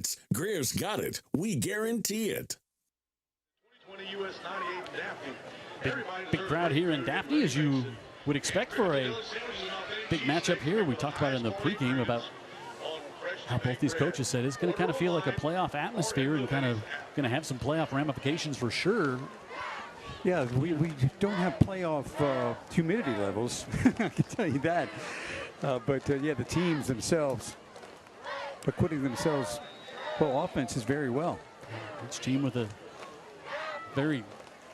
points. Greer's got it. We guarantee it. Big crowd here in Daphne, as you would expect for a big matchup here. We talked about it in the pregame about how both these coaches said it's going to kind of feel like a playoff atmosphere and kind of going to have some playoff ramifications for sure. Yeah, we don't have playoff humidity levels, I can tell you that. Yeah, the teams themselves are putting themselves, well, offenses very well. Each team with a very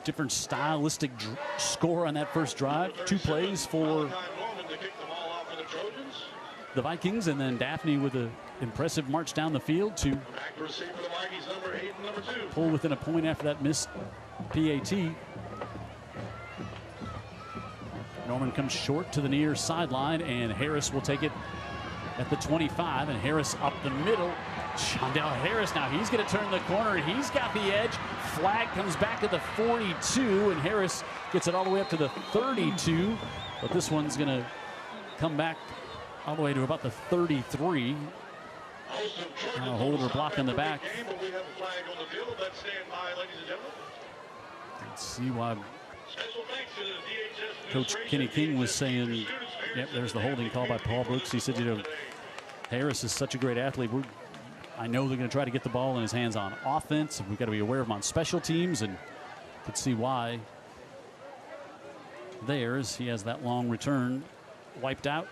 different stylistic score on that first drive. 2 plays for the Vikings, and then Daphne with an impressive march down the field to pull within a point after that missed PAT. Norman comes short to the near sideline, and Harris will take it at the 25, and Harris up the middle. Shondell Harris now, he's going to turn the corner. He's got the edge. Flag comes back at the 42, and Harris gets it all the way up to the 32. But this one's going to come back all the way to about the 33. And a holder block in the back. Let's see why Coach Kenny King was saying, yep, there's the holding call by Paul Brooks. He said, you know, Harris is such a great athlete. I know they're going to try to get the ball in his hands on offense, and we've got to be aware of him on special teams, and could see why theirs. He has that long return wiped out.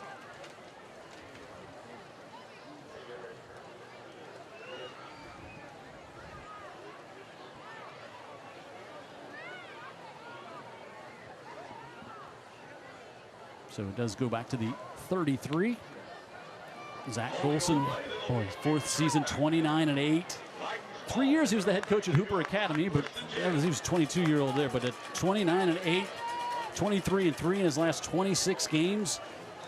So it does go back to the 33. Zach Golson, boy, 4th season, 29-8. 3 years he was the head coach at Hooper Academy, but he was a 22-year-old there. But at 29-8, 23-3 in his last 26 games,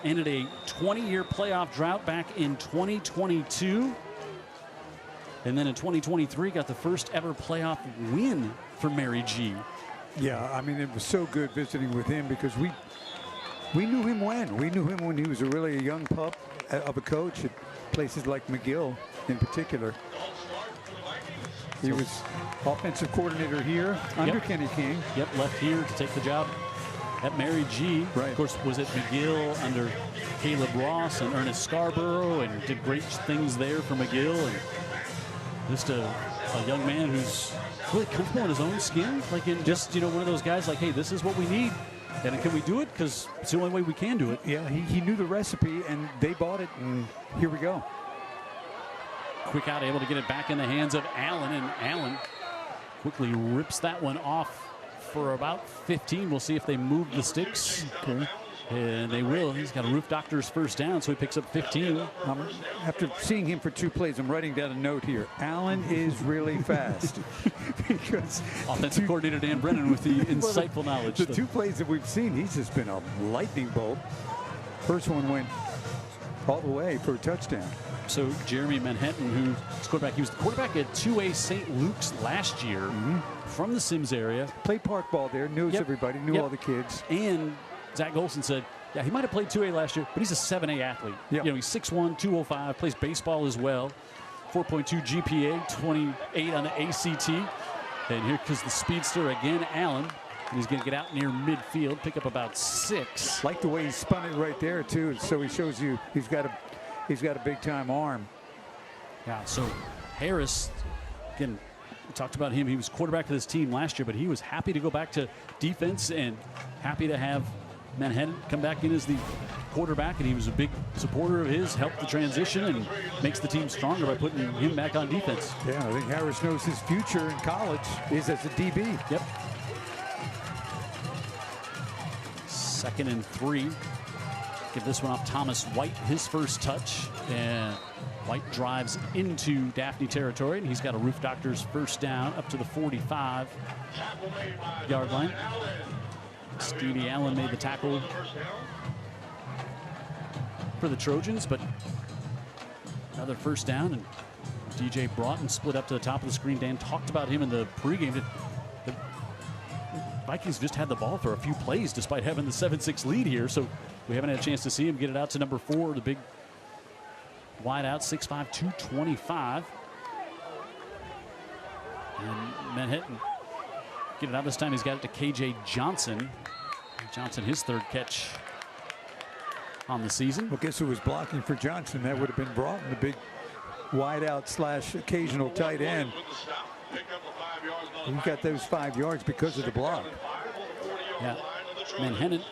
ended a 20-year playoff drought back in 2022. And then in 2023, got the first ever playoff win for Mary G. Yeah, I mean, it was so good visiting with him because we knew him when. We knew him when he was really a young pup of a coach at places like McGill in particular. He was offensive coordinator here under Kenny King. Yep, left here to take the job at Mary G. Right. Of course, was at McGill under Caleb Ross and Ernest Scarborough, and did great things there for McGill. And just a young man who's really comfortable in his own skin, like in just, you know, one of those guys like, hey, this is what we need. And can we do it? Because it's the only way we can do it. Yeah, he knew the recipe, and they bought it, and here we go. Quick out, able to get it back in the hands of Allen, and Allen quickly rips that one off for about 15. We'll see if they move the sticks. Okay. And they will. He's got a Roof Doctor's first down, so he picks up 15. After seeing him for 2 plays, I'm writing down a note here. Allen is really fast. Because offensive coordinator Dan Brennan with the insightful knowledge. The 2 plays that we've seen, he's just been a lightning bolt. First one went all the way for a touchdown. So Jeremy Manhattan, who's quarterback, he was the quarterback at 2A St. Luke's last year from the Sims area. Played park ball there, knows everybody, knew all the kids. And Zach Golson said, yeah, he might have played 2A last year, but he's a 7A athlete. You know, he's 6'1", 205, plays baseball as well. 4.2 GPA, 28 on the ACT. And here comes the speedster again, Allen. And he's going to get out near midfield, pick up about 6. Like the way he spun it right there, too. So he shows you he's got a big-time arm. Yeah, so Harris, again, we talked about him. He was quarterback for this team last year, but he was happy to go back to defense and happy to have Manhattan come back in as the quarterback, and he was a big supporter of his, helped the transition, and makes the team stronger by putting him back on defense. Yeah, I think Harris knows his future in college is as a DB. Yep. 2nd and 3. Give this one off Thomas White, his first touch, and White drives into Daphne territory, and he's got a Roof Doctor's first down up to the 45-yard line. Stevie Allen made the tackle for the Trojans, but another first down, and DJ Broughton split up to the top of the screen. Dan talked about him in the pregame. The Vikings just had the ball for a few plays despite having the 7-6 lead here, so we haven't had a chance to see him get it out to number 4, the big wide out, 6'5", 225. Manhattan get it out this time. He's got it to KJ Johnson. Johnson, his third catch on the season. Well, guess who was blocking for Johnson? That would have been Broughton, the big wide-out / occasional tight end. He got those 5 yards because of the block. Yeah, Manhattan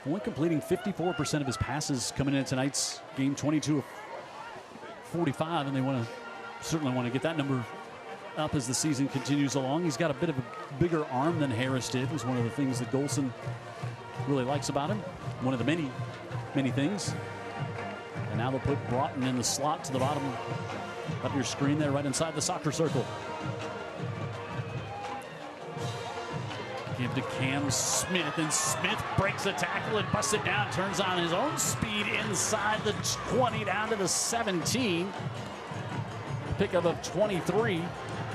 only completing 54% of his passes coming in tonight's game, 22 of 45, and they certainly want to get that number up as the season continues along. He's got a bit of a bigger arm than Harris did. It was one of the things that Golson really likes about him. One of the many, many things. And now they'll put Broughton in the slot to the bottom of your screen there, right inside the soccer circle. Give to Cam Smith, and Smith breaks a tackle and busts it down, turns on his own speed inside the 20 down to the 17. Pickup of 23.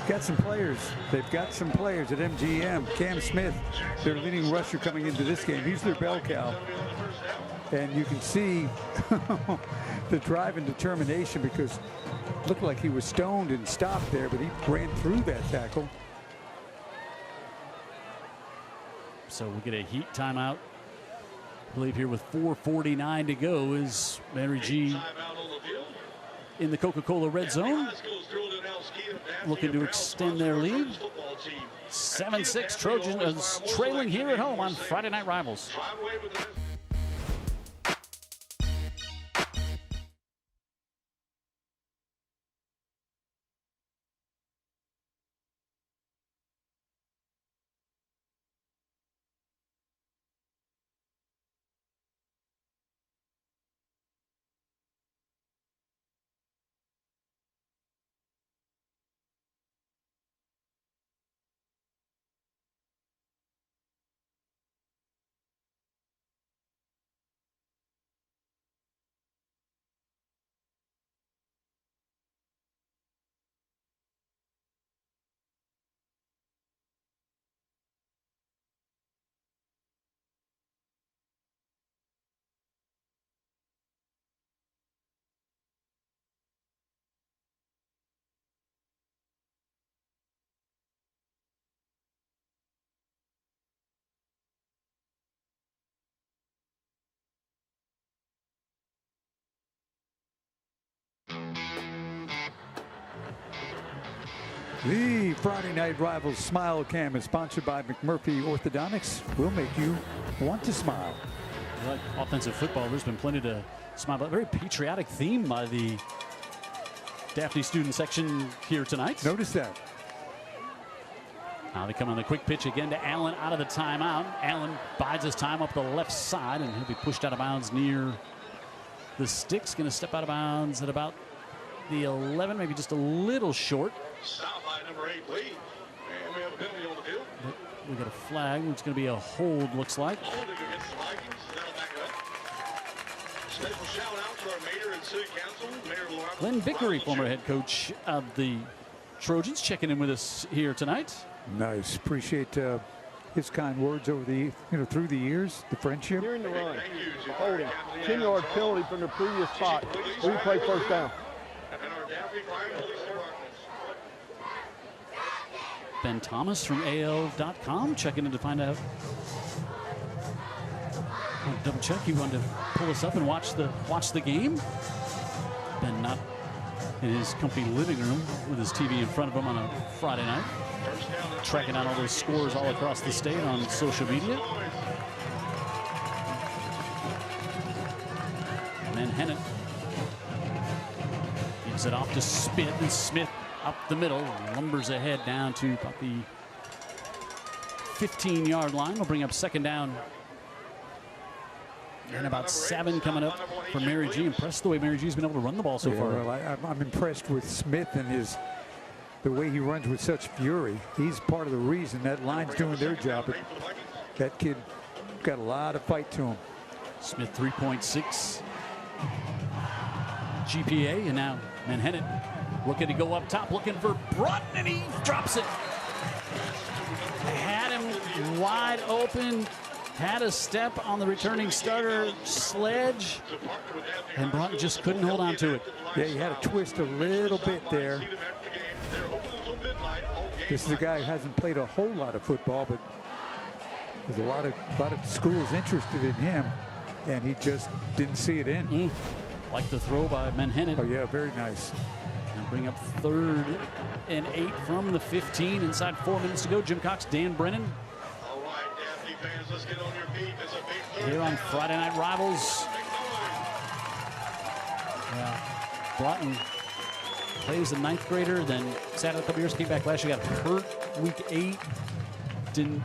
Got some players. They've got some players at MGM. Cam Smith, their leading rusher coming into this game. He's their bell cow. And you can see the drive and determination, because it looked like he was stoned and stopped there, but he ran through that tackle. So we'll get a heat timeout. I believe here with 4:49 to go is Mary G in the Coca-Cola red zone, looking to extend their lead. 7-6 Trojans trailing here at home on Friday Night Rivals. The Friday Night Rivals Smile Cam is sponsored by McMurphy Orthodontics. We'll make you want to smile. Like offensive football, there's been plenty to smile about. Very patriotic theme by the Daphne student section here tonight. Notice that. Now they come on the quick pitch again to Allen out of the timeout. Allen bides his time up the left side, and he'll be pushed out of bounds near the sticks. Going to step out of bounds at about the 11, maybe just a little short. Stop by number 8, Lee. And we have a penalty on the field. We got a flag. It's going to be a hold, looks like. Holding against the Vikings. That'll back it up. Special shout out to our mayor and city council, Mayor Laura. Glenn Vickery, former head coach of the Trojans, checking in with us here tonight. Nice. Appreciate his kind words over the, through the years, the friendship. During the run, holding, 10-yard penalty from the previous spot. We play first down. And our Daphne Fire Police Department. Ben Thomas from AL.com checking in to find out. Double check. He wanted to pull us up and watch the game. Ben not in his comfy living room with his TV in front of him on a Friday night, tracking out all those scores all across the state on social media. Manhattan gives it off to Smith, and Smith up the middle, lumbers ahead down to about the 15-yard line. We'll bring up second down. And about 7 coming up for Mary G. Impressed the way Mary G's been able to run the ball so far. Well, I'm impressed with Smith and the way he runs with such fury. He's part of the reason that line's doing their job. But that kid got a lot of fight to him. Smith 3.6 GPA, and now Manhattan looking to go up top, looking for Broughton, and he drops it. Had him wide open, had a step on the returning starter Sledge, and Broughton just couldn't hold on to it. Yeah, he had to twist a little bit there. This is a guy who hasn't played a whole lot of football, but there's a lot of schools interested in him, and he just didn't see it in. Like the throw by Manhattan. Oh yeah, very nice. And bring up 3rd and 8 from the 15. Inside 4 minutes to go. Jim Cox, Dan Brennan. All right, Daphne fans, let's get on your feet. It's a big third Here on down. Friday Night Rivals. Yeah. Broughton plays the 9th grader, then sat out a couple years, came back last year, got hurt week 8. Didn't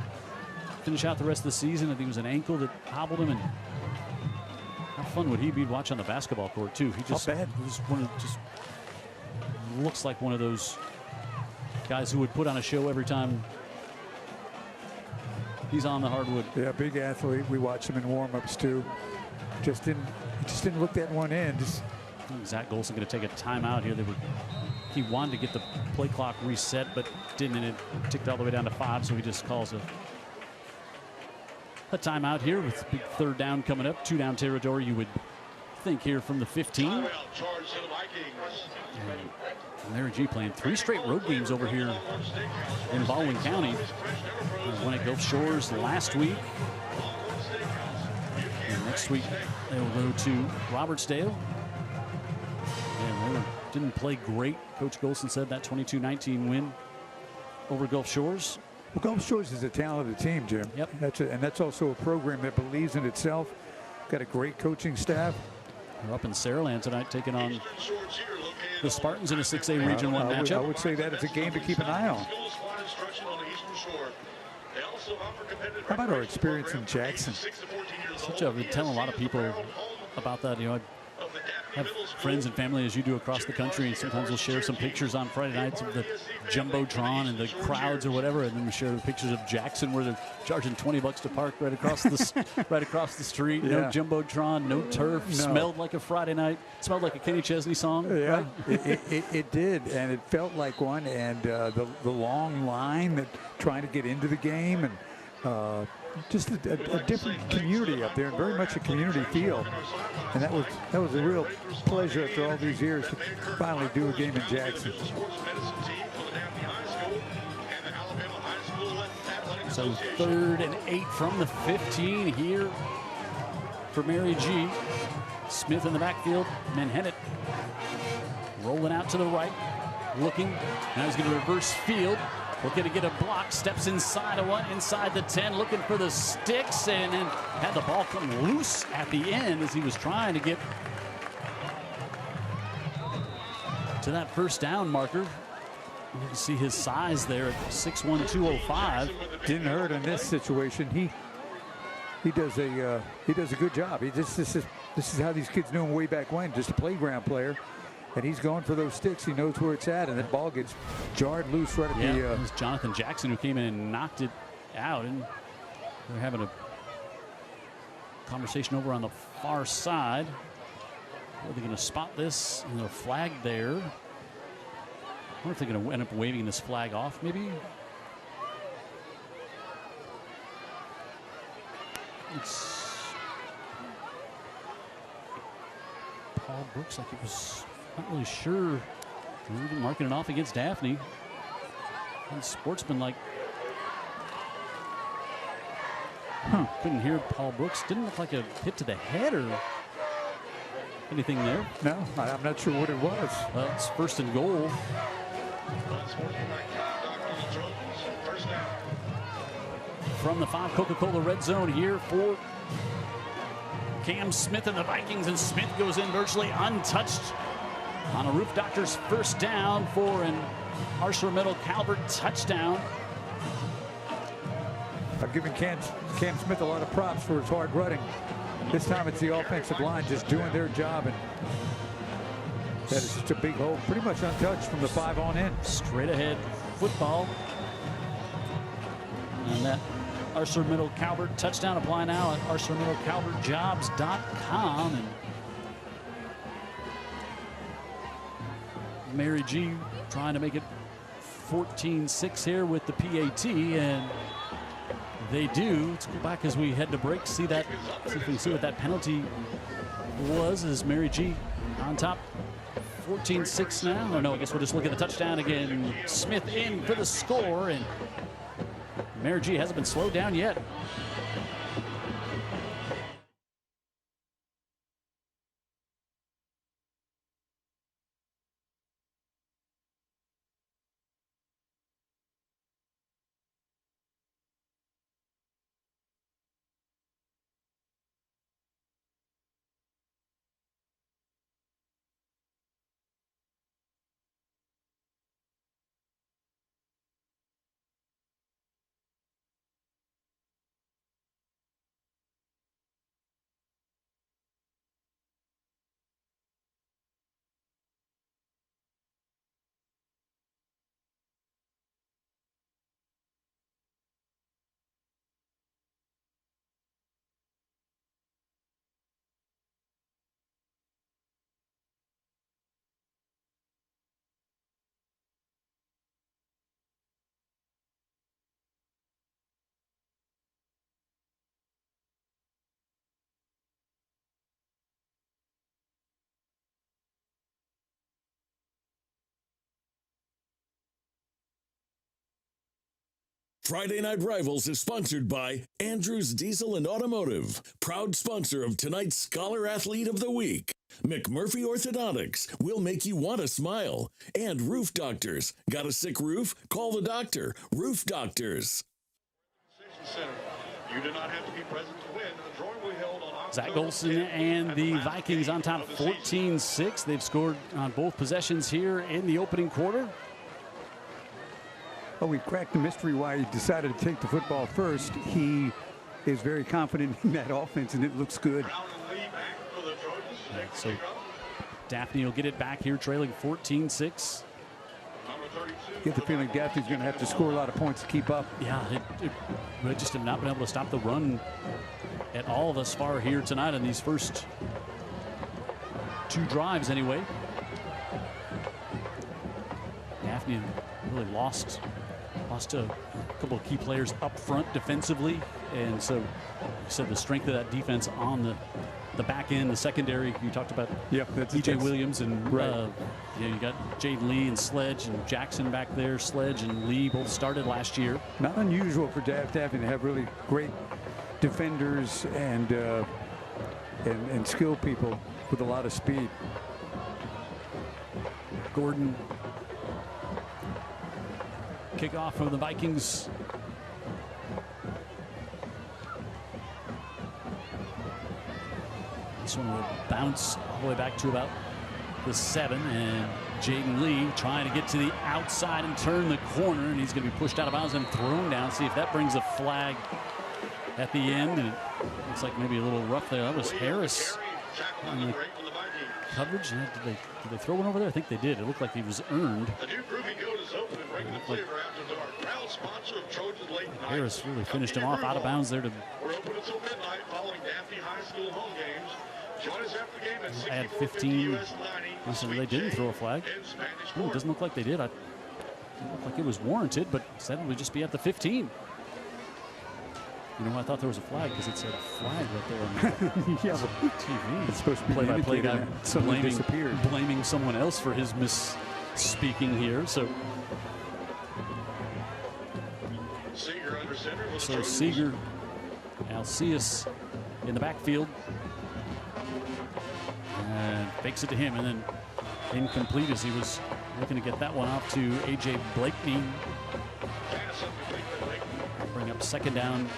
finish out the rest of the season. I think it was an ankle that hobbled him. And how fun would he be to watch on the basketball court too? He just, Not bad. just looks like one of those guys who would put on a show every time he's on the hardwood. Yeah, big athlete. We watched him in warm-ups too. He just didn't look that one in. Zach Golson going to take a timeout here. He wanted to get the play clock reset, but didn't, and it ticked all the way down to 5, so he just calls a timeout here with big 3rd down coming up. 2-down territory, you would think, here from the 15. Timeout charge to the Vikings. And Mary G playing 3 straight road games over here in Baldwin County. Won at Gulf Shores last week. And next week they will go to Robertsdale. And they didn't play great. Coach Golson said that 22-19 win over Gulf Shores. Well, Gulf Shores is a talented team, Jim. Yep. That's also a program that believes in itself. Got a great coaching staff. They're up in Saraland tonight, taking on the Spartans in a 6A Region 1 matchup. I would say that is a game to keep an eye on. How about our experience in Jackson? I've been telling a lot of people about that. You know, I have friends and family, as you do, across the country, and sometimes we'll share some pictures on Friday nights of the Jumbotron and the crowds or whatever, and then we share the pictures of Jackson where they're charging $20 to park right across the right across the street. No Jumbotron, no turf. No. Smelled like a Friday night. Smelled like a Kenny Chesney song. Yeah, Right? it did, and it felt like one. And the long line that trying to get into the game, and just a different community up there, and very much a community feel. And that was a real pleasure after all these years to finally do a game in Jackson. So 3rd and 8 from the 15 here for Mary G. Smith in the backfield. Manhattan rolling out to the right, looking. Now he's going to reverse field. Looking to get a block, steps inside of one, inside the 10, looking for the sticks, and then had the ball come loose at the end as he was trying to get to that 1st down marker. You can see his size there at 6'1", 205. Didn't hurt in this situation. He does a good job. This is how these kids knew him way back when, just a playground player. And he's going for those sticks. He knows where it's at, and that ball gets jarred loose right at Yeah, the. it was Jonathan Jackson who came in and knocked it out, and they're having a conversation over on the far side. Are they going to spot this? And they're flagged there. I wonder if they're going to end up waving this flag off, maybe. It's Paul Brooks, like it was. Not really sure. Marking it off against Daphne. And sportsmanlike. Couldn't hear Paul Brooks. Didn't look like a hit to the head or anything there. No, I'm not sure what it was. Well, it's 1st and goal. From the 5 Coca-Cola red zone here for Cam Smith and the Vikings, and Smith goes in virtually untouched on a Roof Doctors 1st down for an ArcelorMittal Calvert touchdown. I've given Cam Smith a lot of props for his hard running. This time it's the offensive line just doing their job, and that is just a big hole, pretty much untouched from the 5 on in. Straight ahead football. And that ArcelorMittal Calvert touchdown, apply now at ArcelorMittalCalvertJobs.com. And Mary G trying to make it 14-6 here with the PAT, and they do. Let's go back as we head to break. See if we can see what that penalty was, as Mary G on top 14-6 now. Oh, no, I guess we'll just look at the touchdown again. Smith in for the score, and Mary G hasn't been slowed down yet. Friday Night Rivals is sponsored by Andrews Diesel and Automotive, proud sponsor of tonight's Scholar Athlete of the Week. McMurphy Orthodontics will make you want to smile. And Roof Doctors. Got a sick roof? Call the doctor. Roof Doctors. Center. You do not have to be present to win. The drawing will be held on Zach Golson and the Vikings on top 14-6. They've scored on both possessions here in the opening quarter. Well, we cracked the mystery why he decided to take the football first. He is very confident in that offense, and it looks good. So Daphne will get it back here, trailing 14-6. Get the feeling Daphne's going to have to score a lot of points to keep up. Yeah, we just have not been able to stop the run at all thus far here tonight in these first two drives anyway. Daphne really lost a couple of key players up front defensively, and so you said the strength of that defense on the back end, the secondary. You talked about E.J. Williams and right. You got Jaden Lee and Sledge and Jackson back there. Sledge and Lee both started last year. Not unusual for Daphne to have really great defenders and skilled people with a lot of speed. Gordon. Kickoff from the Vikings. This one will bounce all the way back to about the 7, and Jaden Lee trying to get to the outside and turn the corner, and he's going to be pushed out of bounds and thrown down. See if that brings a flag at the end, and it looks like maybe a little rough there. That was Harris on the coverage. Did they throw one over there? I think they did. It looked like he was earned. The new groovy goat is open and regular flavor after dark. Proud sponsor of Trojans late night. Harris really finished him off out of bounds there. We're open until midnight following Daphne High School home games. Join us after the game at 6450 Add 15. US 90. Listen, they didn't throw a flag. Ooh, it doesn't look like they did. It looked like it was warranted, but said it would just be at the 15. You know, I thought there was a flag because it said flag right there on the TV. It's supposed to be play-by-play guy disappeared. blaming someone else for his misspeaking here. So Seeger under center. So Seeger, Alcius in the backfield. And fakes it to him, and then incomplete as he was looking to get that one off to A.J. Blakeney. Bring up second down. And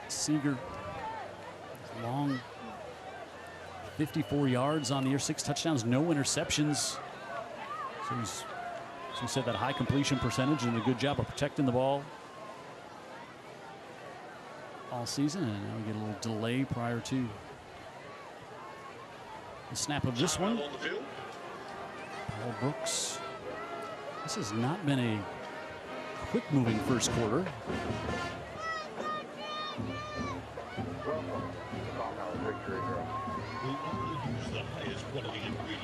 Seeger, long 54 yards on the year, 6 touchdowns, no interceptions. So he's, as we said, that high completion percentage and a good job of protecting the ball all season. And now we get a little delay prior to the snap of this one. Paul Brooks. This has not been a quick moving first quarter.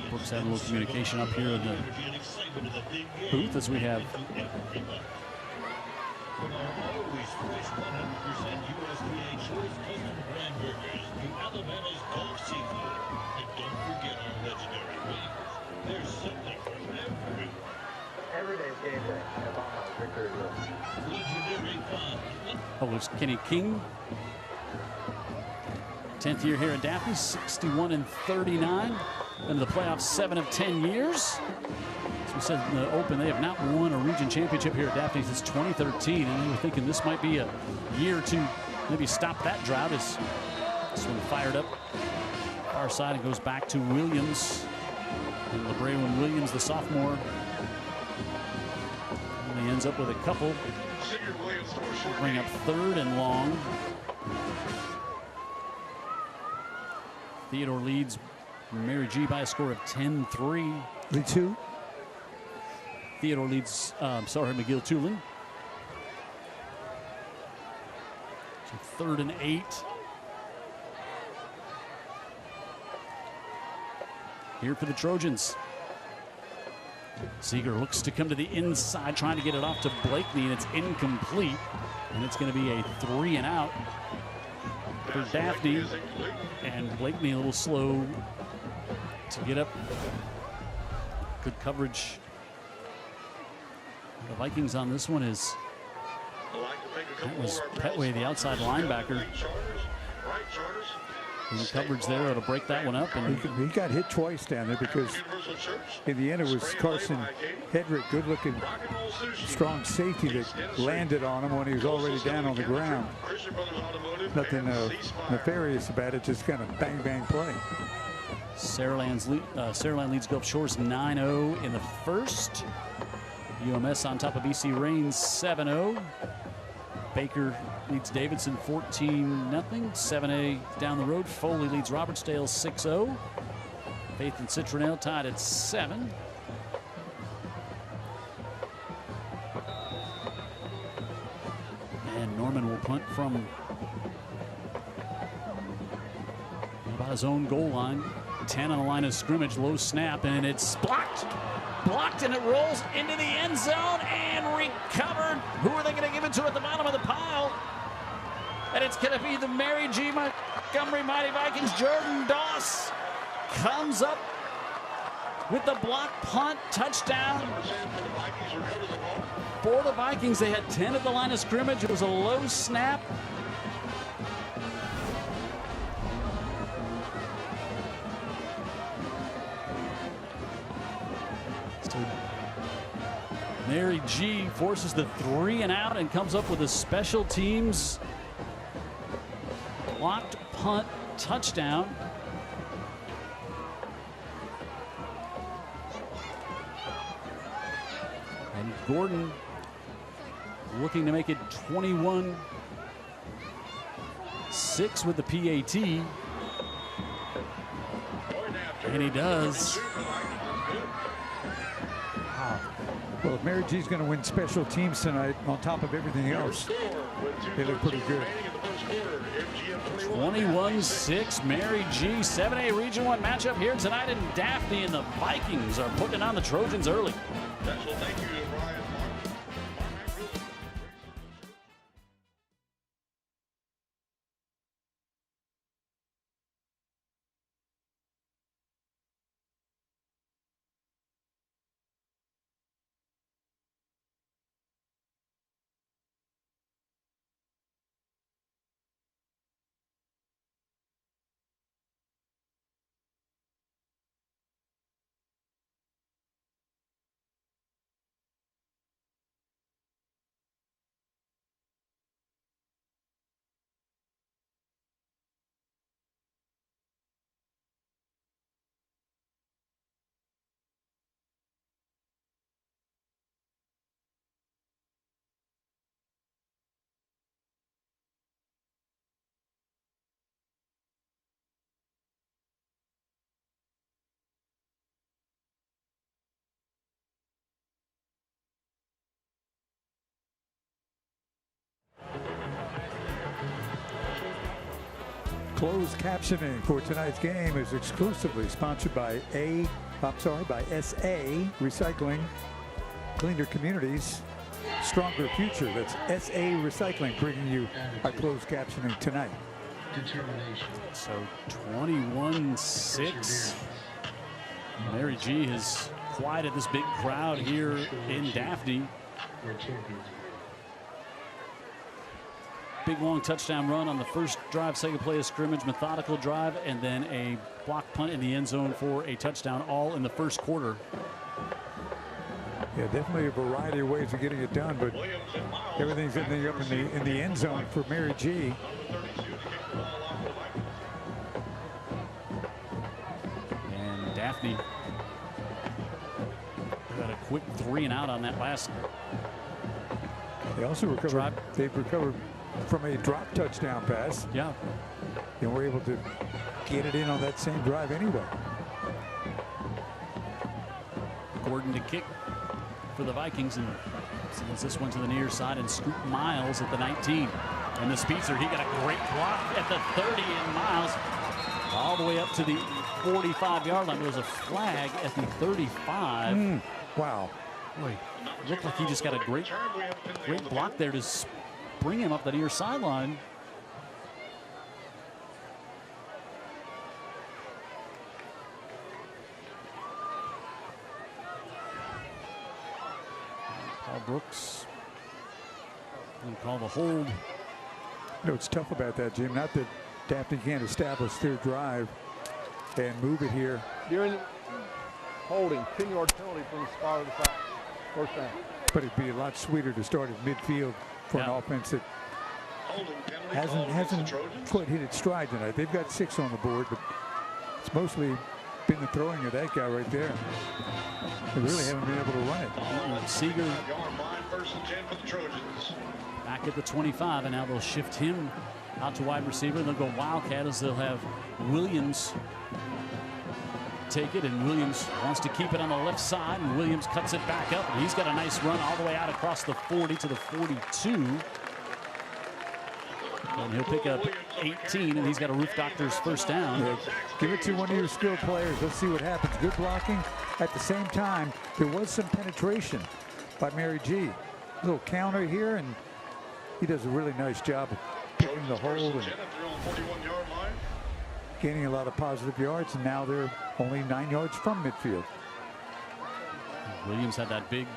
Brooks had a little communication up here in the booth as we have from our always fresh 100% USDA choice custom brand burgers to Alabama's Gulf Seafood. And don't forget our legendary wings. There's something for everyone. Every day's game day at Obama's Victory Road. Legendary fun. Oh, it's Kenny King. 10th year here at Daphne, 61-39. Into the playoffs 7 of 10 years. As we said in the open, they have not won a region championship here at Daphne since 2013, and they were thinking this might be a year to maybe stop that drought. As this one fired up far side and goes back to Williams. And LeBraylon Williams, the sophomore, only ends up with a couple. Bring up 3rd and long. Theodore leads Mary G by a score of 10-3. Leads who? Theodore leads, McGill Tulin. So 3rd and 8. Here for the Trojans. Seeger looks to come to the inside, trying to get it off to Blakeney, and it's incomplete. And it's going to be a 3 and out for Daphne. And Blakeney a little slow to get up. Good coverage. The Vikings on this one is, that was Petway, the outside linebacker. In coverage there, it'll break that one up. And he got hit twice down there because in the end it was Carson Hedrick, good-looking, strong safety that landed on him when he was already down on the ground. Nothing nefarious about it, just kind of bang-bang play. Saraland leads Gulf Shores 9-0 in the first. UMS on top of BC Reigns 7-0. Baker leads Davidson 14-0. 7A down the road. Foley leads Robertsdale 6-0. Faith and Citronelle tied at 7. And Norman will punt from about his own goal line. 10 on the line of scrimmage, low snap, and it's blocked. Blocked, and it rolls into the end zone and recovered. Who are they going to give it to at the bottom of the pile? And it's going to be the Mary G. Montgomery Mighty Vikings. Jordan Doss comes up with the block punt touchdown. For the Vikings, they had 10 at the line of scrimmage. It was a low snap. Mary G forces the 3 and out and comes up with a special teams blocked punt touchdown. And Gordon looking to make it 21-6 with the PAT. And he does. Well, if Mary G's going to win special teams tonight, on top of everything else, they look pretty good. 21-6, Mary G. 7A Region 1 matchup here tonight in Daphne, and the Vikings are putting it on the Trojans early. Thank you to Ryan. Closed captioning for tonight's game is exclusively sponsored by SA Recycling, Cleaner Communities, stronger future. That's SA Recycling bringing you our closed captioning tonight. So 21-6. Mary G has quieted this big crowd here in Daphne. Big long touchdown run on the first drive, second play of scrimmage, methodical drive, and then a block punt in the end zone for a touchdown, all in the first quarter. Yeah, definitely a variety of ways of getting it done, but everything's ending up in the end zone for Mary G. And Daphne got a quick 3 and out on that last. They also recovered. Drive. They've recovered from a drop touchdown pass. Yeah. And we're able to get it in on that same drive anyway. Gordon to kick for the Vikings, and sends this one to the near side, and Scoop Miles at the 19. And the speedster, he got a great block at the 30, and Miles all the way up to the 45-yard line. There was a flag at the 35. Wow. Boy, looked like he just got a great block there to bring him up the near sideline. Paul Brooks going to call the hold. You know what's tough about that, Jim? Not that Daphne can't establish their drive and move it here. During holding, 10-yard penalty from the spot of the side. First down. But it'd be a lot sweeter to start at midfield for an offense that hasn't quite hit its stride tonight. They've got 6 on the board, but it's mostly been the throwing of that guy right there. They really haven't been able to run it. Seeger back at the 25, and now they'll shift him out to wide receiver. They'll go Wildcat as they'll have Williams take it, and Williams wants to keep it on the left side, and Williams cuts it back up, and he's got a nice run all the way out across the 40 to the 42. And he'll pick up 18, and he's got a Roof Doctor's first down. Yeah, give it to one of your skilled players. Let's see what happens. Good blocking. At the same time, there was some penetration by Mary G. A little counter here, and he does a really nice job of picking the hold and gaining a lot of positive yards, and now they're only 9 yards from midfield. Williams had that big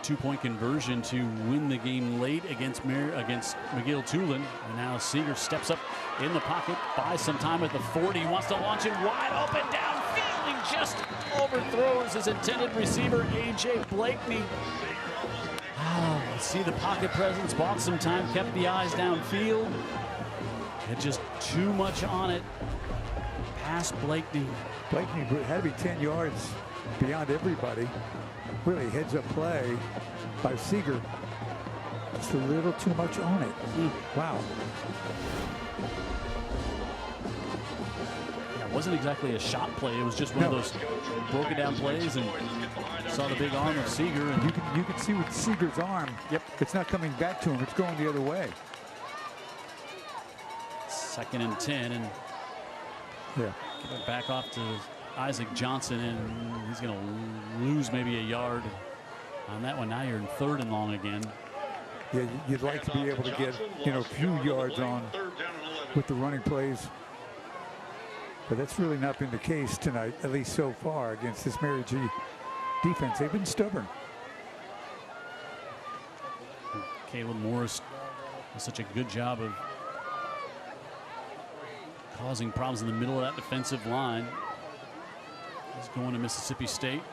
2-point conversion to win the game late against McGill Tulin, and now Seeger steps up in the pocket, buys some time at the 40, wants to launch it wide open downfield. He just overthrows his intended receiver, A.J. Blakeney. See the pocket presence, bought some time, kept the eyes downfield. Had just too much on it. Past Blakeney. Blakeney had to be 10 yards beyond everybody. Really heads up play by Seeger. Just a little too much on it. Wow. Yeah, it wasn't exactly a shot play. It was just one of those broken down plays, and saw the big arm of Seeger. And you can see with Seeger's arm, it's not coming back to him. It's going the other way. 2nd and 10, and give it back off to Isaac Johnson, and he's going to lose maybe a yard on that one. Now you're in 3rd and long again. Yeah, you'd like to be able to get, a few yards on with the running plays. But that's really not been the case tonight, at least so far, against this Mary G defense. They've been stubborn. Caleb Morris does such a good job of causing problems in the middle of that defensive line. He's going to Mississippi State.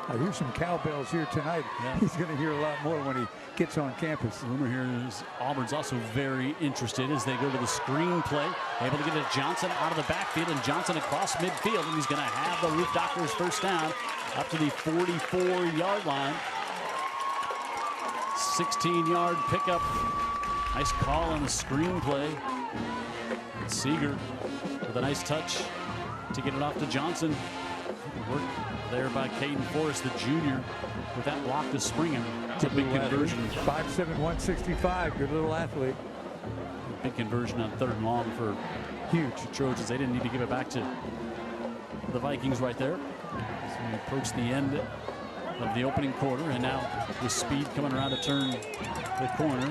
I hear some cowbells here tonight. He's going to hear a lot more when he gets on campus. The rumor here is Auburn's also very interested as they go to the screen play. Able to get to Johnson out of the backfield, and Johnson across midfield, and he's going to have the Roof Doctor's first down up to the 44-yard line. 16-yard pickup. Nice call on the screen play. Seeger with a nice touch to get it off to Johnson. Work there by Caden Forrest, the junior, with that block to spring him. It's a big conversion. 5'7", 165, good little athlete. Big conversion on 3rd and long for huge Trojans. They didn't need to give it back to the Vikings right there. So we approach the end of the opening quarter, and now with speed coming around to turn the corner.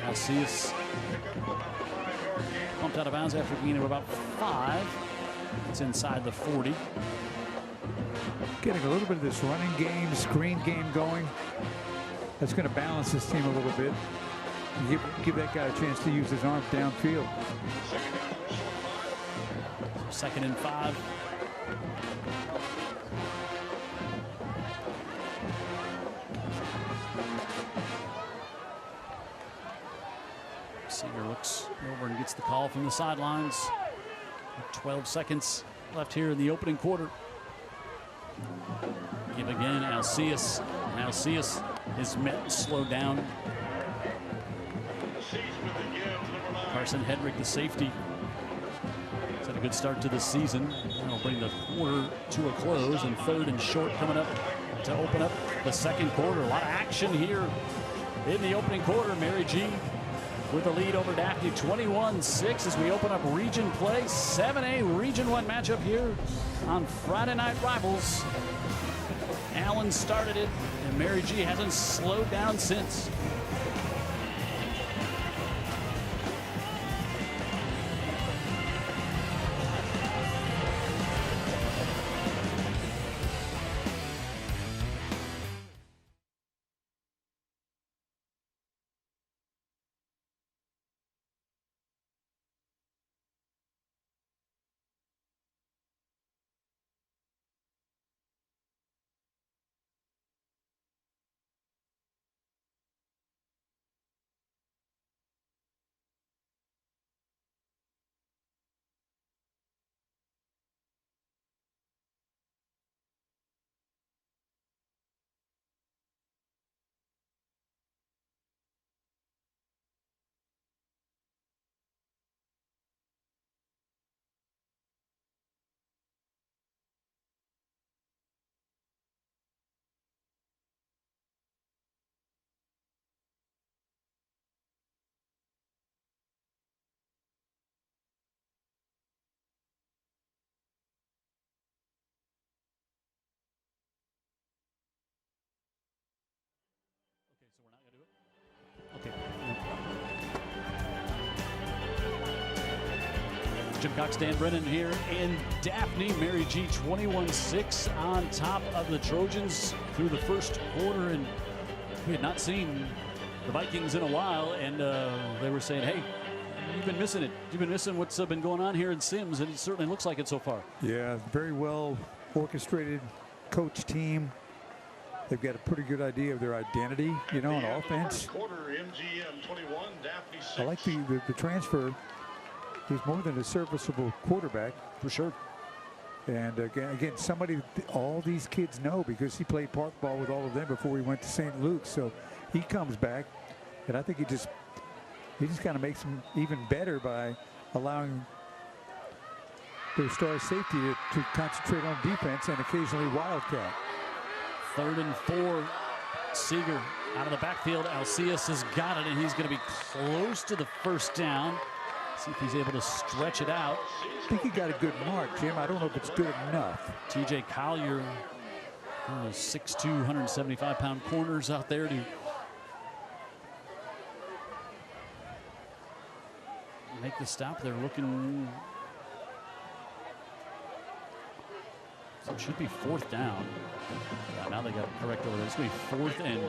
Alcius pumped out of bounds after a gain of about 5. It's inside the 40. Getting a little bit of this running game, screen game going. That's going to balance this team a little bit. Give that guy a chance to use his arm downfield. 2nd and 5. Seeger looks over and gets the call from the sidelines. 12 seconds left here in the opening quarter. Give again, Alcius. And Alcius is met, slowed down. Carson Hedrick, the safety, has had a good start to the season. That'll bring the quarter to a close, and 3rd and short coming up to open up the second quarter. A lot of action here in the opening quarter. Mary G with the lead over Daphne, 21-6 as we open up region play. 7A Region 1 matchup here on Friday Night Rivals. Allen started it, and Mary G hasn't slowed down since. Okay, so we're not going to do it? Okay. Jim Cox, Dan Brennan here in Daphne. Mary G 21-6 on top of the Trojans through the first quarter, and we had not seen the Vikings in a while, and they were saying, hey, you've been missing it. You've been missing what's been going on here in Sims, and it certainly looks like it so far. Yeah, very well orchestrated coach team. They've got a pretty good idea of their identity, you know, on offense. MGM 21, Daphne 6. I like the transfer. He's more than a serviceable quarterback. For sure. And again, somebody all these kids know, because he played park ball with all of them before he went to St. Luke's. So he comes back, and I think he just kind of makes them even better by allowing their star safety to concentrate on defense and occasionally wildcat. 3rd and 4. Seeger out of the backfield. Alcius has got it, and he's going to be close to the first down. See if he's able to stretch it out. I think he got a good mark, Jim. I don't know if it's good enough. TJ Collier, 6'2", 175-pound corners out there to make the stop. They're looking. So it should be 4th down. Yeah, now they got it correct over there. It's going to be 4th and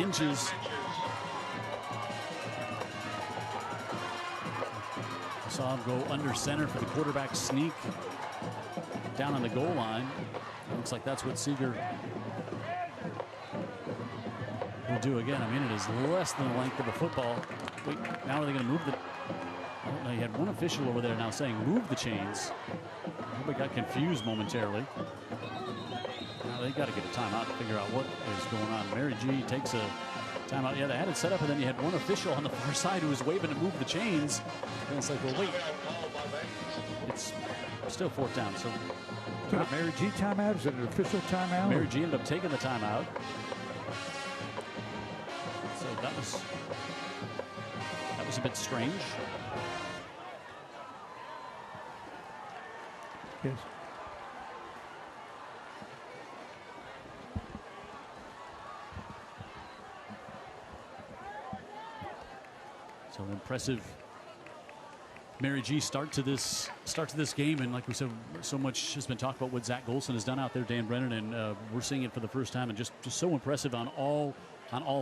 inches. Saw him go under center for the quarterback sneak down on the goal line. Looks like that's what Seeger will do again. I mean, it is less than the length of the football. Wait, now are they going to move the... I don't know, you had one official over there now saying move the chains. Everybody got confused momentarily. Now they got to get a timeout to figure out what is going on. Mary G takes a timeout. Yeah, they had it set up, and then you had one official on the far side who was waving to move the chains. And it's like, well, wait. It's still 4th down. So is it a Mary G timeout? Is it an official timeout? Mary G ended up taking the timeout. So that was a bit strange. Yes. So impressive Mary G start to this game, and like we said, so much has been talked about what Zach Golson has done out there, Dan Brennan, and we're seeing it for the first time, and just so impressive on all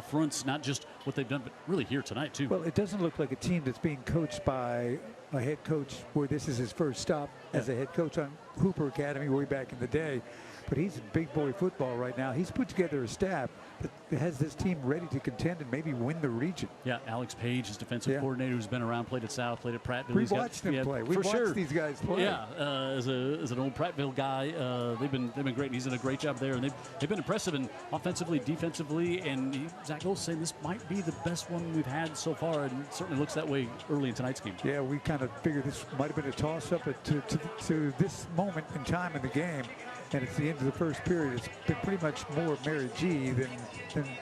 fronts, not just what they've done, but really here tonight too. Well, it doesn't look like a team that's being coached by a head coach where this is his first stop as a head coach on Hooper Academy way back in the day. But he's in big boy football right now. He's put together a staff that has this team ready to contend and maybe win the region. Yeah, Alex Page, his defensive coordinator, who's been around, played at South, played at Prattville. We've watched them play. We've watched these guys play. Yeah, as an old Prattville guy, they've been great. And he's done a great job there, and they've been impressive and offensively, defensively. And Zach Golson saying this might be the best one we've had so far, and it certainly looks that way early in tonight's game. Yeah, we kind of figured this might have been a toss-up to this moment in time in the game. And it's the end of the first period. It's been pretty much more Mary G than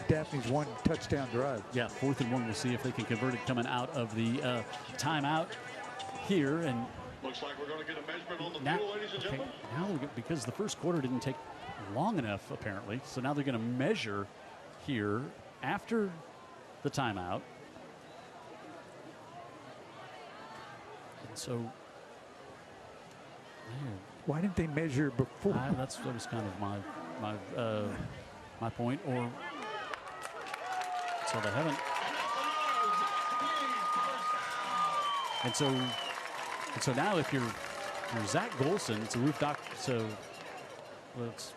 Daphne's one touchdown drive. Yeah, 4th and 1. We'll see if they can convert it coming out of the timeout here. And looks like we're going to get a measurement on the field, ladies and gentlemen. Now, because the first quarter didn't take long enough, apparently, so now they're going to measure here after the timeout. And so, man, why didn't they measure before? that was kind of my point. Or so they haven't. And so now, if you're Zach Golson, it's a roof doctor. So it's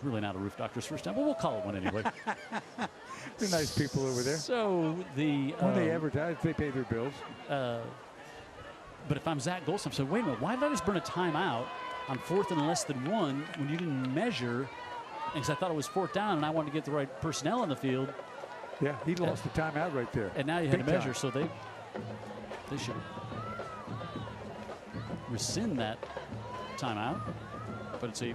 really not a roof doctor's first time, but we'll call it one anyway. They're nice people over there. So when they advertise, they pay their bills. But if I'm Zach Golson, I'm saying, wait a minute, why did I just burn a timeout on 4th and less than 1 when you didn't measure? Because I thought it was 4th down and I wanted to get the right personnel in the field. Yeah, he lost the timeout right there. And now you had to measure, so they should rescind that timeout. But it's a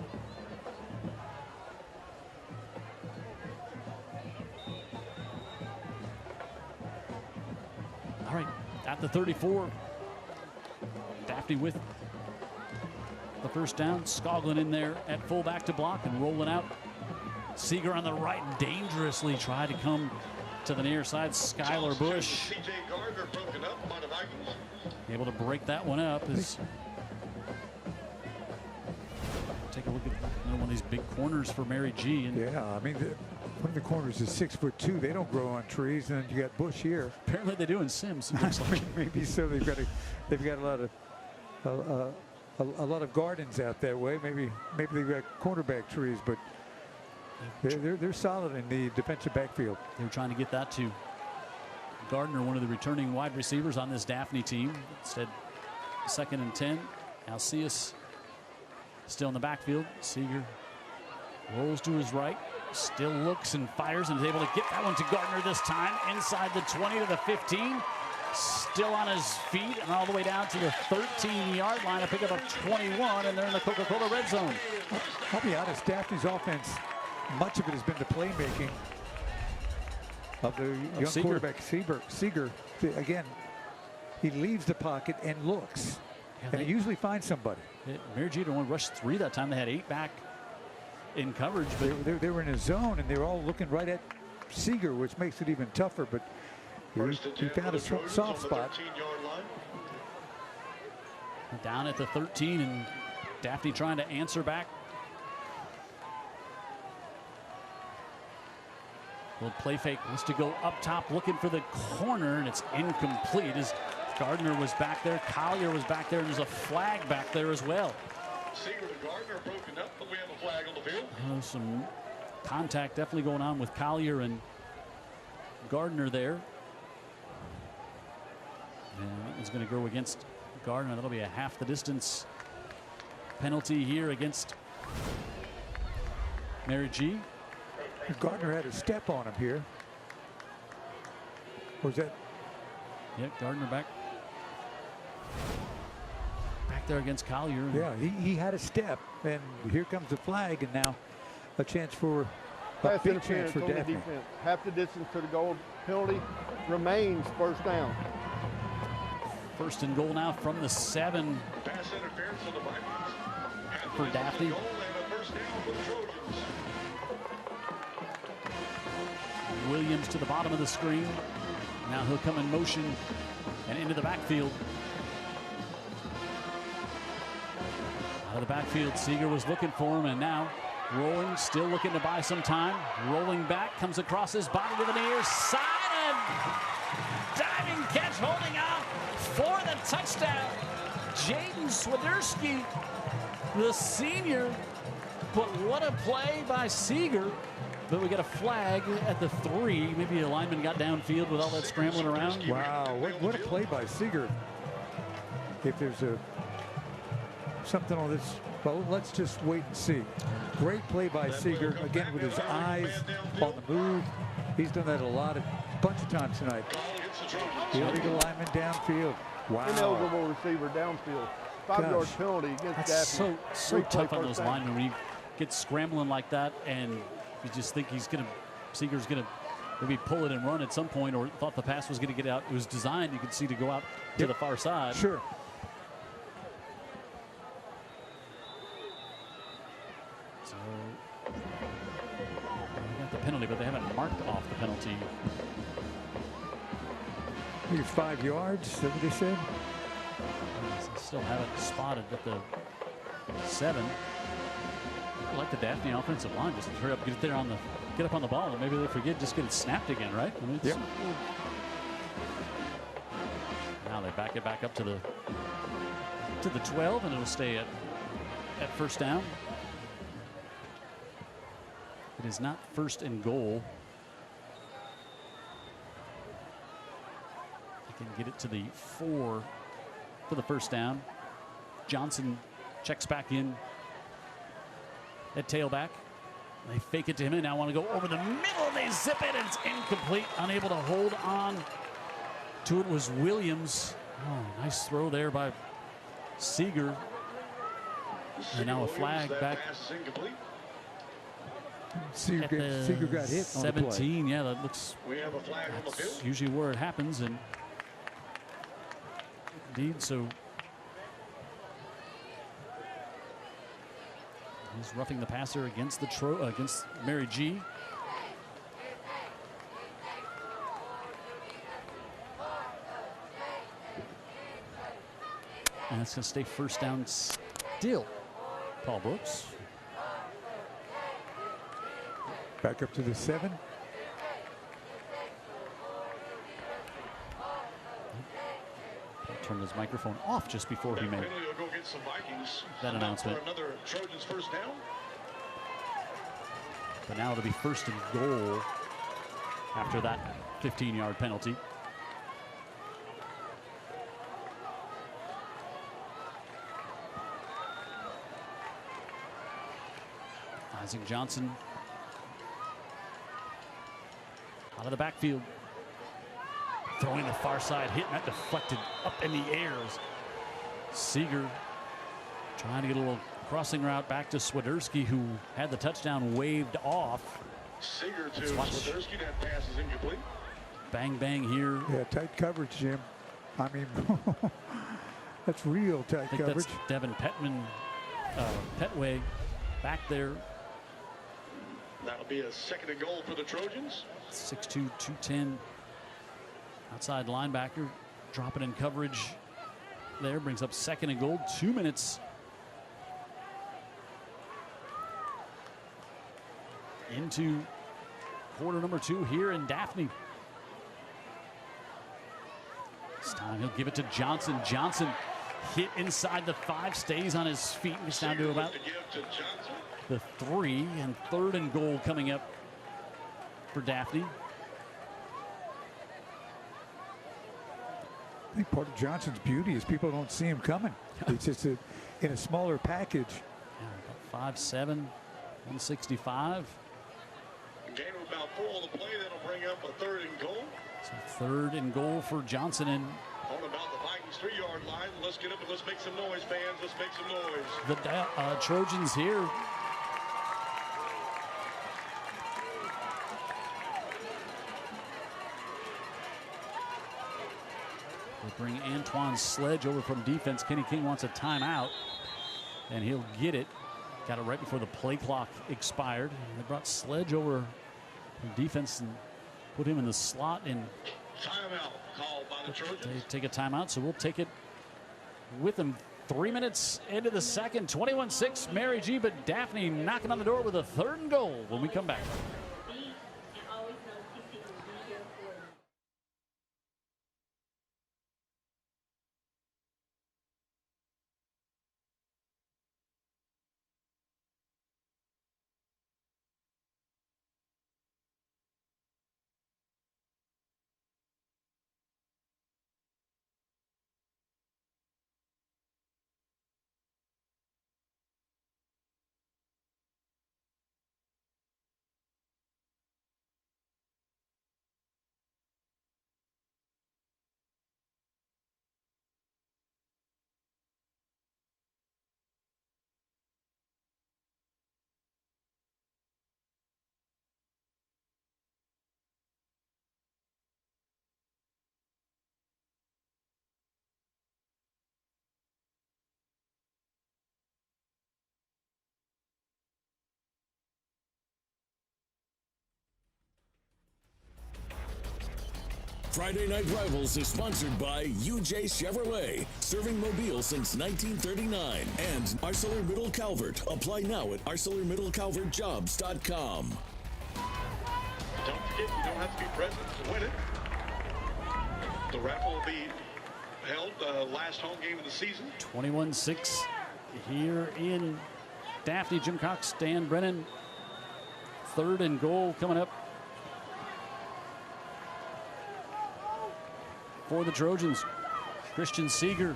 all right, at the 34. Daphne with the first down. Scoglin in there at fullback to block and rolling out. Seeger on the right, dangerously tried to come to the near side. Skylar Bush able to break that one up. Take a look at one of these big corners for Mary G. And yeah, I mean, one of the corners is 6'2". They don't grow on trees, and you got Bush here. Apparently they do in Sims. Looks like. Maybe so. They've got a lot of gardens out that way. Maybe they've got cornerback trees, but they're solid in the defensive backfield. They're trying to get that to Gardner, one of the returning wide receivers on this Daphne team. Instead, 2nd and 10. Alcius still in the backfield. Seeger rolls to his right, still looks and fires, and is able to get that one to Gardner this time inside the 20 to the 15. Still on his feet and all the way down to the 13-yard line. A pickup of 21, and they're in the Coca-Cola red zone. I'll be honest, Daphne's offense, much of it has been the playmaking of the young quarterback, Seeger. Again, he leaves the pocket and looks, and he usually finds somebody. Mary G only rushed 3 that time. They had 8 back in coverage. But they were in a zone, and they were all looking right at Seeger, which makes it even tougher. But he found a soft spot. Down at the 13, and Daphne trying to answer back. Little play fake, wants to go up top, looking for the corner, and it's incomplete as Gardner was back there. Collier was back there, and there's a flag back there as well. Seeger to Gardner broken up, but we have a flag on the field. Some contact definitely going on with Collier and Gardner there. And it's going to go against Gardner. That'll be a half the distance penalty here against Mary G. Gardner had a step on him here. Was that? Yep, Gardner back there against Collier. Yeah, he had a step, and here comes the flag, and now a chance for a big chance for Daphne. Defense. Half the distance to the goal penalty remains first down. 1st and goal now from the 7. Pass interference for the Vikings. for Daphne. Goal and a first down for the Trojans. Williams to the bottom of the screen. Now he'll come in motion and into the backfield. Out of the backfield, Seeger was looking for him, and now rolling, still looking to buy some time. Rolling back, comes across his body to the near side, and diving catch, holding out for the touchdown. Jaden Swiderski, the senior. But what a play by Seeger. But we got a flag at the 3. Maybe a lineman got downfield with all that scrambling around. Wow, what a play by Seeger. If there's something on this, well, let's just wait and see. Great play by Seeger, again with his eyes on the move. He's done that a bunch of times tonight. Illegal lineman downfield. Wow. Ineligible receiver downfield. 5-yard penalty against That's Daphne. so tough on those linemen when you get scrambling like that, and you just think Seeger's gonna maybe pull it and run at some point, or thought the pass was gonna get out. It was designed, you could see, to go out to the far side. Sure. So they got the penalty, but they haven't marked off the penalty. I think it's 5 yards. Is that what they said? Still haven't spotted at the 7. I like the Daphne offensive line, just hurry up, get up on the ball, and maybe they forget, just get it snapped again, right? I mean, now they back it back up to the 12, and it'll stay at first down. It is not first and goal. They can get it to the 4 for the first down. Johnson checks back in at tailback. They fake it to him, and now want to go over the middle. They zip it, and it's incomplete. Unable to hold on to it was Williams. Oh, nice throw there by Seeger. And now a flag back. Seeger got hit 17. Yeah, that looks. We have a flag on the field. That's usually where it happens, and indeed, so he's roughing the passer against against Mary G. And it's going to stay first down still. Paul Brooks. Back up to the 7. Turned his microphone off just before he made that announcement. Another Trojans first down. But now it'll be first and goal after that 15-yard penalty. Isaac Johnson out of the backfield. Throwing the far side, hitting that deflected up in the air. Seeger trying to get a little crossing route back to Swiderski, who had the touchdown waved off. Seeger to Swiderski, that pass is incomplete. Bang, bang here. Yeah, tight coverage, Jim. I mean, that's real tight coverage. That's Devin Petway back there. That'll be a second and goal for the Trojans. 6'2", 210. Outside linebacker dropping in coverage there, brings up second and goal. 2 minutes into quarter number 2 here in Daphne. This time he'll give it to Johnson. Johnson hit inside the 5, stays on his feet, gets down to about the 3, and third and goal coming up for Daphne. I think part of Johnson's beauty is people don't see him coming. It's just in a smaller package. Yeah, 5'7", 165. Gain of about 4 on the play. That'll bring up a third and goal. So third and goal for Johnson. And on about the Vikings 3-yard line. Let's get up and let's make some noise, fans. Let's make some noise. The Trojans here. They bring Antoine Sledge over from defense. Kenny King wants a timeout, and he'll get it. Got it right before the play clock expired. They brought Sledge over from defense and put him in the slot. And Timeout called by the Trojans. they take a timeout, so we'll take it with them. 3 minutes into the second, 21-6 Mary G, but Daphne knocking on the door with a 3rd and goal when we come back. Friday Night Rivals is sponsored by UJ Chevrolet, serving Mobile since 1939, and ArcelorMittal Calvert. Apply now at ArcelorMittalCalvertJobs.com. Don't forget, you don't have to be present to win it. The raffle will be held last home game of the season. 21-6 here in Daphne. Jim Cox, Dan Brennan. 3rd and goal coming up for the Trojans. Christian Seeger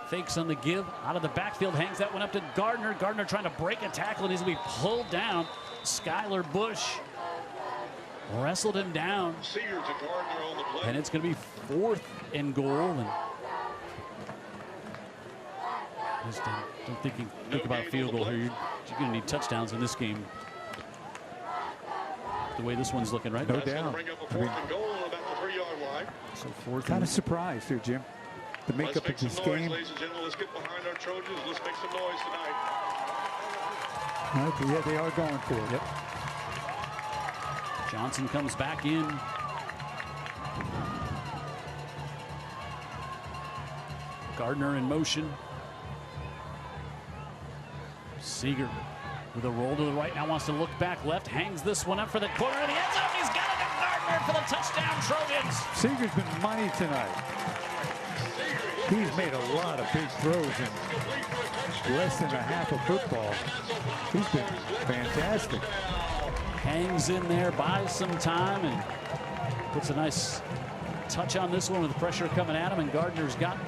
fakes on the give. Out of the backfield, hangs that one up to Gardner. Gardner trying to break a tackle, and he's going to be pulled down. Skylar Bush wrestled him down. Seeger to Gardner on the play. And it's going to be 4th and goal. And just don't think about a field goal here. You're going to need touchdowns in this game. The way this one's looking, right? No That's doubt. going to bring up a 4th and goal on about the 3-yard line. So 4th Kind and of surprised here, Jim. The Let's makeup make of some this noise, game. ladies and gentlemen. Let's get behind our Trojans. Let's make some noise tonight. Yeah, they are going for it. Yep. Johnson comes back in. Gardner in motion. Seeger with a roll to the right. Now wants to look back left. Hangs this one up for the corner of the end zone. He's got it to Gardner for the touchdown, Trojans. Seeger's been mighty tonight. He's made a lot of big throws in less than a half of football. He's been fantastic. Hangs in there, buys some time, and puts a nice touch on this one with the pressure coming at him. And Gardner's got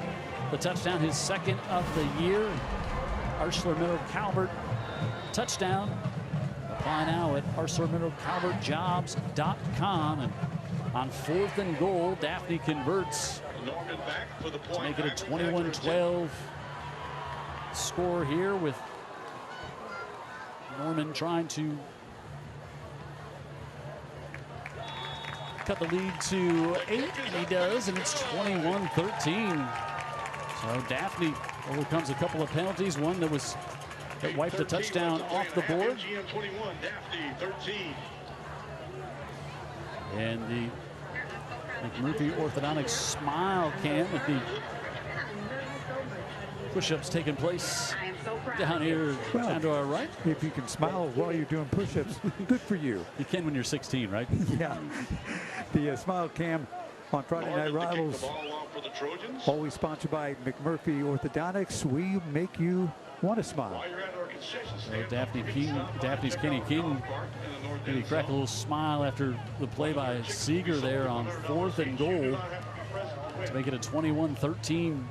the touchdown, his 2nd of the year. ArcelorMittal Calvert touchdown. Apply now at ArcelorMittalCalvertJobs.com. And on 4th and goal, Daphne converts Norman back for the point. to make it a 21-12 score here, with Norman trying to cut the lead to 8, and he does, and it's 21-13. So Daphne overcomes a couple of penalties, one that wiped the touchdown off the board. MGM 21, Daphne 13. And the McMurphy orthodontic smile cam with the push-ups taking place down here down to our right. If you can smile while you're doing push-ups, good for you. You can when you're 16, right? Yeah. The smile cam on Friday Night Rivals, always sponsored by McMurphy Orthodontics. We make you want to smile. So Daphne's Kenny King maybe crack a little smile after the play by Seeger there on 4th and goal to make it a 21-13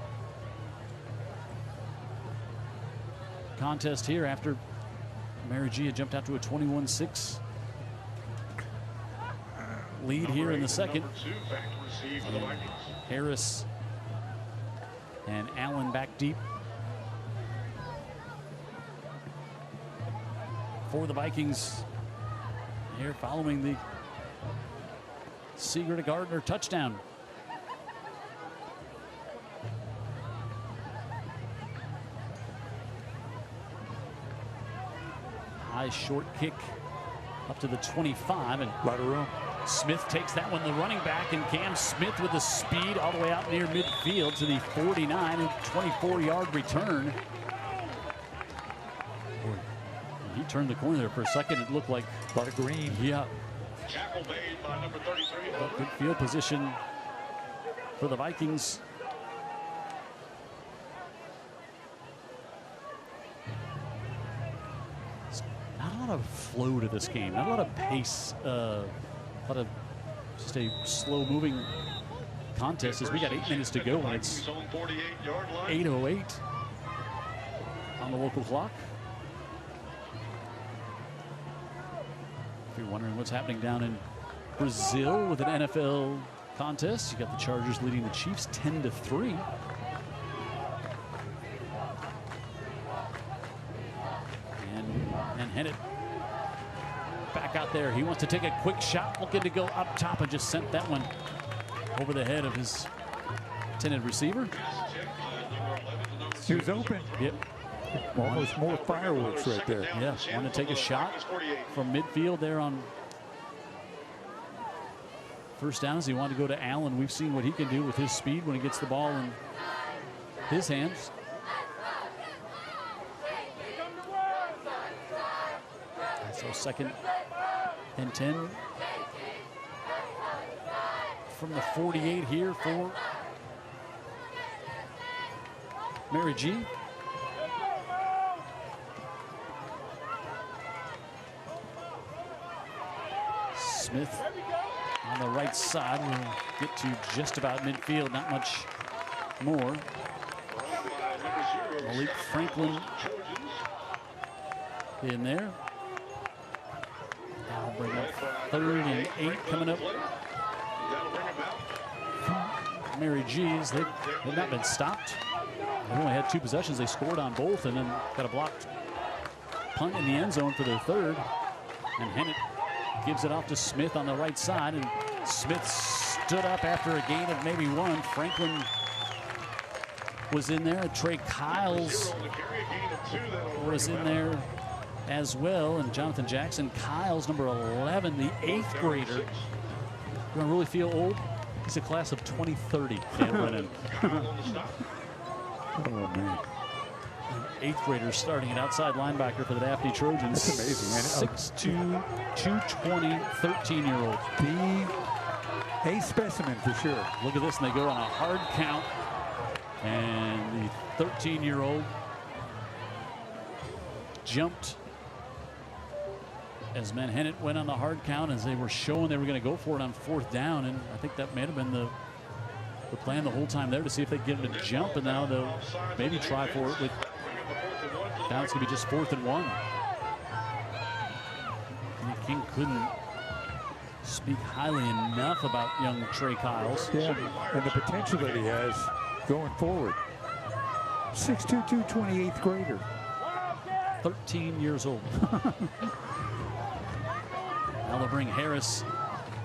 contest here after Mary G had jumped out to a 21-6 lead here in the second. And Harris and Allen back deep for the Vikings here following the Seeger to Gardner touchdown. high short kick up to the 25, and A lot of room. Smith takes that one, the running back, and Cam Smith with the speed all the way out near midfield to the 49 and 24-yard return. He turned the corner there for a second. It looked like A lot of green. yeah, Tackle made by number 33. good field position for the Vikings. Not a lot of flow to this game, not a lot of pace, a lot of just a slow-moving contest as we got 8 minutes to go and it's 8:08 on the local clock. If you're wondering what's happening down in Brazil with an NFL contest, you got the Chargers leading the Chiefs 10-3. And Hennett back out there. He wants to take a quick shot, looking to go up top, and just sent that one over the head of his intended receiver. He was open. Yep. Almost more fireworks right there. Yeah, want to take a shot from midfield there on first down as he wanted to go to Allen. We've seen what he can do with his speed when he gets the ball in his hands. So 2nd and 10 from the 48 here for Mary G. Smith on the right side will get to just about midfield, not much more. Malik Franklin in there. That'll bring up 3rd and 8 coming up. Mary G's, they've not been stopped. They only had 2 possessions. They scored on both and then got a blocked punt in the end zone for their 3rd. And Hennett gives it off to Smith on the right side, and Smith stood up after a gain of maybe 1. Franklin was in there. Trey Kyles was in there as well, and Jonathan Jackson. Kyles, number 11, the 8th grader. You want to really feel old? He's a class of 2030. Dan Brennan. Oh, man. 8th grader starting at outside linebacker for the Daphne Trojans. That's amazing, man. 6'2", 220, 13-year-old. A specimen for sure. Look at this, and they go on a hard count. And the 13-year-old jumped as Hennett went on the hard count as they were showing they were going to go for it on 4th down. And I think that may have been the plan the whole time there to see if they get it to jump, and now they'll maybe try for it with. Now it's going to be just 4th and 1. King couldn't speak highly enough about young Trey Kyles. Yeah, and the potential that he has going forward. 6'2", 28th grader. 13 years old. Now they'll bring Harris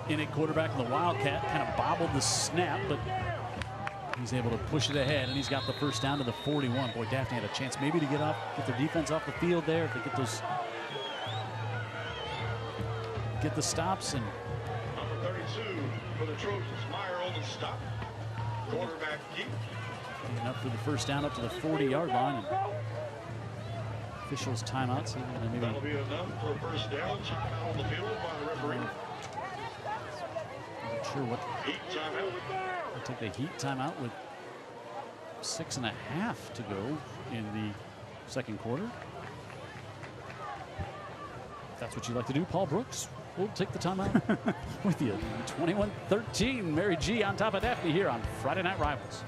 in at quarterback, and the Wildcat kind of bobbled the snap, but he's able to push it ahead, and he's got the first down to the 41. Boy, Daphne had a chance maybe to get their defense off the field there if they get the stops. And Number 32 for the Trojans. Meyer on the stop. Quarterback keep. Enough for the first down up to the 40-yard line. And officials timeout. So that'll be enough for a first down. Timeout on the field by the referee. Not sure what. Heat timeout. They'll take the heat timeout with 6.5 to go in the 2nd quarter. If that's what you like to do, Paul Brooks will take the timeout with you. 21-13, Mary G on top of Daphne here on Friday Night Rivals.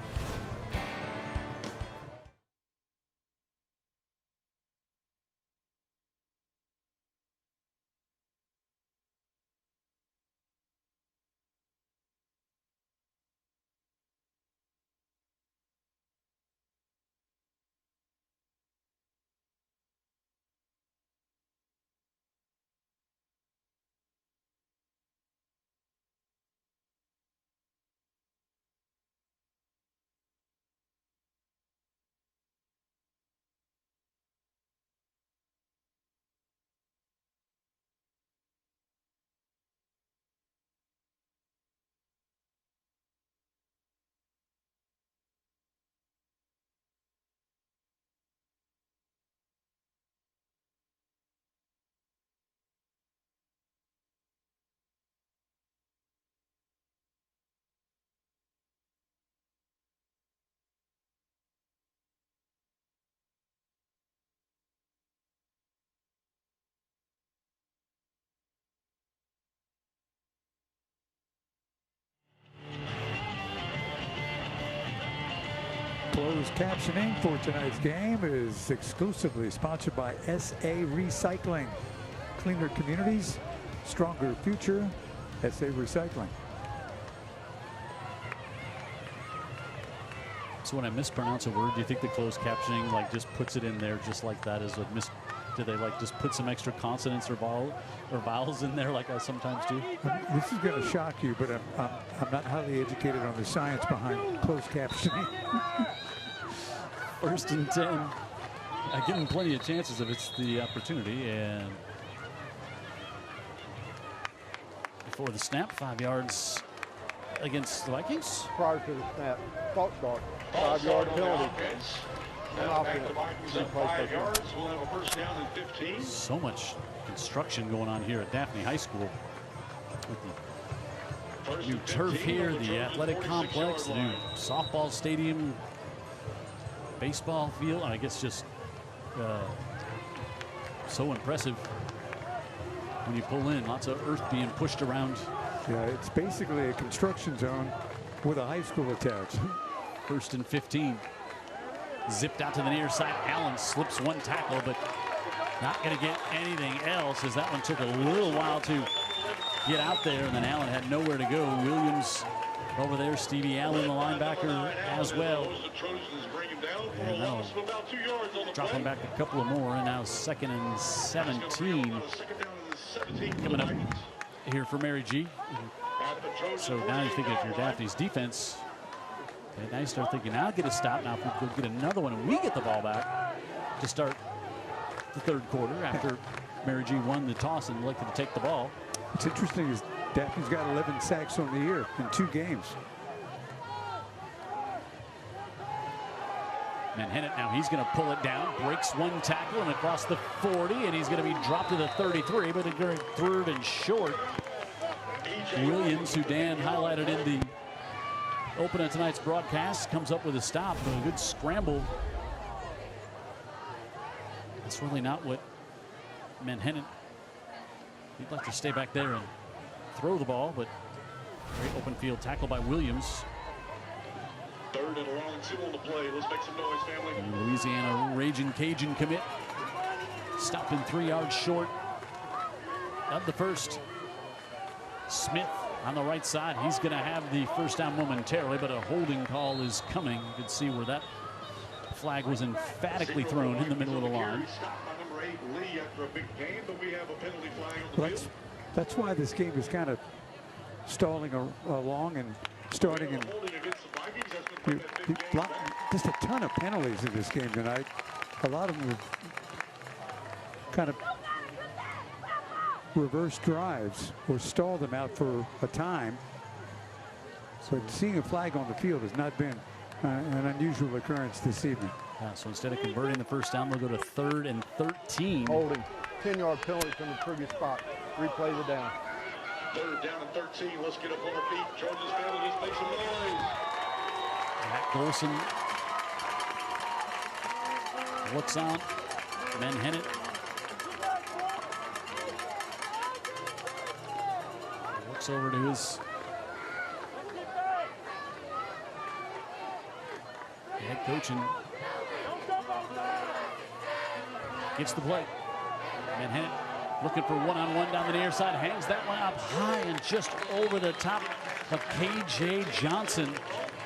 Closed captioning for tonight's game is exclusively sponsored by SA Recycling. Cleaner communities, stronger future, SA Recycling. So when I mispronounce a word, do you think the closed captioning like just puts it in there just like that as a do they like just put some extra consonants or vowels in there like I sometimes do? This is going to shock you, but I'm not highly educated on the science behind closed captioning. 1st and 10. I give them plenty of chances if it's the opportunity. And before the snap, 5 yards against the Vikings. Prior to the snap, false start, 5-yard penalty. Now back to Vikings at 5 yards. We'll have a first down and 15. So much construction going on here at Daphne High School. With the new turf here, the athletic complex, the new softball stadium, baseball field. I guess just so impressive when you pull in. Lots of earth being pushed around. Yeah, it's basically a construction zone with a high school attached. 1st and 15. Zipped out to the near side. Allen slips one tackle, but not going to get anything else as that one took a little while to get out there. And then Allen had nowhere to go. Williams over there. Stevie Allen, the linebacker, as well. And that'll drop him back a couple of more. And now 2nd and 17 coming up here for Mary G. So now you think if you're Daphne's defense, and now you start thinking, I'll get a stop now if we could get another one and we get the ball back to start the 3rd quarter after Mary G won the toss and elected to take the ball. What's interesting is Daphne's got 11 sacks on the year in 2 games. Manhattan now he's going to pull it down, breaks one tackle and across the 40, and he's going to be dropped to the 33, but during 3rd and short. Williams, who Dan highlighted in the open of tonight's broadcast, comes up with a stop, but a good scramble. That's really not what Manhattan. He'd like to stay back there and throw the ball, but great open field tackle by Williams. 3rd and long, 2 on the play. Let's make some noise, family. And Louisiana Raging Cajun commit. Stopping 3 yards short of the first. Smith on the right side. He's going to have the first down momentarily, but a holding call is coming. You can see where that flag was emphatically thrown in the middle of the line. That's why this game is kind of stalling along and starting and just a ton of penalties in this game tonight. A lot of them have kind of reverse drives or stall them out for a time. So seeing a flag on the field has not been an unusual occurrence this evening. Yeah, so instead of converting the first down, they'll go to 3rd and 13. Holding, 10-yard penalty from the previous spot. Replay the down. 3rd down and 13. Let's get up on our feet. Trojans family, just make some noise. Matt Golson looks on. Manhattan. Looks over to his head coach and gets the play. Manhattan looking for one-on-one down the near side. Hangs that one up high and just over the top of K.J. Johnson.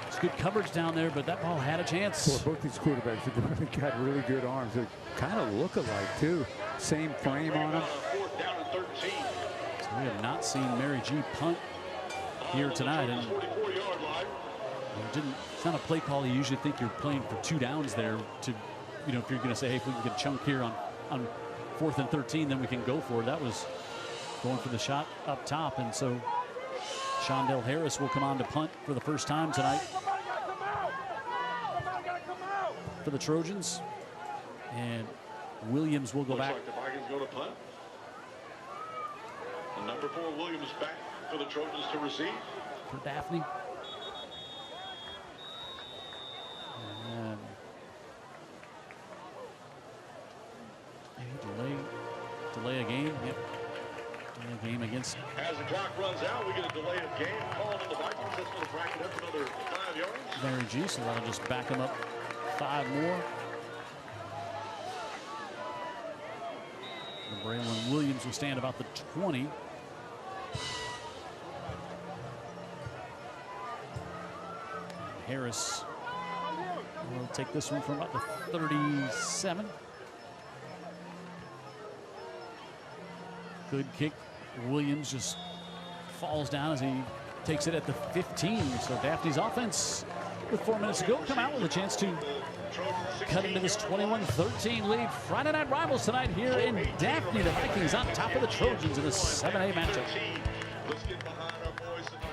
It's good coverage down there, but that ball had a chance. Well, both these quarterbacks have got really good arms. They kind of look alike, too. Same frame on them. 4th down and 13. So we have not seen Mary G punt here tonight. And it's not a play call you usually think you're playing for 2 downs there to, you know, if you're going to say, hey, if we can get a chunk here on 4th and 13, then we can go for it. That was going for the shot up top. And so Shondell Harris will come on to punt for the first time tonight for the Trojans. And Williams will go back. Like the Vikings go to punt. And number 4, Williams back for the Trojans to receive. For Daphne. And delay a game. Yep. Delay a game against. As the clock runs out, we get a delay of game called on the Vikings. That's going to bracket up another 5 yards. Mary G, so that'll just back him up 5 more. And Braylon Williams will stand about the 20. Harris will take this one from about the 37. Good kick. Williams just falls down as he takes it at the 15. So Daphne's offense, with 4 minutes to go, come out with a chance to cut into this 21-13 lead. Friday Night Rivals tonight here in Daphne. The Vikings on top of the Trojans in the 7A matchup. Let's get behind our boys tonight.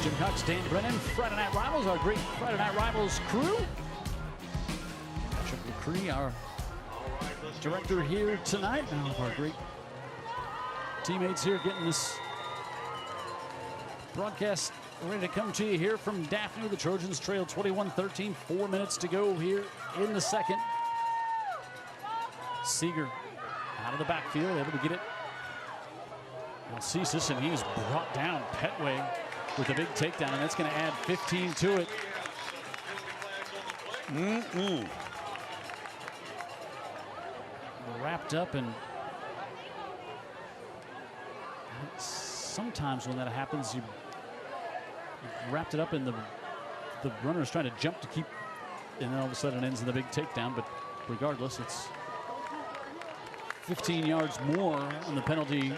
Jim Cox, Dan Brennan, Friday Night Rivals, our great Friday Night Rivals crew. Chuck McCree, our director here tonight. Now our great teammates here getting this broadcast ready to come to you here from Daphne. The Trojans trail 21-13, 4 minutes to go here in the second. Seeger out of the backfield, able to get it. Alcesis, and he is brought down. Petway with a big takedown, and that's going to add 15 to it. Wrapped up, and sometimes when that happens, you wrapped it up, and the runner is trying to jump to keep, and then all of a sudden it ends in the big takedown. But regardless, it's 15 yards more on the penalty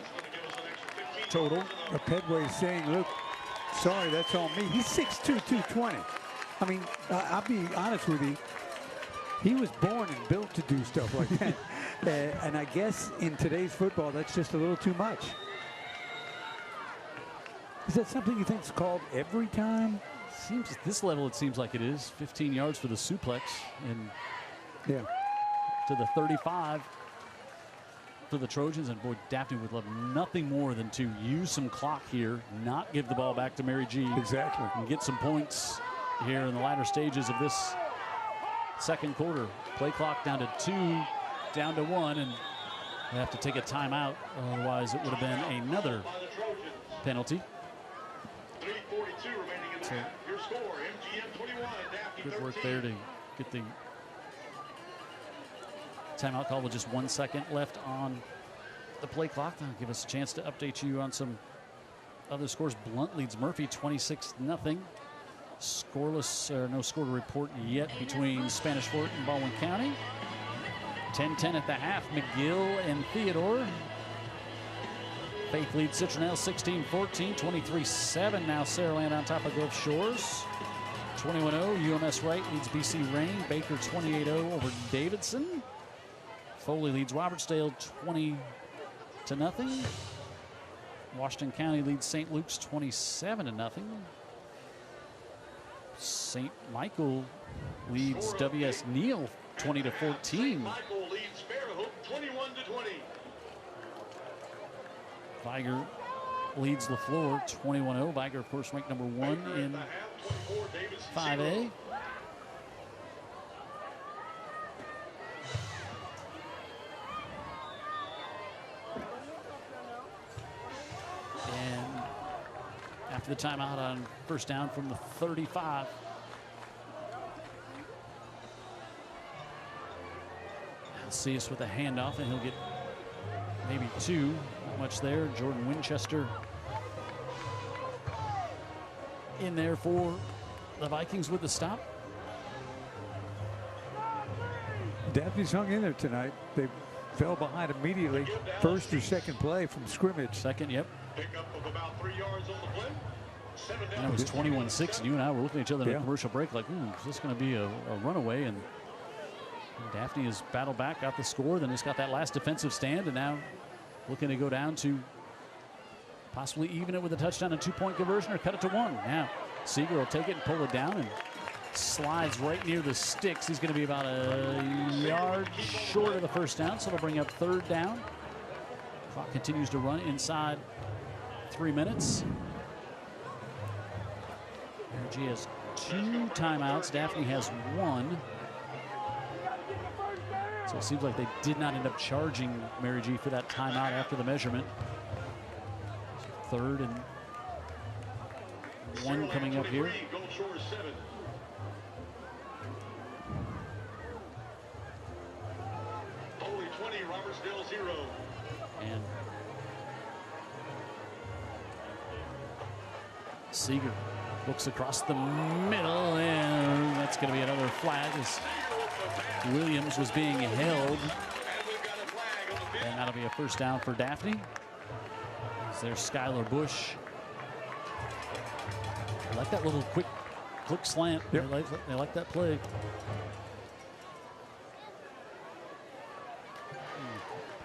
total. But Petway's saying, look, sorry, that's on me. He's 6'2", 220. I mean, I'll be honest with you. He was born and built to do stuff like that. And I guess in today's football, that's just a little too much. Is that something you think is called every time? Seems at this level, it seems like it is. 15 yards for the suplex, and yeah, to the 35 for the Trojans. And boy, Daphne would love nothing more than to use some clock here, not give the ball back to Mary G. Exactly. And get some points here in the latter stages of this second quarter. Play clock down to 2, down to 1, and they have to take a timeout. Otherwise, it would have been another penalty. 3:42 remaining in the half. Your score, MGM 21, Daphne Good work 13. there to get the timeout call with just 1 second left on the play clock. That'll give us a chance to update you on some other scores. Blunt leads Murphy 26-0. Scoreless, or no score to report yet between Spanish Fort and Baldwin County. 10-10 at the half, McGill and Theodore. Faith leads Citronelle 16-14, 23-7 now Saraland on top of Gulf Shores. 21-0, UMS Wright leads BC Rain. Baker 28-0 over Davidson. Foley leads Robertsdale 20-0. Washington County leads St. Luke's 27-0. St. Michael leads WS Neal 20-14. Michael leads Fairhope 21-20. Viger leads LaFleur 21-0. Viger, of course, ranked number 1 in 5A. And after the timeout on first down from the 35. Alceus with a handoff, and he'll get maybe 2. Not much there. Jordan Winchester in there for the Vikings with the stop. Daphne's hung in there tonight. They fell behind immediately. First or second play from scrimmage. Second, yep. Pickup of about 3 yards on the play. 7 down. And it was 21-6, and you and I were looking at each other in a commercial break like, is this going to be a runaway? And Daphne has battled back, got the score, then it's got that last defensive stand, and now looking to go down to possibly even it with a touchdown and 2-point conversion or cut it to 1. Now, Seeger will take it and pull it down and slides right near the sticks. He's going to be about a yard short of the first down, so it'll bring up 3rd down. Clock continues to run inside 3 minutes. MG has 2 timeouts. Daphne has 1. So it seems like they did not end up charging Mary G for that timeout after the measurement. So 3rd and 1 coming up here. Only 20, Robertsdale 0. And Seeger looks across the middle, and that's going to be another flag as Williams was being held. And that'll be a first down for Daphne. There's Skylar Bush. I like that little quick slant. Yep. They like that play.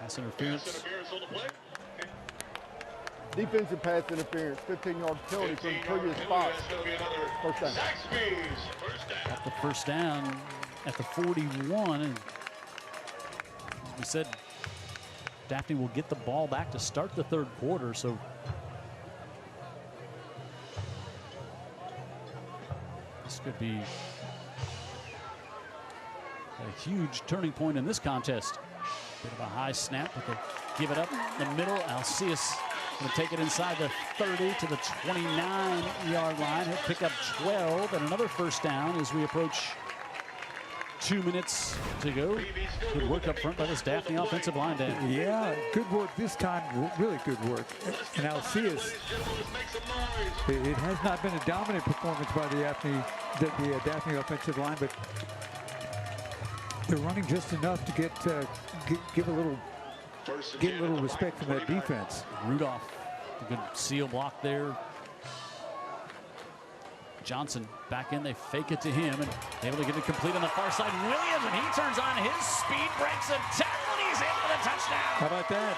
Pass interference. Defensive pass interference, 15-yard penalty from the previous spot. First down. Got the first down at the 41. And as we said, Daphne will get the ball back to start the 3rd quarter. So this could be a huge turning point in this contest. Bit of a high snap, but they give it up in the middle. Alcius going to take it inside the 30 to the 29-yard line. He'll pick up 12 and another first down as we approach 2 minutes to go. Good work up front by this Daphne offensive line, Dan. Yeah, good work this time. Really good work. And Alcius, it has not been a dominant performance by the Daphne offensive line, but they're running just enough to give a little respect from that defense. Rudolph, a good seal block there. Johnson back in, they fake it to him and able to get it complete on the far side. Williams, and he turns on his speed, breaks a tackle, and he's in for the touchdown. How about that?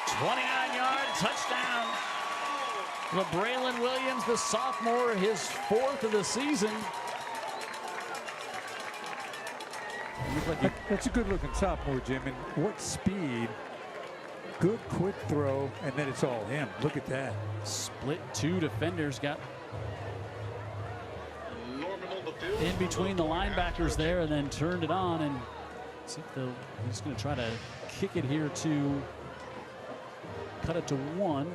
29-yard touchdown. LeBraylon Williams, the sophomore, his 4th of the season. That's a good-looking sophomore, Jim. And what speed. Good quick throw, and then it's all him. Look at that. Split 2 defenders, got in between the linebackers there and then turned it on. And see if he's going to try to kick it here to cut it to 1.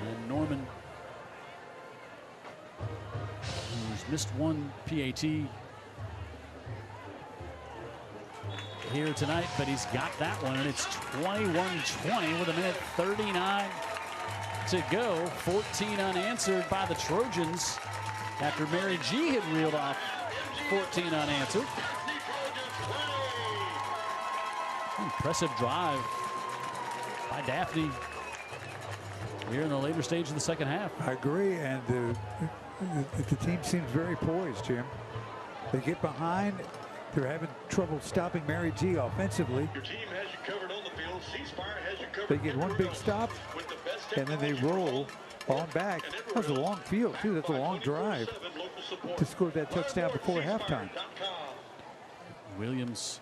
And Norman, who's missed 1 PAT here tonight, but he's got that one, and it's 21-20 with 1:39 to go. 14 unanswered by the Trojans after Mary G had reeled off 14 unanswered. Impressive drive by Daphne here in the later stage of the second half. I agree, and the team seems very poised, Jim. They get behind. They're having trouble stopping Mary G offensively. Your team has you covered on the field. C-Spire has you covered. They get one big stop, and then they roll on back. That was a long field, too. That's a long drive to score that touchdown before halftime. Williams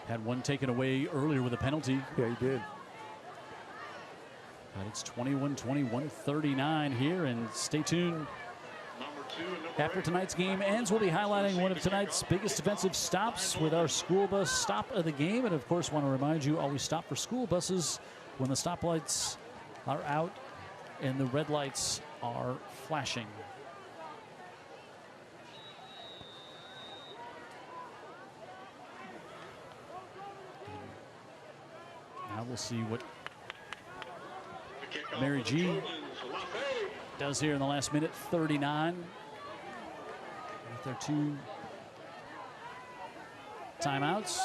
had one taken away earlier with a penalty. Yeah, he did. But it's 21-20, 1:39 here, and stay tuned. After tonight's game ends, we'll be highlighting one of tonight's biggest defensive stops with our school bus stop of the game. And of course, want to remind you, always stop for school buses when the stoplights are out and the red lights are flashing. Now we'll see what Mary G Does here in the last minute, 39. With their 2 timeouts.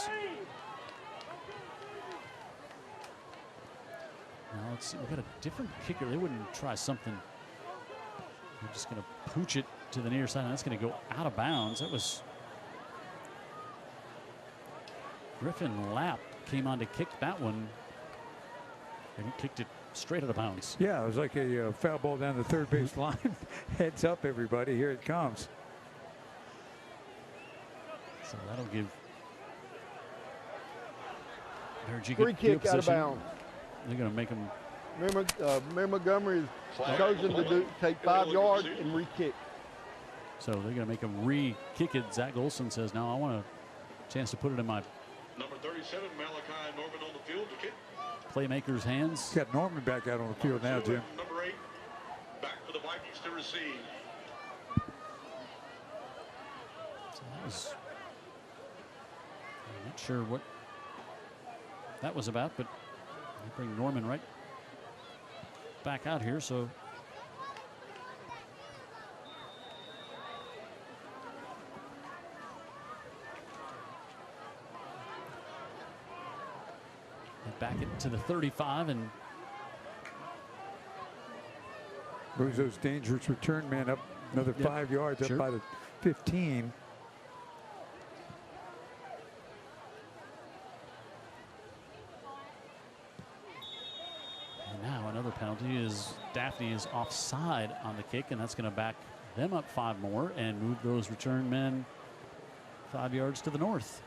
Now let's see, we've got a different kicker. They wouldn't try something. They're just going to pooch it to the near side, and that's going to go out of bounds. That was Griffin Lapp came on to kick that one, and he kicked it straight out of bounds. Yeah, it was like a foul ball down the third base line. Heads up, everybody. Here it comes. So that'll give Energy Free good kick field out of position. bounds. They're going to make them. Remember Montgomery has chosen to take 5 yards and re-kick. So they're going to make them re-kick it. Zach Golson says, no, I want a chance to put it in my Number 37, Malachi Norman on the field to kick. playmaker's hands. Got Norman back out on the field now, Jim. Number 8, back for the Vikings to receive. So that was, I'm not sure what that was about, but they bring Norman right back out here. So they back it to the 35 and Moves those dangerous return men up another 5 yards, Sure. up by the 15. And now another penalty is Daphne is offside on the kick, and that's going to back them up 5 more and move those return men 5 yards to the north.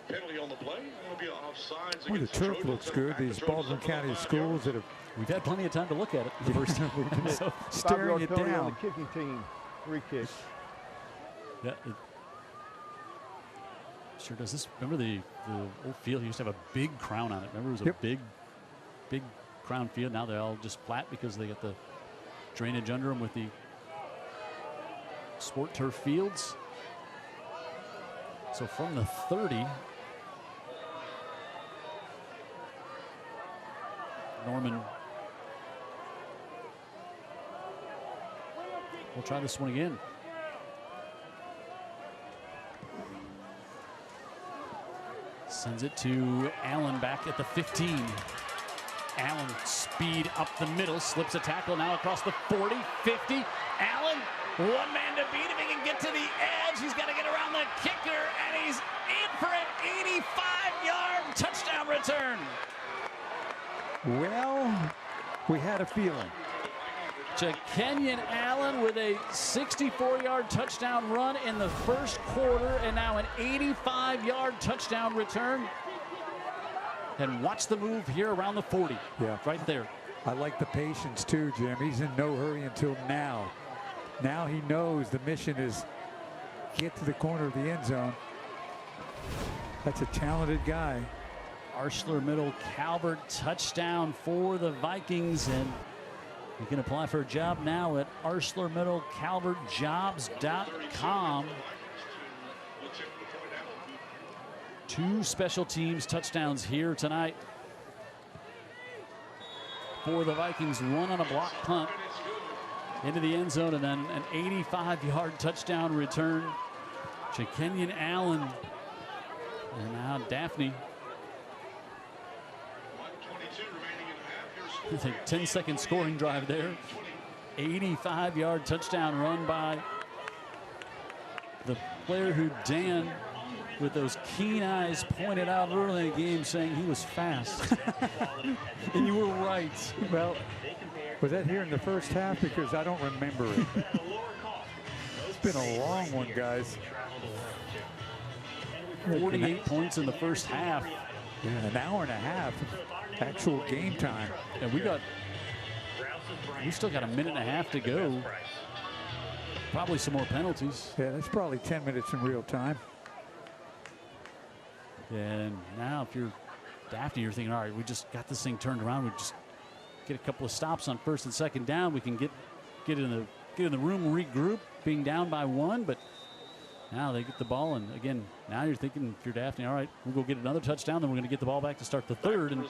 Penalty on the play. It'll be offsides Boy, the against turf Trojans. looks good. Back the These Trojans Baldwin up another County 5 schools yards. that have We've had plenty of time to look at it the first time. So, staring 5-yard it penalty on down. the kicking team. Re-kick. yeah, it sure does. This, remember the old field used to have a big crown on it. Remember it was a big crown field. Now they're all just flat because they got the drainage under them with the sport turf fields. So from the 30, Norman will try this one again. Sends it to Allen back at the 15. Allen speed up the middle, slips a tackle now across the 40, 50. Allen, one man to beat if he can get to the edge. He's got to get around the kicker, and he's in for an 85-yard touchdown return. Well, we had a feeling. Kenyon Allen with a 64-yard touchdown run in the first quarter, and now an 85-yard touchdown return. And watch the move here around the 40. Yeah, right there. I like the patience too, Jim. He's in no hurry until now. Now he knows the mission is get to the corner of the end zone. That's a talented guy. Arshler Middle Calvert touchdown for the Vikings, and you can apply for a job now at ArshlerMiddleCalvertJobs.com. 2 special teams touchdowns here tonight for the Vikings. 1 on a block punt into the end zone, and then an 85-yard touchdown return to Kenyon Allen. And now Daphne. A 10-second scoring drive there. 85-yard touchdown run by the player who Dan, with those keen eyes, pointed out early in the game, saying he was fast. And you were right. Well, was that here in the first half? Because I don't remember it. It's been a long one, guys. 48 points in the first half. Yeah, an hour and a half of actual game time. And we still got a minute and a half to go. Probably some more penalties. Yeah, that's probably 10 minutes in real time. And now if you're Daphne, you're thinking, all right, we just got this thing turned around. We just get a couple of stops on first and second down. We can get in the room, regroup, being down by 1. But Now they get the ball, and again, now you're thinking, if you're Daphne, all right, we'll go get another touchdown, then we're going to get the ball back to start the third and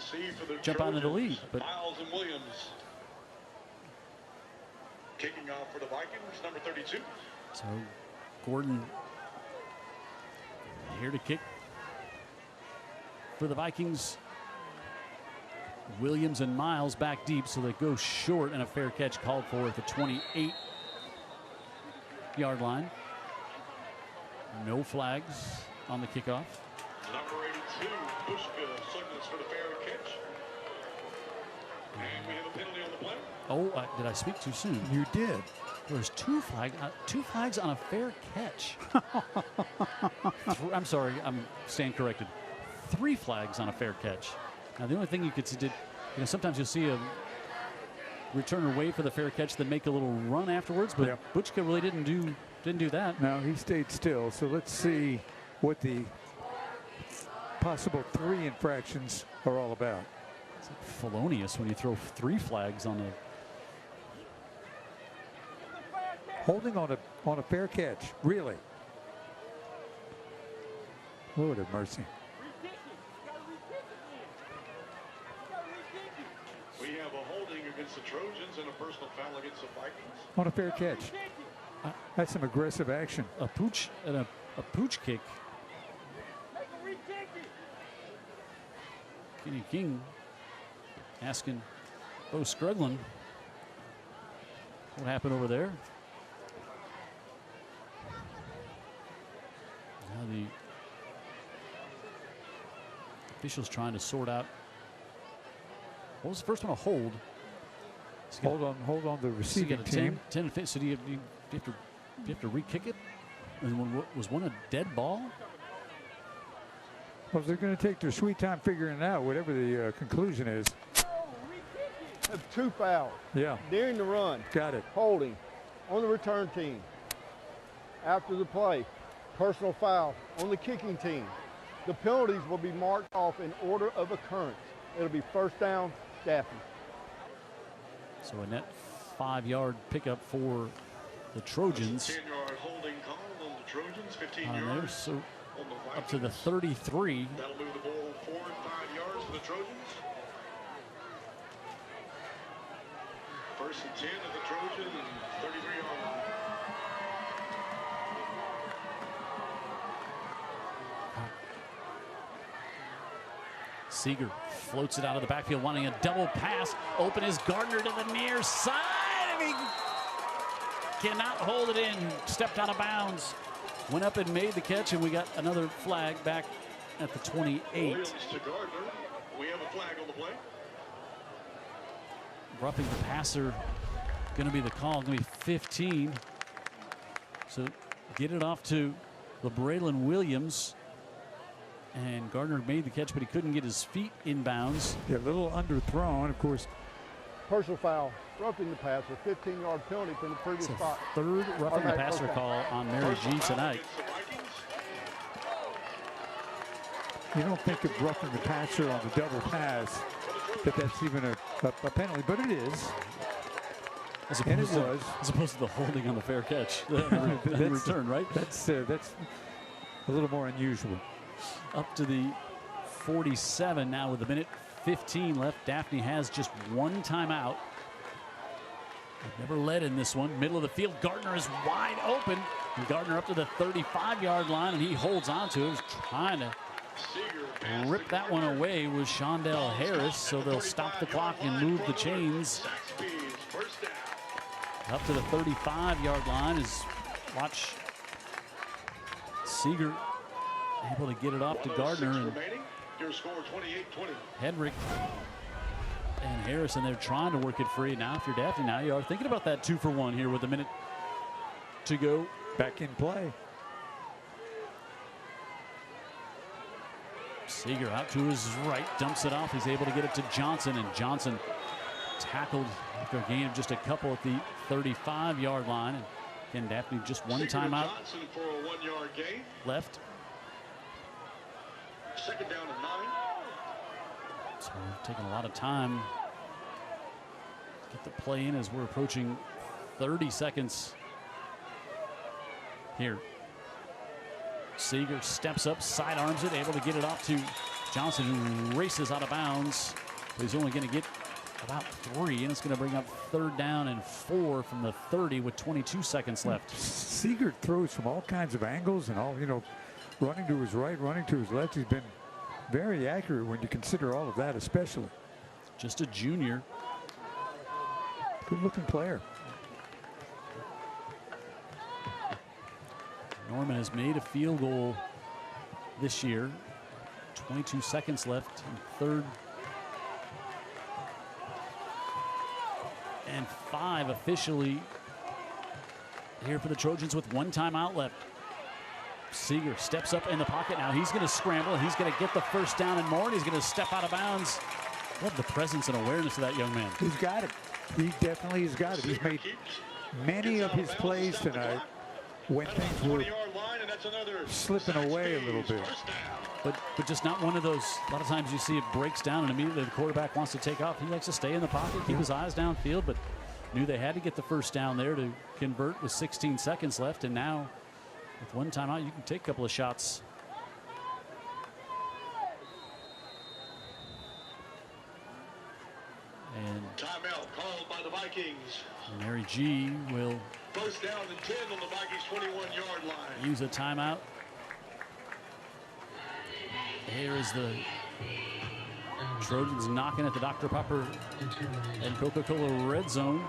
jump out into the lead. But Miles and Williams kicking off for the Vikings, number 32. so Gordon here to kick for the Vikings. Williams and Miles back deep, so they go short, and a fair catch called for at the 28-yard line. No flags on the kickoff. Number 82, Bushka, signals for the fair catch. And we have a penalty on the play. Oh, did I speak too soon? You did. There's two flags on a fair catch. I'm sorry, I'm stand corrected. 3 flags on a fair catch. Now the only thing you could see, sometimes you'll see a returner wait for the fair catch, then make a little run afterwards. But Yep. Buchka really didn't do that. No, he stayed still. So let's see what the possible 3 infractions are all about. It's like felonious when you throw 3 flags on a. Holding on a fair catch, really. Lord have mercy. We have a holding against the Trojans and a personal foul against the Vikings. On a fair catch. That's some aggressive action. A pooch and a pooch kick. Kenny King asking Bo Scruglin what happened over there. Now the officials trying to sort out. What was the first one? A hold. Hold on the receiving team. 10 and 15. So do you have to re-kick it? And was one a dead ball? Well, they're going to take their sweet time figuring it out, whatever the conclusion is. That's 2 fouls. Yeah. During the run. Got it. Holding on the return team. After the play, personal foul on the kicking team. The penalties will be marked off in order of occurrence. It'll be first down, Daphne. So a net 5-yard pickup for the Trojans. 10-yard holding call on the Trojans, 15 On there, yards so on the Vikings. up to the 33. That'll move the ball 4 and 5 yards for the Trojans. First and 10 of the Trojans, 33-yard line. Seeger floats it out of the backfield, wanting a double pass. Open is Gardner to the near side, and he cannot hold it in. Stepped out of bounds. Went up and made the catch, and we got another flag back at the 28. Williams to Gardner. We have a flag on the play. Roughing the passer going to be the call. Going to be 15. So get it off to LeBraylon Williams. And Gardner made the catch, but he couldn't get his feet in bounds. Yeah, a little underthrown, of course. Personal foul, roughing the passer, 15-yard penalty from the previous It's a spot. third roughing the Okay, passer okay. call on Mary G tonight. Against the Vikings. You don't think of roughing the passer on the double pass, that's even a penalty, but it is. And it was. As opposed to the holding on the fair catch, the return, right? That's a little more unusual. Up to the 47 now with a minute 15 left. Daphne has just 1 timeout. They've never led in this one. Middle of the field, Gardner is wide open. And Gardner up to the 35-yard line, and he holds on to it. He's trying to rip that one away with Shondell Harris, so they'll stop the clock and move the chains. Up to the 35-yard line is watch Seeger able to get it off to Gardner, and Your score 28-20. Hedrick and Harrison, they're trying to work it free. Now if you're Daphne, now you are thinking about that 2-for-1 here with a minute to go. Back in play. Seeger out to his right, dumps it off. He's able to get it to Johnson, and Johnson tackled after a gain of just a couple at the 35-yard line. And again, Daphne just 1 timeout Johnson for a 1-yard gain. left. Second down and 9. So we're taking a lot of time to get the play in as we're approaching 30 seconds here. Seager steps up, sidearms it, able to get it off to Johnson, who races out of bounds. But he's only going to get about 3, and it's going to bring up 3rd down and 4 from the 30 with 22 seconds left. Seager throws from all kinds of angles and all, running to his right, running to his left. He's been very accurate when you consider all of that, especially. Just a junior. Good looking player. Norman has made a field goal this year. 22 seconds left in 3rd and 5 officially here for the Trojans with 1 timeout left. Seager steps up in the pocket now. He's going to scramble. He's going to get the 1st down and more, and he's going to step out of bounds. Love the presence and awareness of that young man. He's got it. He definitely has got it. He's made many of his plays tonight when things were slipping away a little bit. But just not one of those. A lot of times you see it breaks down and immediately the quarterback wants to take off. He likes to stay in the pocket, keep his eyes downfield, but knew they had to get the 1st down there to convert with 16 seconds left. And now with 1 timeout, you can take a couple of shots. And timeout called by the Vikings. Mary G will 1st down and 10 on the Vikings 21-yard line. Use a timeout. Here is the Trojans knocking at the Dr. Pepper and Coca-Cola red zone.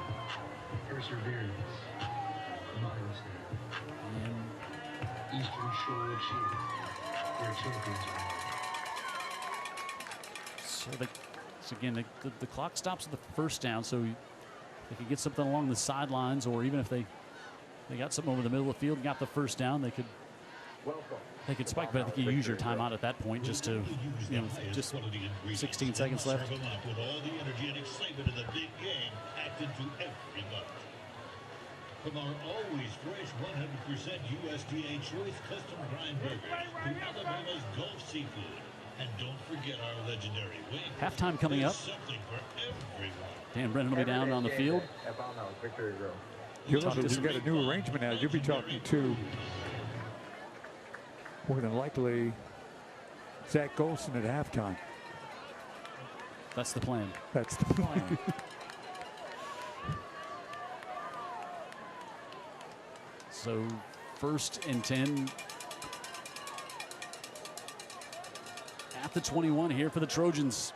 Perseverance. And Eastern Shore Cheer. Their champions are so again, the clock stops at the 1st down, so they could get something along the sidelines, or even if they got something over the middle of the field and got the 1st down, they could spike. But I think you use your timeout at that point just to, just 16 seconds left. With all the energy and excitement of the big game packed into every bite. From our always fresh 100% USDA choice custom grind burgers to Alabama's Gulf seafood. And don't forget our legendary wings. Halftime coming up. Something for everyone. Dan Brennan will be down on the field. Victory Row. You've got a new arrangement now. You'll be talking to, more than likely, Zach Golson at halftime. That's the plan. That's the plan. So 1st and 10 at the 21 here for the Trojans.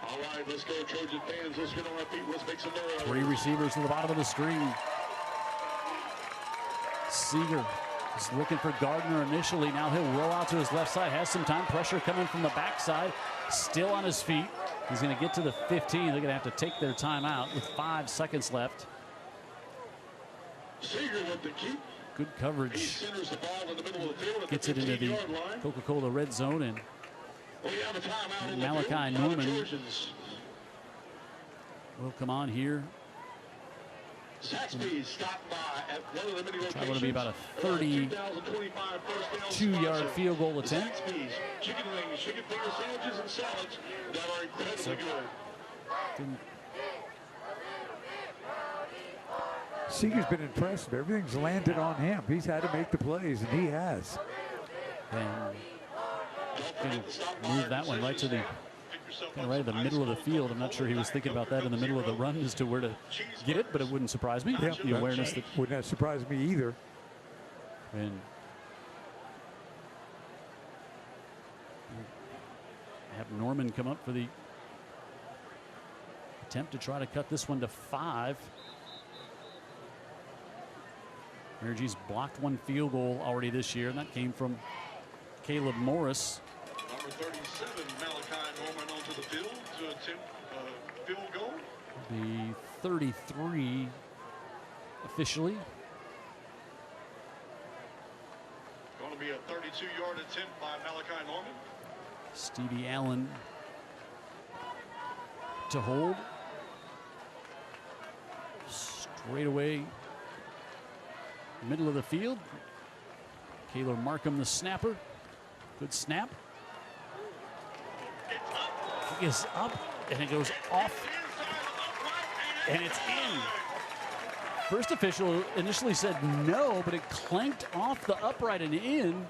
All right, let's go, Trojan fans. Let's get on our feet. Let's make some noise. 3 receivers to the bottom of the screen. Seager is looking for Gardner initially. Now he'll roll out to his left side. Has some time. Pressure coming from the backside. Still on his feet. He's going to get to the 15. They're going to have to take their timeout with 5 seconds left. Seager with the keep. Good coverage. He centers the ball in the middle of the field at Gets the it into the 15-yard line. Coca-Cola red zone, and We have a timeout on the Malachi field by the Norman Trojans. will come on here. Saxby stopped by at one of the many locations. Try to be about a 2025 first down 32-yard sponsor. field goal attempt. Zaxby's chicken wings, chicken finger sandwiches, and salads that are incredibly good. Seager's been impressive. Everything's landed on him. He's had to make the plays, and he has. And gonna move that one right to the right at the middle of the field. I'm not sure he was thinking about that in the middle of the run as to where to get it, but it wouldn't surprise me. Yep. The awareness that Wouldn't have surprised me either. and have Norman come up for the attempt to try to cut this one to 5. Energy's blocked 1 field goal already this year, and that came from Caleb Morris. Number 37, Malachi Norman onto the field to attempt field goal. The 33 officially. Going to be a 32-yard attempt by Malachi Norman. Stevie Allen to hold. Straight away, middle of the field. Kaylor Markham, the snapper. Good snap. He is up, and it goes off, and it's in. First official initially said no, but it clanked off the upright and in.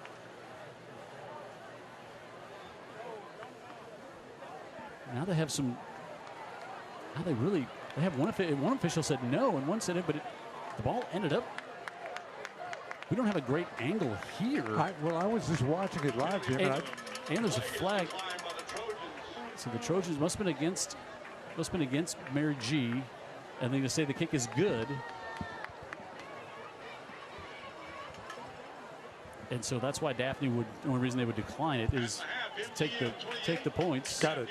Now they have some. Now they have one official said no and one said it, but the ball ended up. We don't have a great angle here. I was just watching it live, Jim. And there's a flag. So the Trojans must have been against Mary G. And they say the kick is good. And so that's why Daphne would. The only reason they would decline it is to take the points. Got it.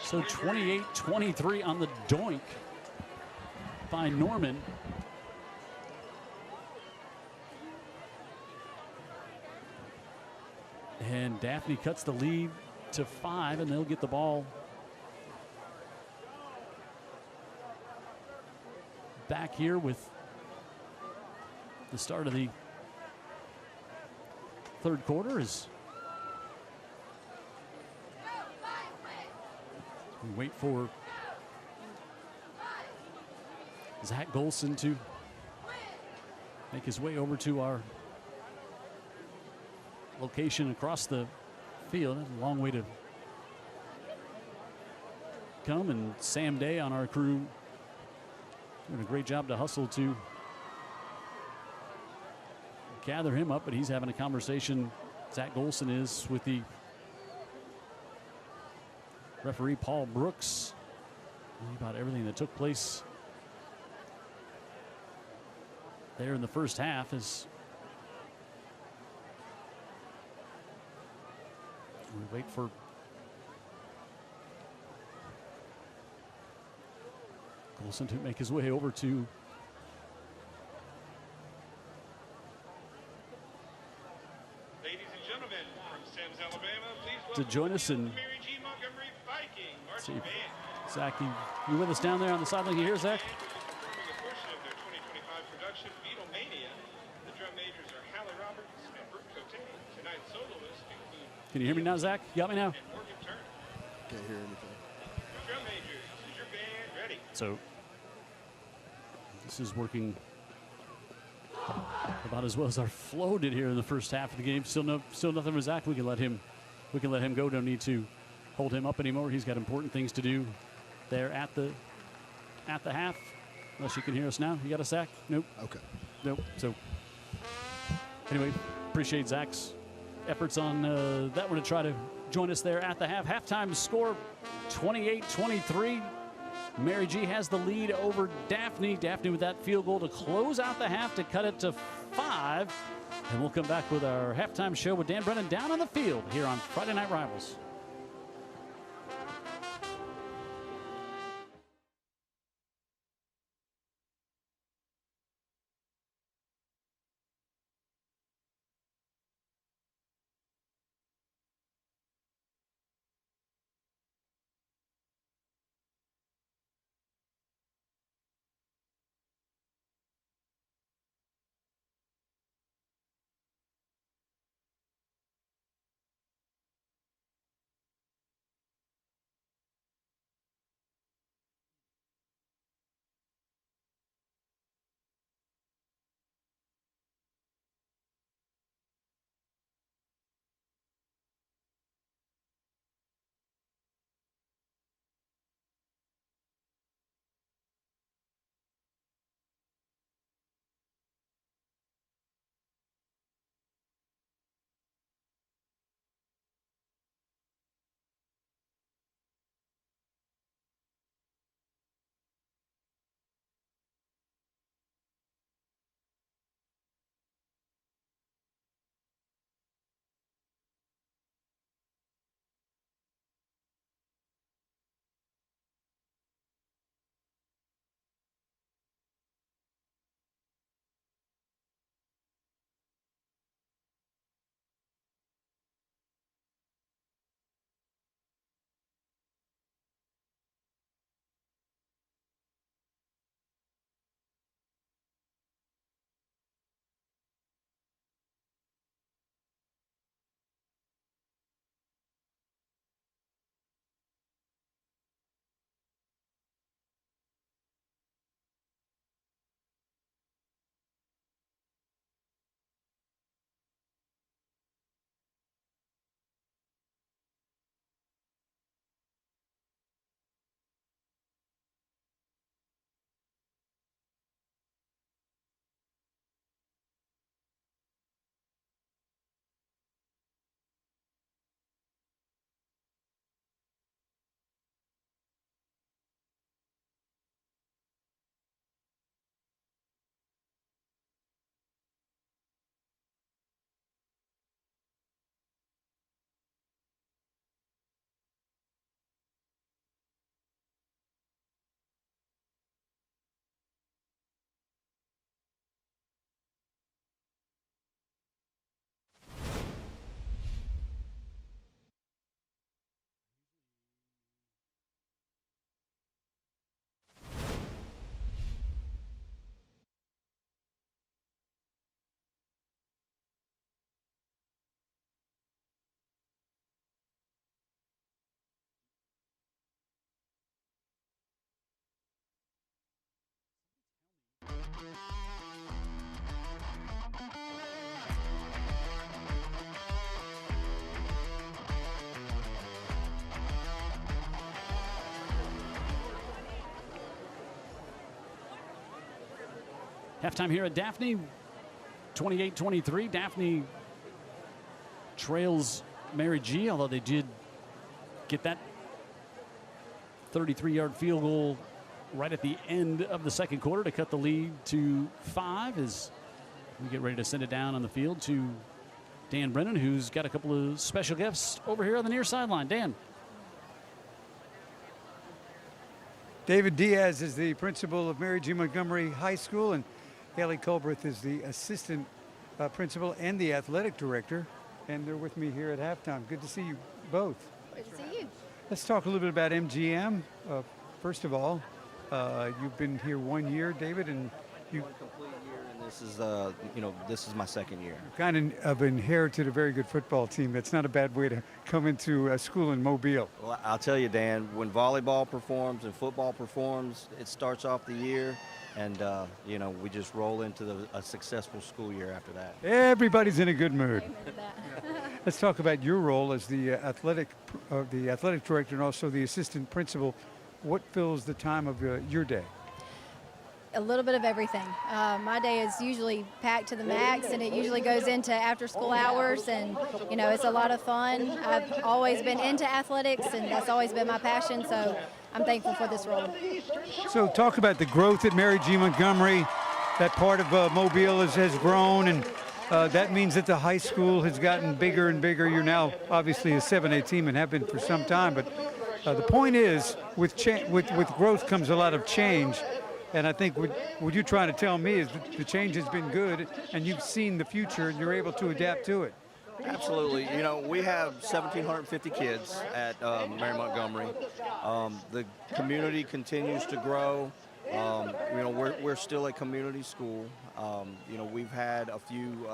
So 28-23 on the doink by Norman. And Daphne cuts the lead to 5, and they'll get the ball back here with the start of the third quarter as we wait for Zach Golson to make his way over to our location across the field. That's a long way to come, and Sam Day on our crew doing a great job to hustle to gather him up, but he's having a conversation. Zach Golson is with the referee Paul Brooks about everything that took place there in the first half as we wait for Golson to make his way over to join us and see. Zach, you with us down there on the sideline? You hear, Zach? Can you hear me now, Zach? You got me now? Can't hear anything. So this is working about as well as our flow did here in the first half of the game. Still nothing for Zach. We can let him go. Don't need to hold him up anymore. He's got important things to do there at the half. Unless you can hear us now. You got us, Zach? Nope. Okay. Nope. So anyway, appreciate Zach's efforts on that one to try to join us there at the half. Halftime score 28-23. Mary G has the lead over Daphne. Daphne with that field goal to close out the half to cut it to 5. And we'll come back with our halftime show with Dan Brennan down on the field here on Friday Night Rivals. Halftime here at Daphne, 28-23. Daphne trails Mary G, although they did get that 33-yard field goal right at the end of the second quarter to cut the lead to 5 as we get ready to send it down on the field to Dan Brennan, who's got a couple of special guests over here on the near sideline. Dan. David Diaz is the principal of Mary G. Montgomery High School, and Haley Culbreth is the assistant principal and the athletic director, and they're with me here at halftime. Good to see you both. Good to see you. Let's talk a little bit about MGM. First of all, you've been here 1 year, David, and you one complete year, and this is this is my second year. kind of inherited a very good football team. That's not a bad way to come into a school in Mobile. Well, I'll tell you, Dan, when volleyball performs and football performs, it starts off the year, and we just roll into a successful school year after that. Everybody's in a good mood. Amen to that. Let's talk about your role as the athletic director and also the assistant principal. What fills the time of your day? A little bit of everything. My day is usually packed to the max, and it usually goes into after-school hours, and it's a lot of fun. I've always been into athletics, and that's always been my passion, so I'm thankful for this role. So talk about the growth at Mary G. Montgomery. That part of Mobile has grown, and that means that the high school has gotten bigger and bigger. You're now obviously a 7A team and have been for some time, but the point is, with growth comes a lot of change. And I think what you're trying to tell me is that the change has been good, and you've seen the future, and you're able to adapt to it. Absolutely. We have 1,750 kids at Mary Montgomery. The community continues to grow. We're still a community school. We've had a few.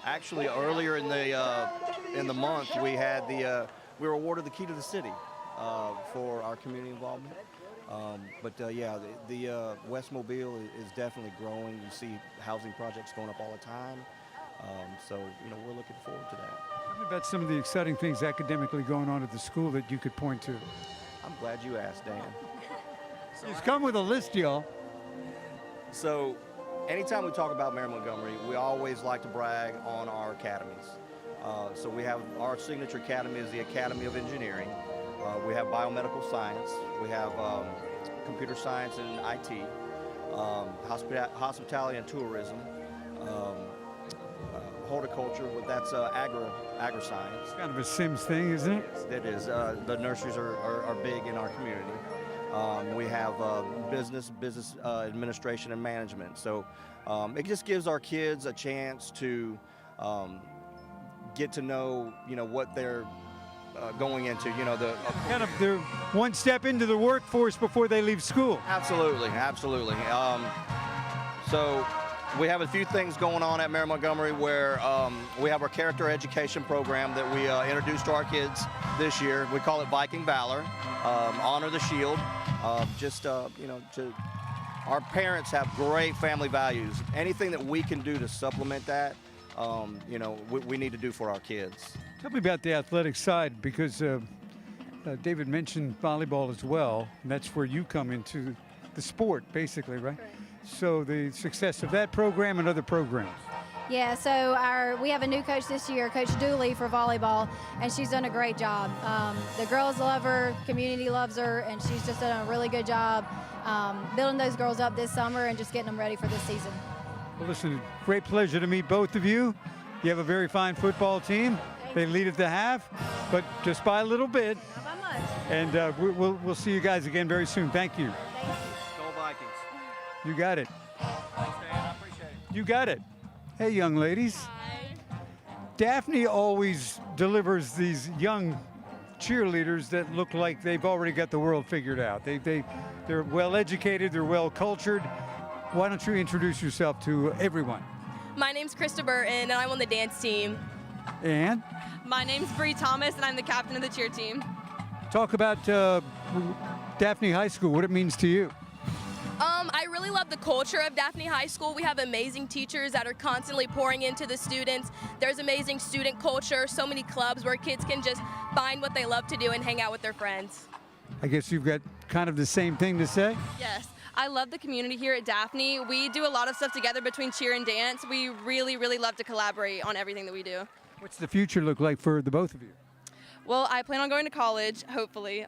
Actually, earlier in the month, we were awarded the Key to the City for our community involvement. The West Mobile is definitely growing. You see housing projects going up all the time. We're looking forward to that. Tell me about some of the exciting things academically going on at the school that you could point to. I'm glad you asked, Dan. He's come with a list, y'all. So anytime we talk about Mary Montgomery, we always like to brag on our academies. So we have our signature academy is the Academy of Engineering. We have biomedical science. We have computer science and IT, hospitality and tourism, horticulture. That's agri-science. Kind of a Sims thing, isn't it? Yes, it is. The nurseries are big in our community. We have business administration and management. So it just gives our kids a chance to get to know, what they're going into, kind of they're one step into the workforce before they leave school. Absolutely. So we have a few things going on at Mary Montgomery where we have our character education program that we introduced to our kids this year. We call it Viking Valor, Honor the Shield. Our parents have great family values. Anything that we can do to supplement that, we need to do for our kids. Tell me about the athletic side, because David mentioned volleyball as well, and that's where you come into the sport, basically, right? Correct. So the success of that program and other programs. Yeah, so we have a new coach this year, Coach Dooley, for volleyball, and she's done a great job. The girls love her, community loves her, and she's just done a really good job building those girls up this summer and just getting them ready for this season. Well, listen, great pleasure to meet both of you. You have a very fine football team. They lead at the half, but just by a little bit. Not by much. And we'll see you guys again very soon. Thank you. Thank you. Go Vikings. You got it. Thanks, Dan. I appreciate it. You got it. Hey, young ladies. Hi. Daphne always delivers these young cheerleaders that look like they've already got the world figured out. They're well educated. They're well cultured. Why don't you introduce yourself to everyone? My name's Krista Burton, and I'm on the dance team. And My name's Bree Thomas, and I'm the captain of the cheer team. talk about Daphne High School, what it means to you. I really really love the culture of Daphne High School. We have amazing teachers that are constantly pouring into the students. There's amazing student culture, so many clubs where kids can just find what they love to do and hang out with their friends. I guess you've got kind of the same thing to say? Yes, I love the community here at Daphne. We do a lot of stuff together between cheer and dance. We really, really love to collaborate on everything that we do. What's the future look like for the both of you? Well, I plan on going to college, hopefully,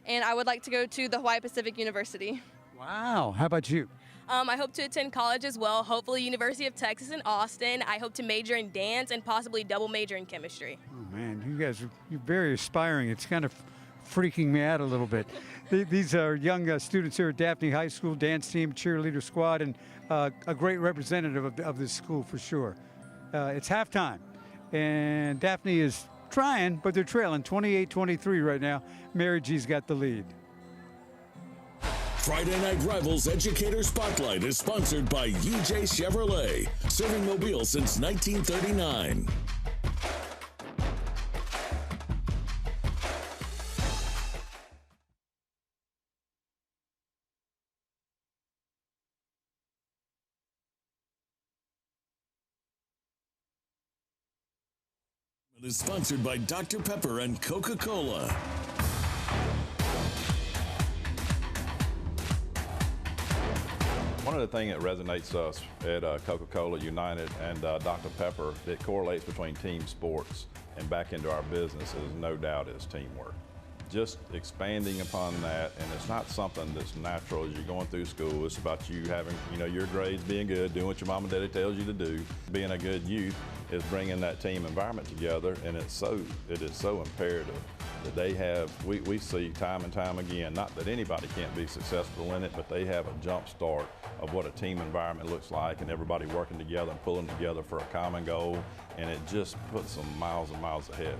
and I would like to go to the Hawaii Pacific University. Wow. How about you? I hope to attend college as well, hopefully University of Texas in Austin. I hope to major in dance and possibly double major in chemistry. Oh, man, you guys you're very aspiring. It's kind of freaking me out a little bit. These are young students here at Daphne High School, dance team, cheerleader squad, and a great representative of this school for sure. It's halftime, and Daphne is trying, but they're trailing 28-23 right now. Mary G's got the lead. Friday Night Rivals Educator Spotlight is sponsored by UJ Chevrolet, serving Mobile since 1939. It is sponsored by Dr. Pepper and Coca-Cola. One of the things that resonates us at Coca-Cola United and Dr. Pepper, that correlates between team sports and back into our business is no doubt is teamwork. Just expanding upon that, and it's not something that's natural as you're going through school. It's about you having, your grades being good, doing what your mom and daddy tells you to do. Being a good youth is bringing that team environment together, and it is so imperative that they have, we see time and time again, not that anybody can't be successful in it, but they have a jump start of what a team environment looks like, and everybody working together and pulling together for a common goal, and it just puts them miles and miles ahead.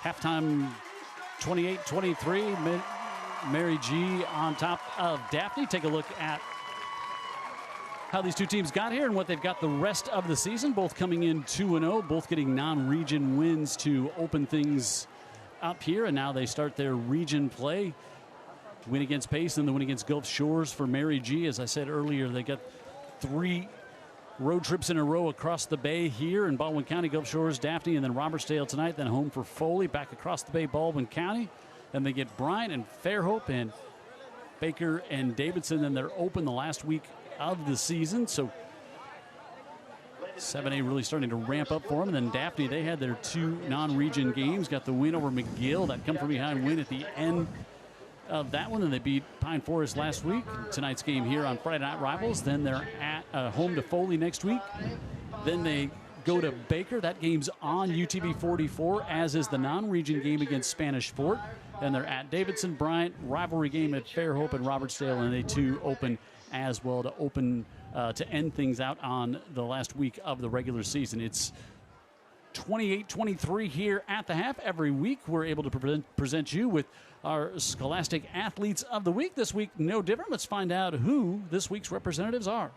Halftime 28-23. Mary G on top of Daphne. Take a look at how these two teams got here and what they've got the rest of the season. Both coming in 2-0, both getting non-region wins to open things up here. And now they start their region play. Win against Pace and the win against Gulf Shores for Mary G. As I said earlier, they got 3 road trips in a row across the bay here in Baldwin County. Gulf Shores, Daphne, and then Robertsdale tonight. Then home for Foley, back across the bay, Baldwin County. Then they get Bryant and Fairhope and Baker and Davidson. Then they're open the last week of the season. So 7A really starting to ramp up for them. And then Daphne, they had their 2 non-region games. Got the win over McGill. That come from behind win at the end of that one. And they beat Pine Forest last week. Tonight's game here on Friday Night Rivals. Then they're at home to Foley next week. Then they go to Baker. That game's on UTV 44, as is the non-region game against Spanish Fort. Then they're at Davidson, Bryant, rivalry game at Fairhope and Robertsdale, and they too open as well to end things out on the last week of the regular season. It's 28-23 here at the half. Every week we're able to present you with our Scholastic Athletes of the Week. This week, no different. Let's find out who this week's representatives are.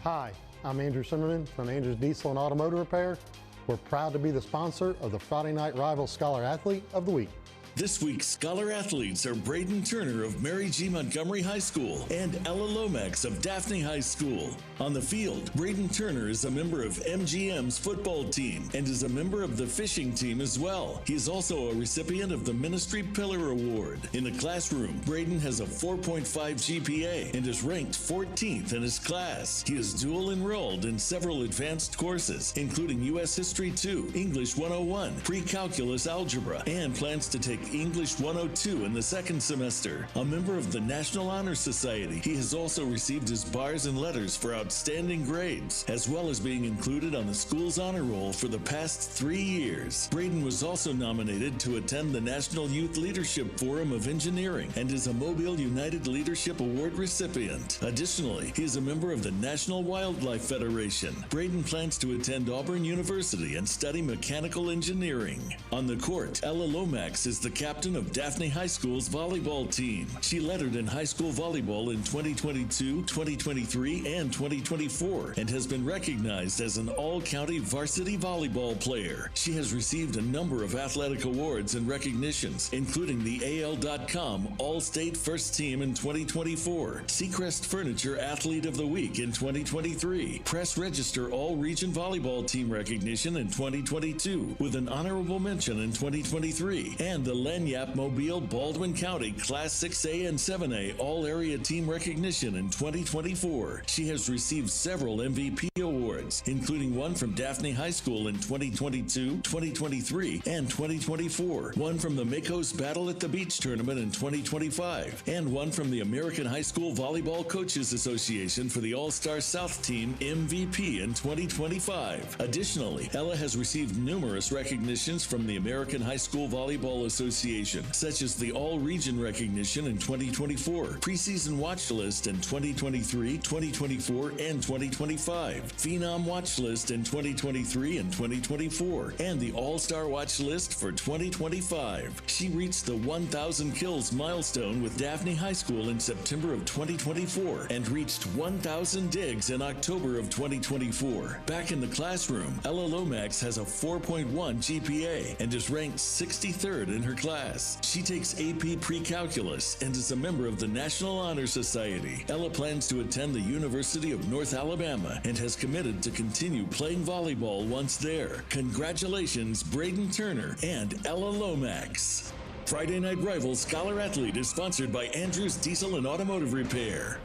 Hi, I'm Andrew Zimmerman from Andrews Diesel and Automotive Repair. We're proud to be the sponsor of the Friday Night Rivals Scholar Athlete of the Week. This week's Scholar Athletes are Braden Turner of Mary G. Montgomery High School and Ella Lomax of Daphne High School. On the field, Braden Turner is a member of MGM's football team and is a member of the fishing team as well. He is also a recipient of the Ministry Pillar Award. In the classroom, Braden has a 4.5 GPA and is ranked 14th in his class. He is dual enrolled in several advanced courses, including U.S. History 2, English 101, Pre-Calculus Algebra, and plans to take English 102 in the second semester. A member of the National Honor Society, he has also received his bars and letters for outstanding grades, as well as being included on the school's honor roll for the past 3 years. Braden was also nominated to attend the National Youth Leadership Forum of Engineering and is a Mobile United Leadership Award recipient. Additionally, he is a member of the National Wildlife Federation. Braden plans to attend Auburn University and study mechanical engineering. On the court, Ella Lomax is the captain of Daphne High School's volleyball team. She lettered in high school volleyball in 2022, 2023, and 2024, and has been recognized as an all-county varsity volleyball player. She has received a number of athletic awards and recognitions, including the AL.com All-State First Team in 2024, Seacrest Furniture Athlete of the Week in 2023, Press Register All-Region Volleyball Team recognition in 2022, with an honorable mention in 2023, and the Lanyap Mobile Baldwin County Class 6A and 7A All-Area Team recognition in 2024. She has received several MVP awards, including one from Daphne High School in 2022, 2023, and 2024, one from the Makos Battle at the Beach Tournament in 2025, and one from the American High School Volleyball Coaches Association for the All-Star South Team MVP in 2025. Additionally, Ella has received numerous recognitions from the American High School Volleyball Association, such as the All-Region recognition in 2024, Preseason Watch List in 2023, 2024, and 2025, Phenom Watch List in 2023 and 2024, and the All-Star Watch List for 2025. She reached the 1,000 kills milestone with Daphne High School in September of 2024 and reached 1,000 digs in October of 2024. Back in the classroom, Ella Lomax has a 4.1 GPA and is ranked 63rd in her class. She takes AP Pre-Calculus and is a member of the National Honor Society. Ella plans to attend the University of North Alabama and has committed to continue playing volleyball once there. Congratulations, Braden Turner and Ella Lomax. Friday Night Rivals Scholar Athlete is sponsored by Andrews Diesel and Automotive Repair.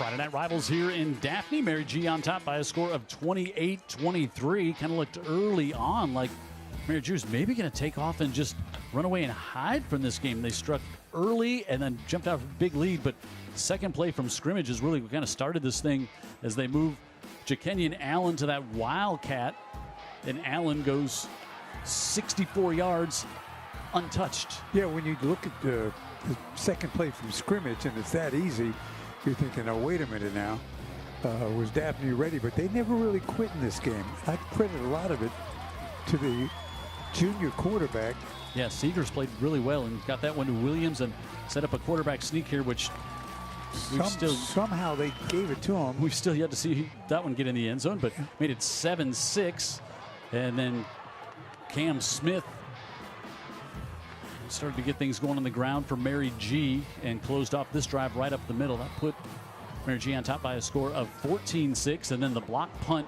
Friday Night Rivals here in Daphne. Mary G on top by a score of 28-23. Kind of looked early on like Mary G was maybe going to take off and just run away and hide from this game. They struck early and then jumped out with a big lead, but second play from scrimmage is really what kind of started this thing as they move Jakenyon Allen to that wildcat, and Allen goes 64 yards untouched. Yeah, when you look at the second play from scrimmage and it's that easy, you're thinking, oh, wait a minute now. Was Daphne ready? But they never really quit in this game. I credit a lot of it to the junior quarterback. Yeah, Seegers played really well and got that one to Williams and set up a quarterback sneak here, which somehow they gave it to him. We've still yet to see that one get in the end zone, but made it 7-6. And then Cam Smith started to get things going on the ground for Mary G and closed off this drive right up the middle. That put Mary G on top by a score of 14-6. And then the block punt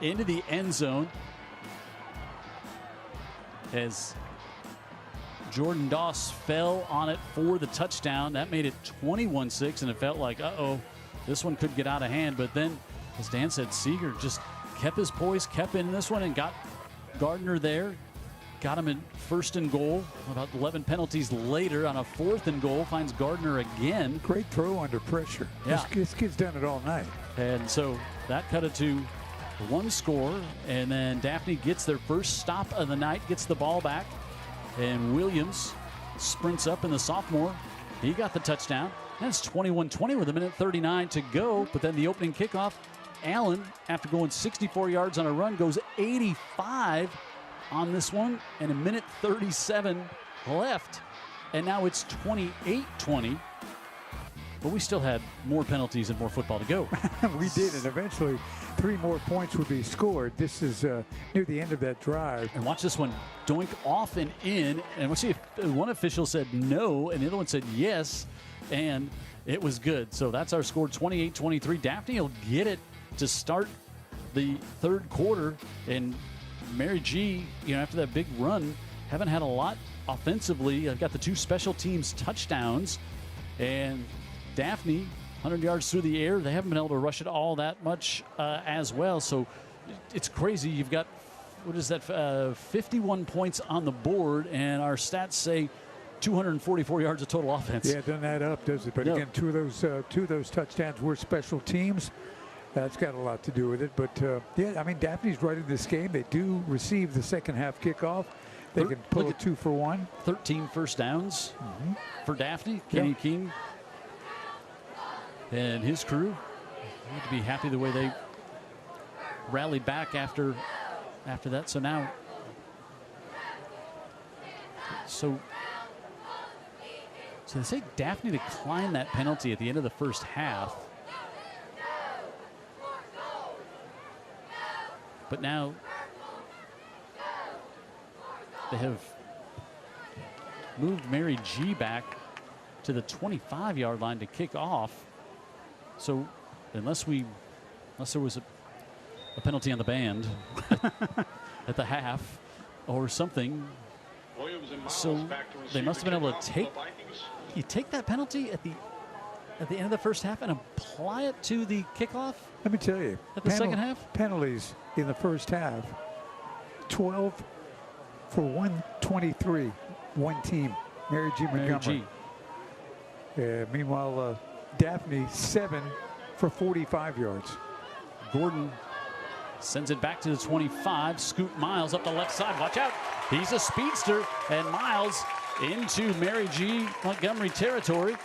into the end zone as Jordan Doss fell on it for the touchdown. That made it 21-6, and it felt like, uh-oh, this one could get out of hand. But then, as Dan said, Seeger just kept his poise, kept in this one, and got Gardner there. Got him in first and goal. About 11 penalties later on a fourth and goal, finds Gardner again. Great throw under pressure. Yeah. This kid's done it all night. And so that cut it to one score, and then Daphne gets their first stop of the night, gets the ball back, and Williams sprints up in the sophomore. He got the touchdown. That's 21-20 with 1:39 to go, but then the opening kickoff, Allen, after going 64 yards on a run, goes 85 on this one, and 1:37 left, and now it's 28-20. But we still had more penalties and more football to go. We did, and eventually 3 more points would be scored. This is near the end of that drive. And watch this one doink off and in, and we'll see if one official said no, and the other one said yes, and it was good. So that's our score, 28-23. Daphne will get it to start the third quarter, and Mary G, after that big run, haven't had a lot offensively. I've got the 2 special teams touchdowns, and Daphne, 100 yards through the air. They haven't been able to rush it all that much as well. So it's crazy. You've got, 51 points on the board, and our stats say 244 yards of total offense. Yeah, it doesn't add up, does it? But No. again, two of those touchdowns were special teams. That's got a lot to do with it. But, yeah, I mean, Daphne's right in this game. They do receive the second half kickoff. They can pull a 2-for-1. 13 first downs for Daphne. Kenny King and his crew need to be happy the way they rallied back after that. So now, so they say Daphne declined that penalty at the end of the first half. But now they have moved Mary G back to the 25-yard line to kick off. So unless there was a penalty on the band at the half or something, so they must have been able to take that penalty at the end of the first half and apply it to the kickoff. Let me tell you, at the second half, penalties in the first half, 12 for 123, one team, Mary G. Montgomery. Meanwhile, Daphne, 7 for 45 yards. Gordon sends it back to the 25. Scoot Miles up the left side. Watch out. He's a speedster. And Miles into Mary G. Montgomery territory.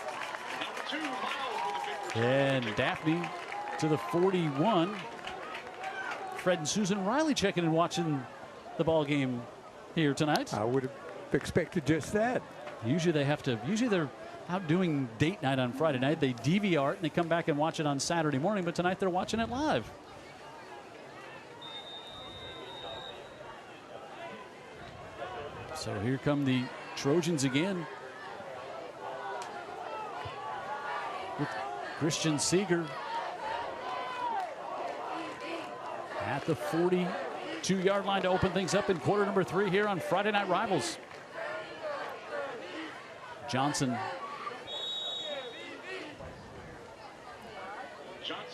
And Daphne to the 41. Fred and Susan Riley checking and watching the ball game here tonight. I would have expected just that. Usually they're out doing date night on Friday night. They DVR it and they come back and watch it on Saturday morning, but tonight they're watching it live. So here come the Trojans again with Christian Seeger at the 42-yard line to open things up in quarter number 3 here on Friday Night Rivals. Johnson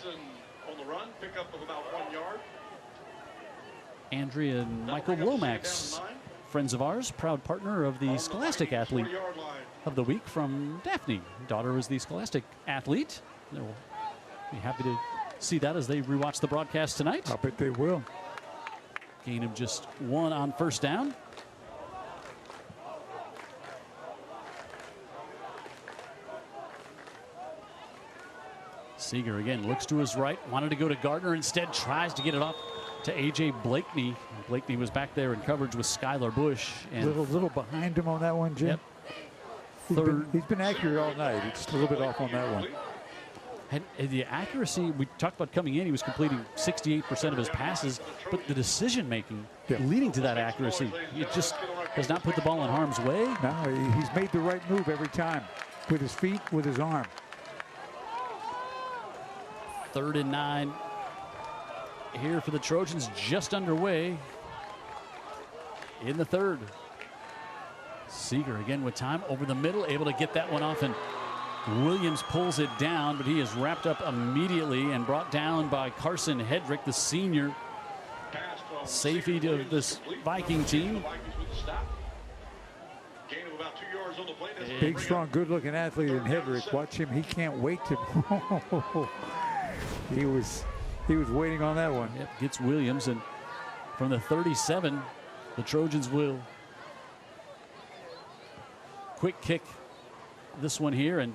Johnson on the run, pickup of about 1 yard. Andrea and Michael Lomax, friends of ours, proud partner of the Scholastic Athlete of the Week from Daphne. Daughter is the Scholastic Athlete. They'll be happy to see that as they rewatch the broadcast tonight. I bet they will. Gain of just 1 on first down. Seeger again looks to his right, wanted to go to Gardner, instead tries to get it off to A.J. Blakeney. Blakeney was back there in coverage with Skylar Bush. And little behind him on that one, Jim. Yep. He's been accurate all night. It's a little bit off on that one. And the accuracy, we talked about coming in, he was completing 68% of his passes, but the decision making leading to that accuracy, it just does not put the ball in harm's way. No, he's made the right move every time, with his feet, with his arm. 3rd and 9 here for the Trojans, just underway in the 3rd. Seeger again with time over the middle, able to get that one off, and Williams pulls it down, but he is wrapped up immediately and brought down by Carson Hedrick, the senior safety of this Viking team. Big, strong, good-looking athlete in Hedrick. Watch him. He can't wait to. He was waiting on that one. Yep, gets Williams, and from the 37, the Trojans will quick kick this one here, and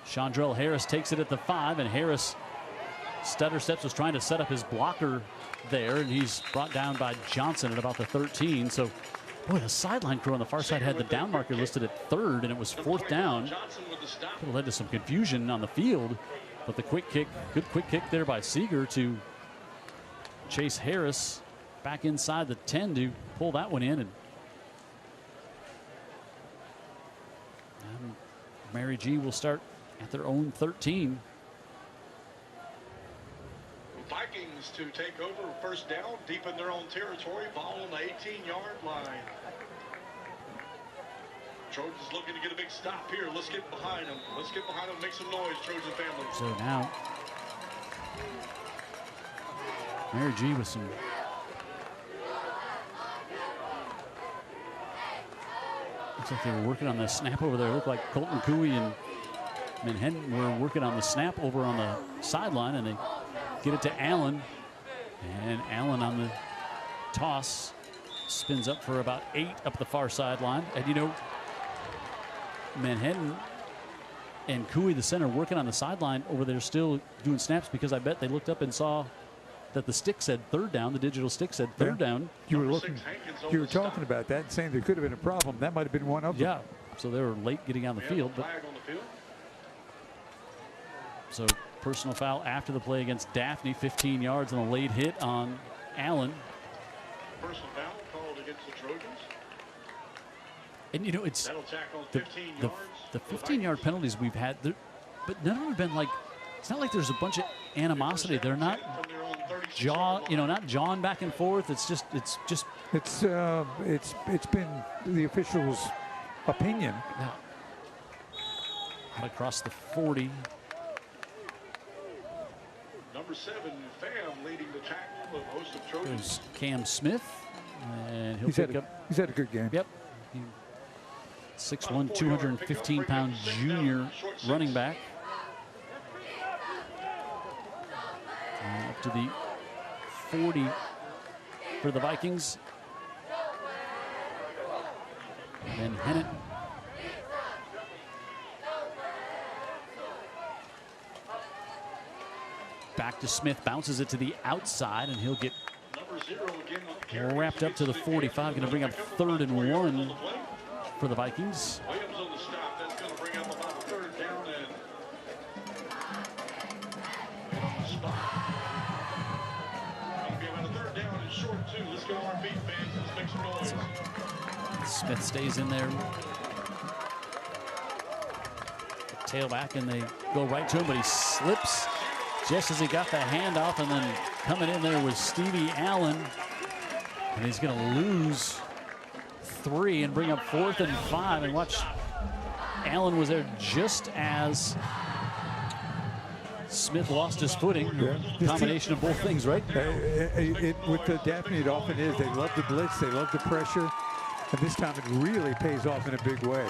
Chandrell Harris takes it at the 5, and Harris stutter steps, was trying to set up his blocker there, and he's brought down by Johnson at about the 13. So, boy, the sideline crew on the far side had the down marker listed at 3rd, and it was 4th down. Could have led to some confusion on the field, but the quick kick, good quick kick there by Seeger to chase Harris back inside the 10 to pull that one in. And Mary G will start at their own 13. Vikings to take over first down deep in their own territory, ball on the 18-yard line. Trojans looking to get a big stop here. Let's get behind them. Let's get behind them, make some noise, Trojan family. So now Mary G with some looks like they were working on the snap over there. It looked like Colton Cooey and Manhattan were working on the snap over on the sideline, and they get it to Allen. And Allen on the toss spins up for about 8 up the far sideline. And you know, Manhattan and Cooey, the center, working on the sideline over there, still doing snaps, because I bet they looked up and saw that the stick said 3rd down. The digital stick said 3rd down. You were talking about that and saying there could have been a problem. That might have been one of them. Yeah, so they were late getting on the field. But so personal foul after the play against Daphne, 15 yards on a late hit on Allen. Personal foul called against the Trojans. And you know, it's the 15-yard penalties we've had, but none of them have been like, it's not like there's a bunch of animosity. They're not not jawing back and forth. It's been the officials' opinion. Yeah. Across the 40. Number 7, Pham leading the tackle of host of Trojans. There's Cam Smith, and he'll He's pick up. He's had a good game. Yep. 6'1", 215-pound junior running back. Up to the 40 for the Vikings. And then Hennett. Back to Smith, bounces it to the outside, and he'll get wrapped up to the 45. Going to bring up 3rd and 1 for the Vikings. Williams on the stop. That's going to bring up about a 3rd down and spot. Going to be about a 3rd down and short too. Let's go on our feet, fans. Let's make some noise. Smith stays in there. Tailback, and they go right to him, but he slips just as he got the handoff, and then coming in there was Stevie Allen, and he's going to lose 3 and bring up 4th and 5. And watch, Allen was there just as Smith lost his footing. Yeah. Combination of both things, right? With the Daphne, it often is. They love the blitz. They love the pressure. And this time it really pays off in a big way.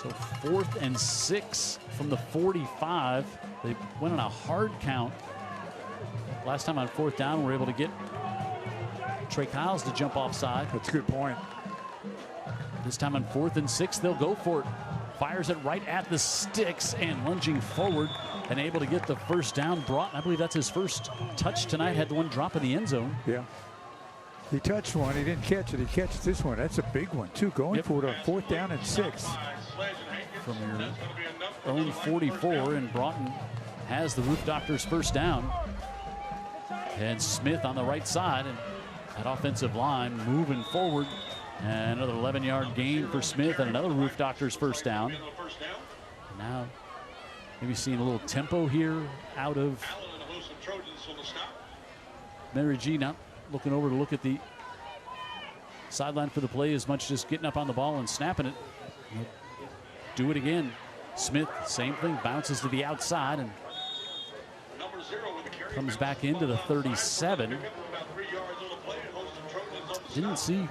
So 4th and 6 from the 45. They went on a hard count. Last time on 4th down, we were able to get Trey Kyles to jump offside. That's a good point. This time on 4th and 6, they'll go for it. Fires it right at the sticks and lunging forward and able to get the first down. Broughton, I believe that's his first touch tonight, had the one drop in the end zone. Yeah. He touched one. He didn't catch it. He catches this one. That's a big one, too. Going for it on 4th down and 6. From your own 44, and Broughton has the Roof Doctors first down. And Smith on the right side, and that offensive line moving forward. And another 11-yard gain for Smith, and another Roof Doctors first down. And now maybe seeing a little tempo here out of Mary G. Not looking over to look at the sideline for the play as much, just getting up on the ball and snapping it. Do it again. Smith, same thing, bounces to the outside and comes back into the 37. Didn't see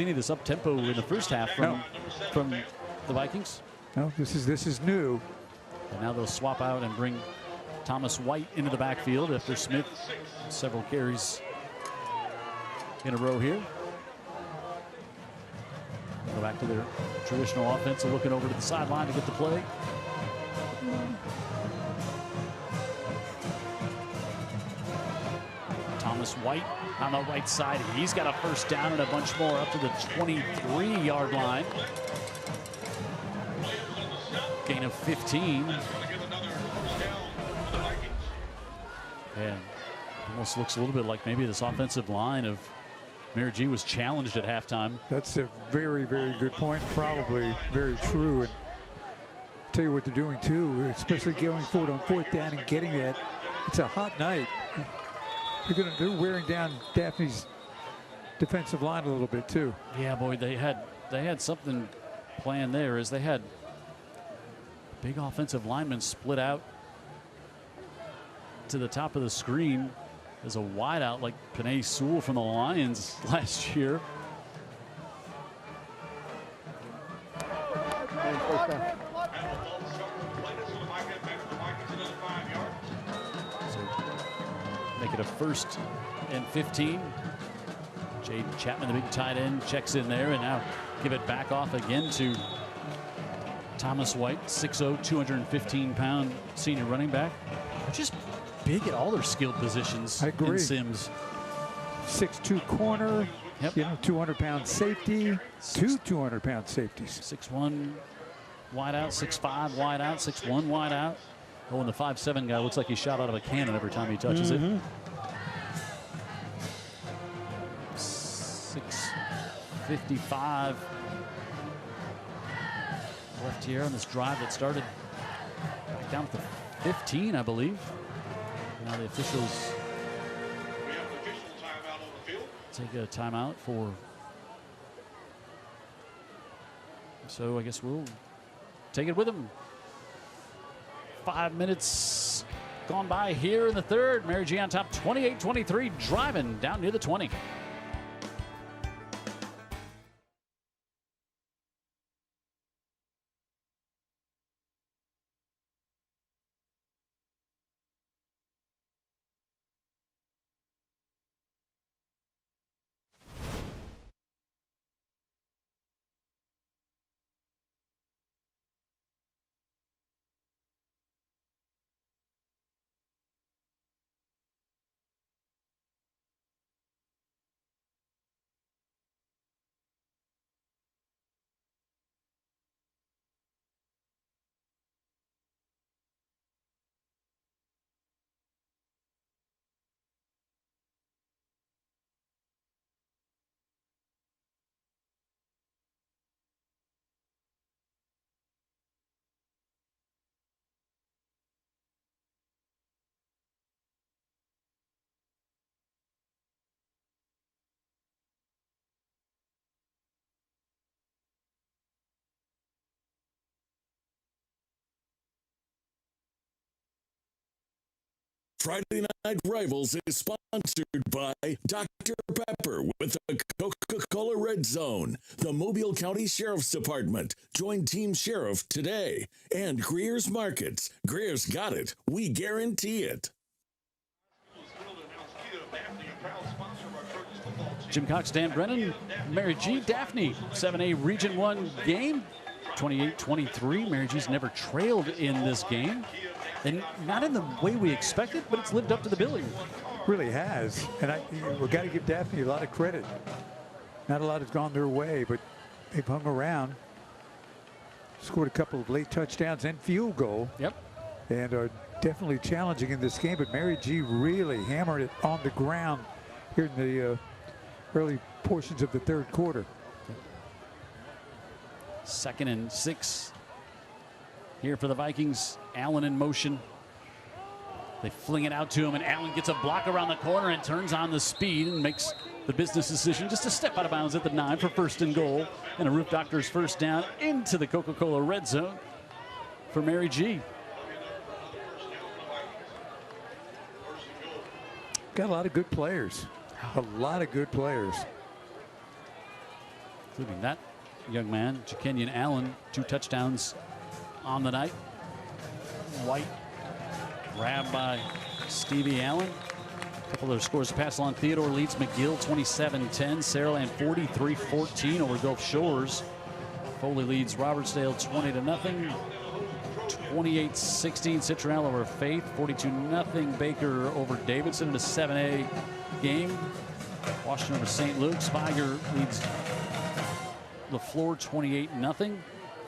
any of this up tempo in the first half from the Vikings. No, this is new. And now they'll swap out and bring Thomas White into the backfield after Smith several carries in a row here. Go back to their traditional offense, looking over to the sideline to get the play. Thomas White on the right side. He's got a first down and a bunch more up to the 23-yard line. Gain of 15. And almost looks a little bit like maybe this offensive line of Mary G was challenged at halftime. That's a very, very good point. Probably very true. And tell you what they're doing too, especially going forward on 4th down and getting that. It's a hot night. They're wearing down Daphne's defensive line a little bit too. Yeah, boy, they had something planned there, as they had big offensive linemen split out to the top of the screen as a wideout like Panay Sewell from the Lions last year. So make it a 1st and 15. Jaden Chapman, the big tight end, checks in there, and now give it back off again to Thomas White, 6'0", 215-pound senior running back. Just big at all their skilled positions. I agree. In Sims. 6'2" corner, 200-pound safety, two 200-pound safeties. 6'1" wide out, 6'5" wide out, 6'1" wide out. Oh, and the 5'7" guy looks like he shot out of a cannon every time he touches it. 6:55 left here on this drive that started back down at the 15, I believe. Now the officials take a timeout for. So I guess we'll take it with them. 5 minutes gone by here in the third. Mary G on top, 28-23, driving down near the 20. Friday Night Rivals is sponsored by Dr. Pepper with the Coca-Cola Red Zone, the Mobile County Sheriff's Department. Join Team Sheriff today. And Greer's Markets. Greer's got it. We guarantee it. Jim Cox, Dan Brennan, Mary G. Daphne, 7A Region 1 game, 28-23. Mary G's never trailed in this game. And not in the way we expected, but it's lived up to the billing. Really has. And we've got to give Daphne a lot of credit. Not a lot has gone their way, but they've hung around. Scored a couple of late touchdowns and field goal. Yep. And are definitely challenging in this game. But Mary G really hammered it on the ground here in the early portions of the third quarter. 2nd and 6 here for the Vikings. Allen in motion. They fling it out to him, and Allen gets a block around the corner and turns on the speed and makes the business decision just to step out of bounds at the 9 for 1st and goal. And a Roof Doctors first down into the Coca-Cola Red Zone for Mary G. Got a lot of good players. A lot of good players. Including that young man, Jakenyon Allen, 2 touchdowns on the night. White grabbed by Stevie Allen. A couple of their scores to pass along. Theodore leads McGill 27-10. Saraland 43-14 over Gulf Shores. Foley leads Robertsdale 20-0. 28-16 Citronelle over Faith. 42-0 Baker over Davidson in a 7A game. Washington over St. Luke. Spiger leads LaFleur 28-0.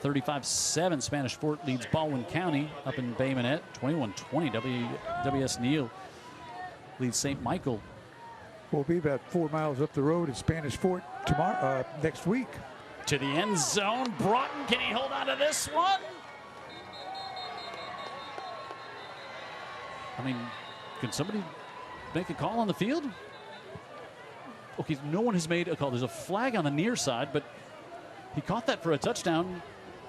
35-7 Spanish Fort leads Baldwin County up in Bay Minette. 21-20 WS Neal leads St. Michael. We'll be about 4 miles up the road at Spanish Fort tomorrow, next week. To the end zone. Broughton, can he hold on to this one? I mean, can somebody make a call on the field? Okay, no one has made a call. There's a flag on the near side, but he caught that for a touchdown,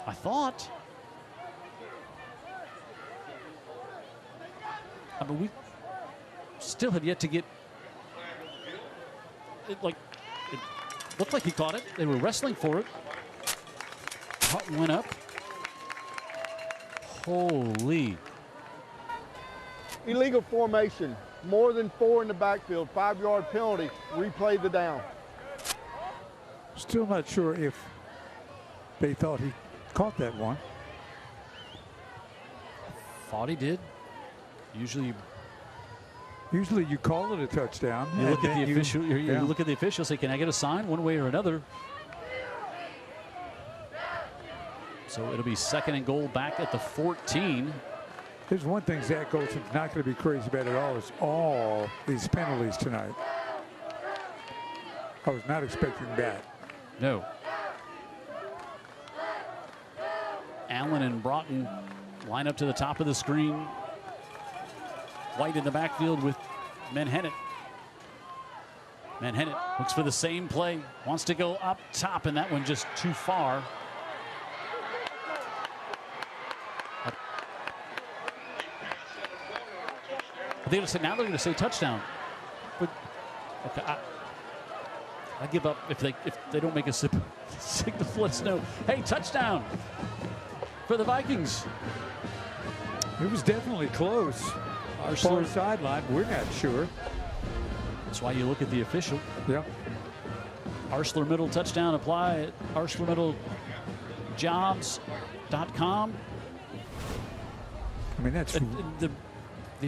I thought. I mean, we still have yet to get it. Like, it looked like he caught it. They were wrestling for it. Caught and went up. Holy. Illegal formation, more than 4 in the backfield, 5-yard penalty, replay the down. Still not sure if they thought he caught that one. Thought he did. Usually you call it a touchdown. You look at the official. You look at the official. Say, can I get a sign one way or another? So it'll be 2nd and goal back at the 14. There's one thing Zach Golson's not going to be crazy about at all is all these penalties tonight. I was not expecting that. No. Allen and Broughton line up to the top of the screen. White in the backfield with Menhennet. Menhennet looks for the same play. Wants to go up top, and that one just too far. Now they're going to say touchdown. But okay, I give up if they don't make a signal. Let us know. Hey, touchdown for the Vikings. It was definitely close. Far sideline, we're not sure. That's why you look at the official. Yeah. ArcelorMittal touchdown apply at ArcelorMittalJobs.com. I mean, that's the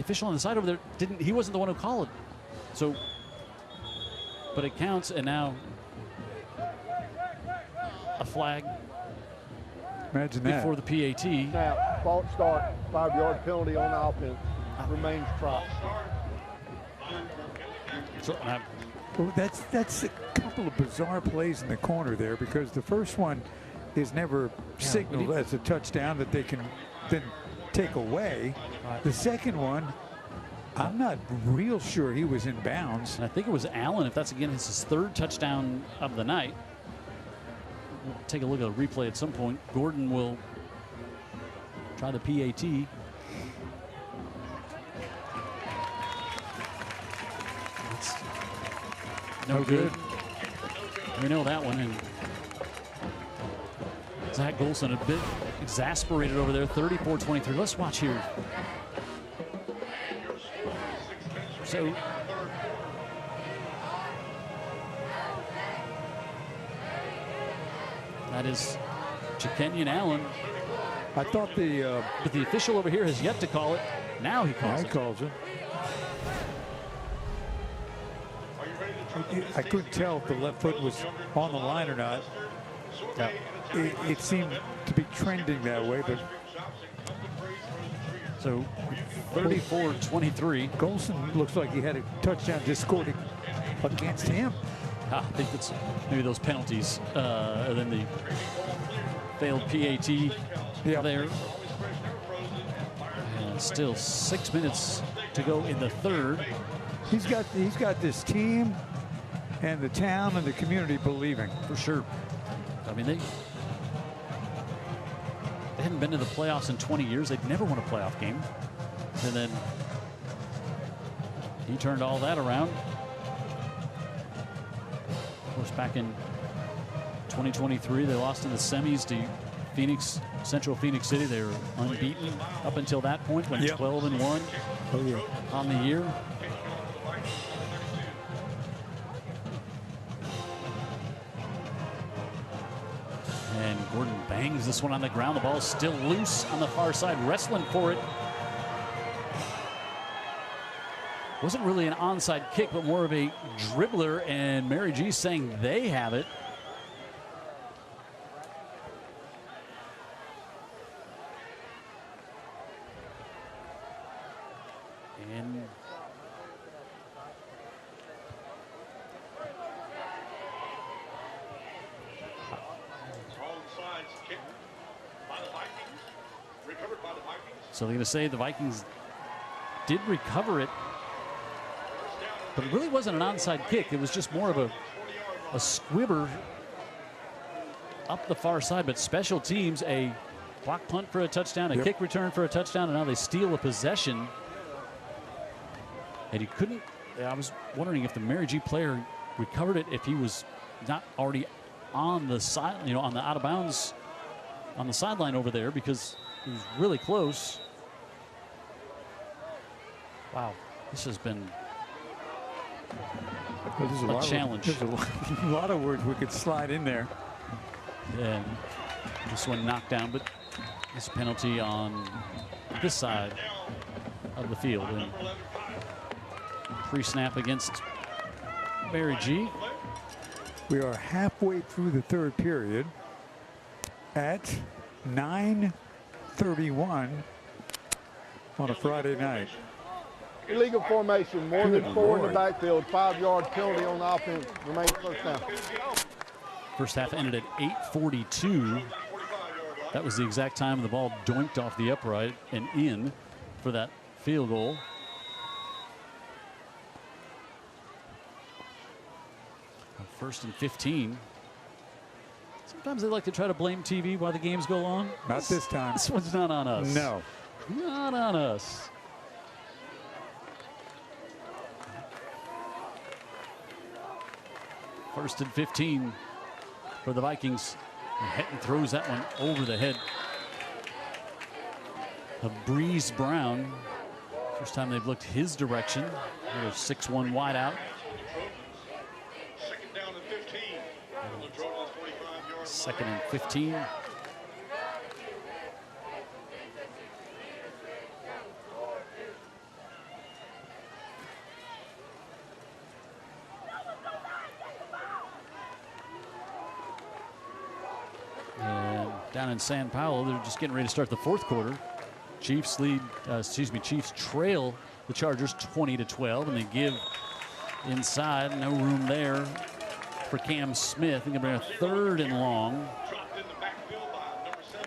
official on the side over there he wasn't the one who called it. So, but it counts, and now a flag. Imagine that. Before the PAT. Now, false start, 5-yard penalty on offense. Remains try. So, well, that's a couple of bizarre plays in the corner there, because the first one is never signaled as a touchdown that they can then take away. The second one, I'm not real sure he was in bounds. And I think it was Allen, if that's again his 3rd touchdown of the night. We'll take a look at a replay at some point. Gordon will try the PAT. No good. We know that one. And Zach Golson a bit exasperated over there, 34-23. Let's watch here. So that is Kenyon Allen. I thought but the official over here has yet to call it. Now he calls it. He calls it. I couldn't tell if the left foot was on the line or not. Yeah. It seemed to be trending that way, but so 34-23. Golson looks like he had a touchdown just scored against him. I think it's maybe those penalties, and then the failed PAT there. And still 6 minutes to go in the third. He's got this team and the town and the community believing. For sure. I mean, they hadn't been to the playoffs in 20 years. They'd never won a playoff game. And then he turned all that around. Of course, back in 2023, they lost in the semis to Central Phoenix City. They were unbeaten up until that point, went 12-1 on the year. And Gordon bangs this one on the ground. The ball's still loose on the far side, wrestling for it. Wasn't really an onside kick, but more of a dribbler, and Mary G saying they have it. And so they're going to say the Vikings did recover it, but it really wasn't an onside kick. It was just more of a squibber up the far side. But special teams, a block punt for a touchdown, a kick return for a touchdown, and now they steal a possession. And he couldn't. I was wondering if the Mary G player recovered it, if he was not already on the side, on the out of bounds on the sideline over there, because he was really close. Wow, this has been a challenge. There's a lot of words we could slide in there. And this one knocked down, but this penalty on this side of the field. And pre-snap against Mary G. We are halfway through the third period at 9:31 on a Friday night. Illegal formation, more than four in the backfield, 5-yard penalty on the offense, remains first down. First half ended at 8:42. That was the exact time the ball doinked off the upright and in for that field goal. First and 15. Sometimes they like to try to blame TV while the games go on. Not this time. This one's not on us. No. Not on us. First and 15 for the Vikings. And Hetton throws that one over the head of Breeze Brown. First time they've looked his direction. Another 6'1" wideout. Second and 15. And down in San Paulo, they're just getting ready to start the fourth quarter. Chiefs trail the Chargers 20-12, and they give inside. No room there for Cam Smith. They're going to bring a third and long.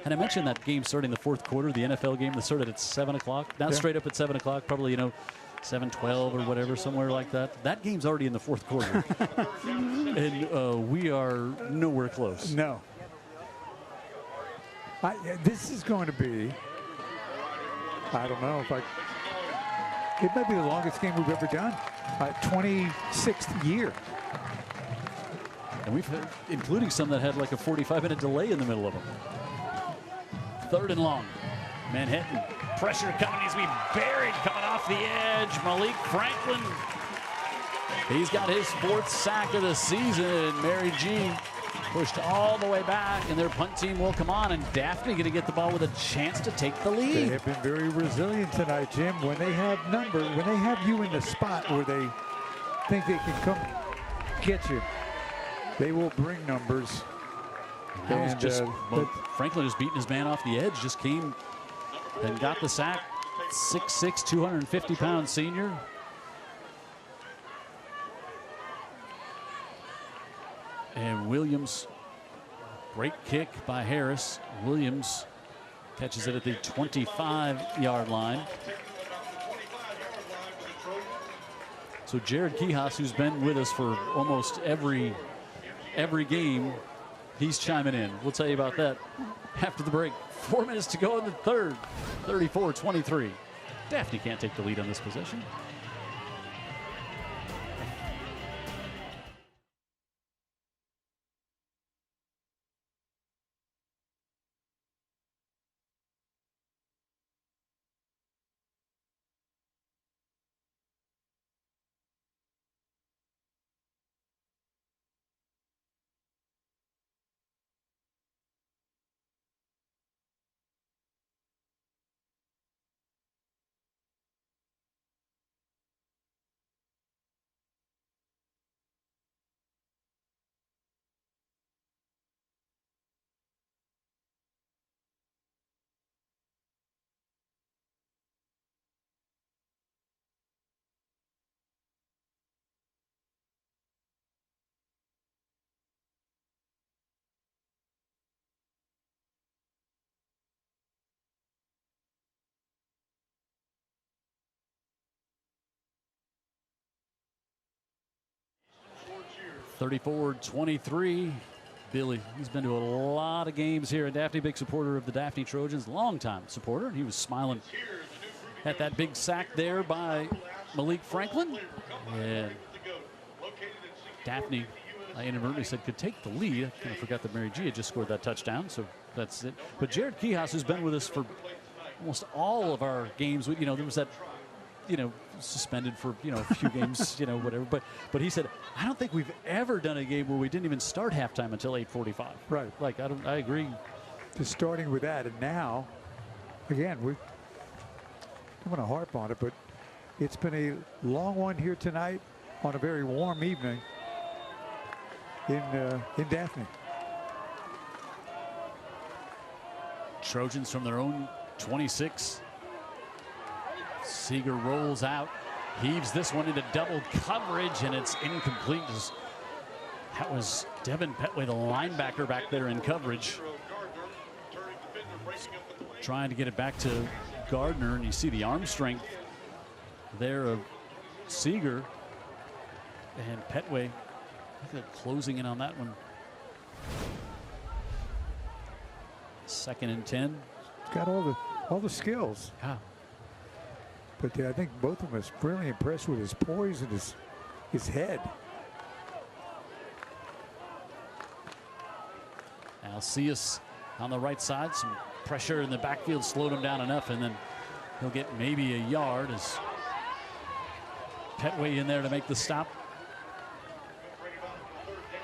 And I mentioned that game starting the fourth quarter, the NFL game that started at 7 o'clock. Not straight up at 7 o'clock, probably, 7:12 or whatever, somewhere like that. That game's already in the fourth quarter. And we are nowhere close. No. This is going to be, I don't know if it might be the longest game we've ever done. 26th year. And we've had, including some that had like a 45-minute delay in the middle of them. 3rd and long. Manhattan pressure coming. He's being buried coming off the edge. Malik Franklin. He's got his 4th sack of the season. And Mary G pushed all the way back, and their punt team will come on. And Daphne going to get the ball with a chance to take the lead. They have been very resilient tonight, Jim. When they have when they have you in the spot where they think they can come get you, they will bring numbers. And Franklin is beating his man off the edge. Just came and got the sack. 6'6", 250-pound senior. And Williams, great kick by Harris. Williams catches it at the 25-yard line. So Jared Quijas, who's been with us for almost every game, he's chiming in. We'll tell you about that after the break. 4 minutes to go in the 3rd. 34-23. Daphne can't take the lead on this possession. (34-23). Billy, he's been to a lot of games here at Daphne, big supporter of the Daphne Trojans, longtime supporter. And he was smiling at that big sack there by Malik Franklin. And Daphne, I inadvertently said, could take the lead. I kind of forgot that Mary G had just scored that touchdown, so that's it. But Jared Quijas, who's been with us for almost all of our games, you know, there was that, you know, suspended for, you know, a few games, you know, whatever. But he said, I don't think we've ever done a game where we didn't even start halftime until 8:45. Right. Like, I agree. Just starting with that, and now, again, I don't want to harp on it, but it's been a long one here tonight on a very warm evening in Daphne. Trojans from their own 26. Seeger rolls out, heaves this one into double coverage, and it's incomplete. That was Devin Petway, the linebacker, back there in coverage. Trying to get it back to Gardner, and you see the arm strength there of Seeger. And Petway closing in on that one. 2nd and 10. He's got all the skills. Yeah. But I think both of them are really impressed with his poise and his head. Alcius on the right side. Some pressure in the backfield slowed him down enough, and then he'll get maybe a yard as Petway in there to make the stop.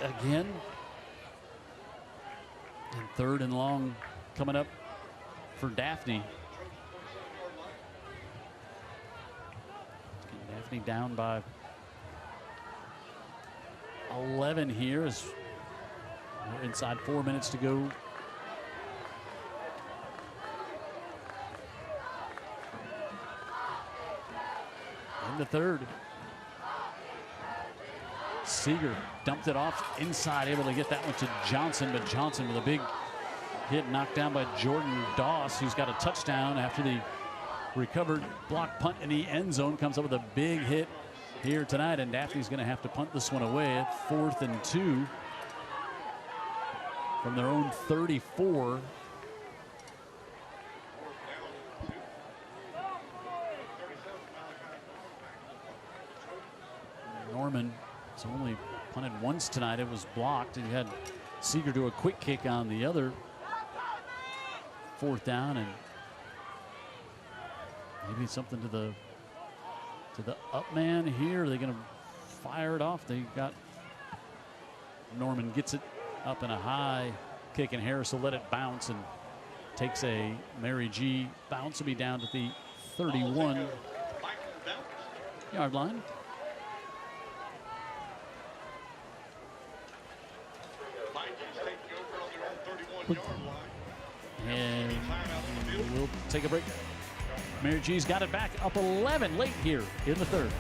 Again. And 3rd and long coming up for Daphne. Daphne down by 11 here as we're inside 4 minutes to go. In the 3rd. Seeger dumped it off inside, able to get that one to Johnson, but Johnson with a big hit knocked down by Jordan Doss, who's got a touchdown after the recovered block punt in the end zone. Comes up with a big hit here tonight, and Daphne's going to have to punt this one away at 4th and 2 from their own 34. Norman is only punted once tonight. It was blocked. And he had Seeger do a quick kick on the other 4th down, and maybe something to the up man here. Are they going to fire it off? They got Norman gets it up in a high kick, and Harris will let it bounce and takes a Mary G. Bounce will be down to the 31-yard line. And we'll take a break. Mary G's got it back up 11 late here in the 3rd.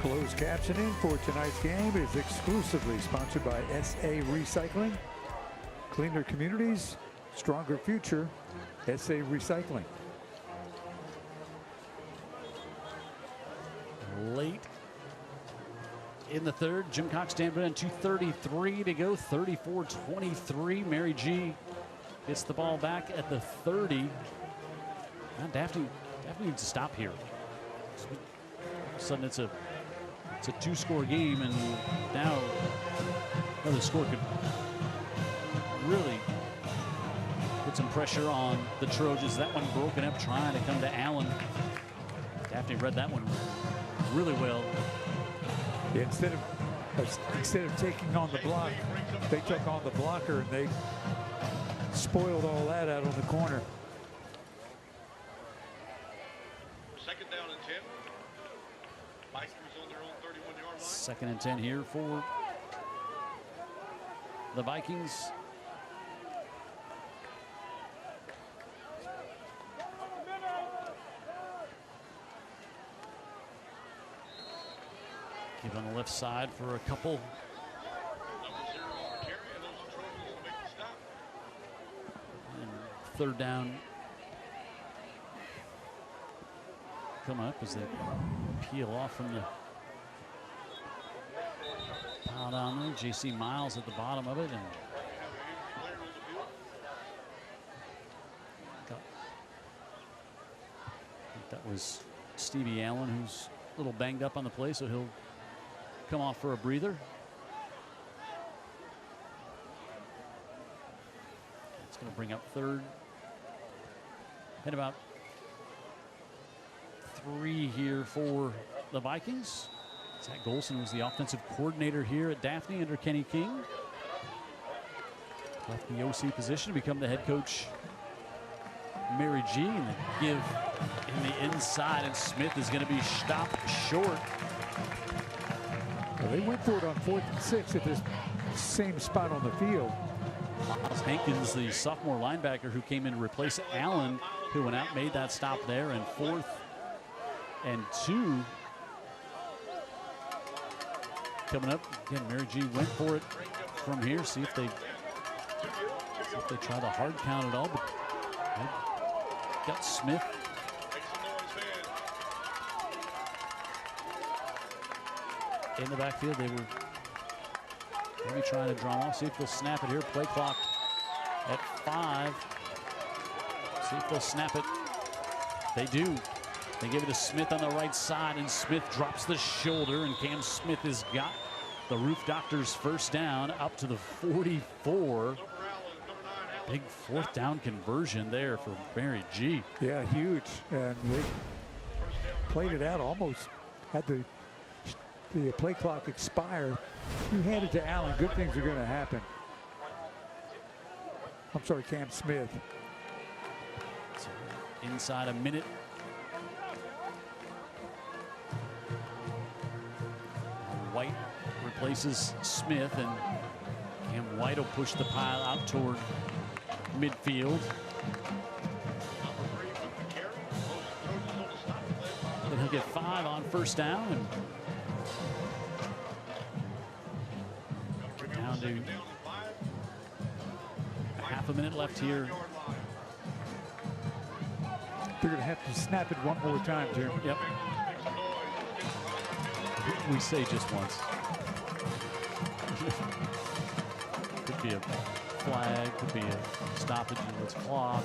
Closed captioning for tonight's game is exclusively sponsored by SA Recycling. Cleaner communities, stronger future, SA Recycling. Late in the 3rd, Jim Cox Danbury, 2:33 to go, 34-23. Mary G gets the ball back at the 30. Now Daphne needs to stop here. All of a sudden it's a 2-score game, and now another score could really put some pressure on the Trojans. That one broken up, trying to come to Allen. Daphne read that one really well. Yeah, instead of taking on the block, they took on the blocker, and they spoiled all that out on the corner. 2nd down and 10. Vikings on their own 31-yard line. 2nd and 10 here for the Vikings. Give on the left side for a couple. And 3rd down coming up as they peel off from the pile down there. J.C. Miles at the bottom of it, and I think that was Stevie Allen, who's a little banged up on the play, so he'll come off for a breather. It's going to bring up 3rd and about 3 here for the Vikings. Zach Golson was the offensive coordinator here at Daphne under Kenny King. Left the OC position to become the head coach, Mary G. And the give in the inside, and Smith is going to be stopped short. Well, they went for it on 4th and 6 at this same spot on the field. Miles Hankins, the sophomore linebacker who came in to replace Allen, who went out, made that stop there. And 4th and 2 coming up. Again, Mary G went for it from here. See if they try the hard count at all. But got Smith. In the backfield, they were maybe trying to draw off. See if they'll snap it here. Play clock at 5. See if they'll snap it. They do. They give it to Smith on the right side, and Smith drops the shoulder, and Cam Smith has got the Roof Doctors 1st down up to the 44. Big fourth down conversion there for Mary G. Yeah, huge. And they played it out, almost had the play clock expire. You hand it to Allen, good things are going to happen. I'm sorry, Cam Smith. So inside a minute. White replaces Smith, and Cam White will push the pile out toward midfield. Then he'll get 5 on first down, and down to a half a minute left here. They're going to have to snap it one more time, Jim. Yep. We say just once. Could be a flag, could be a stoppage, it's clock.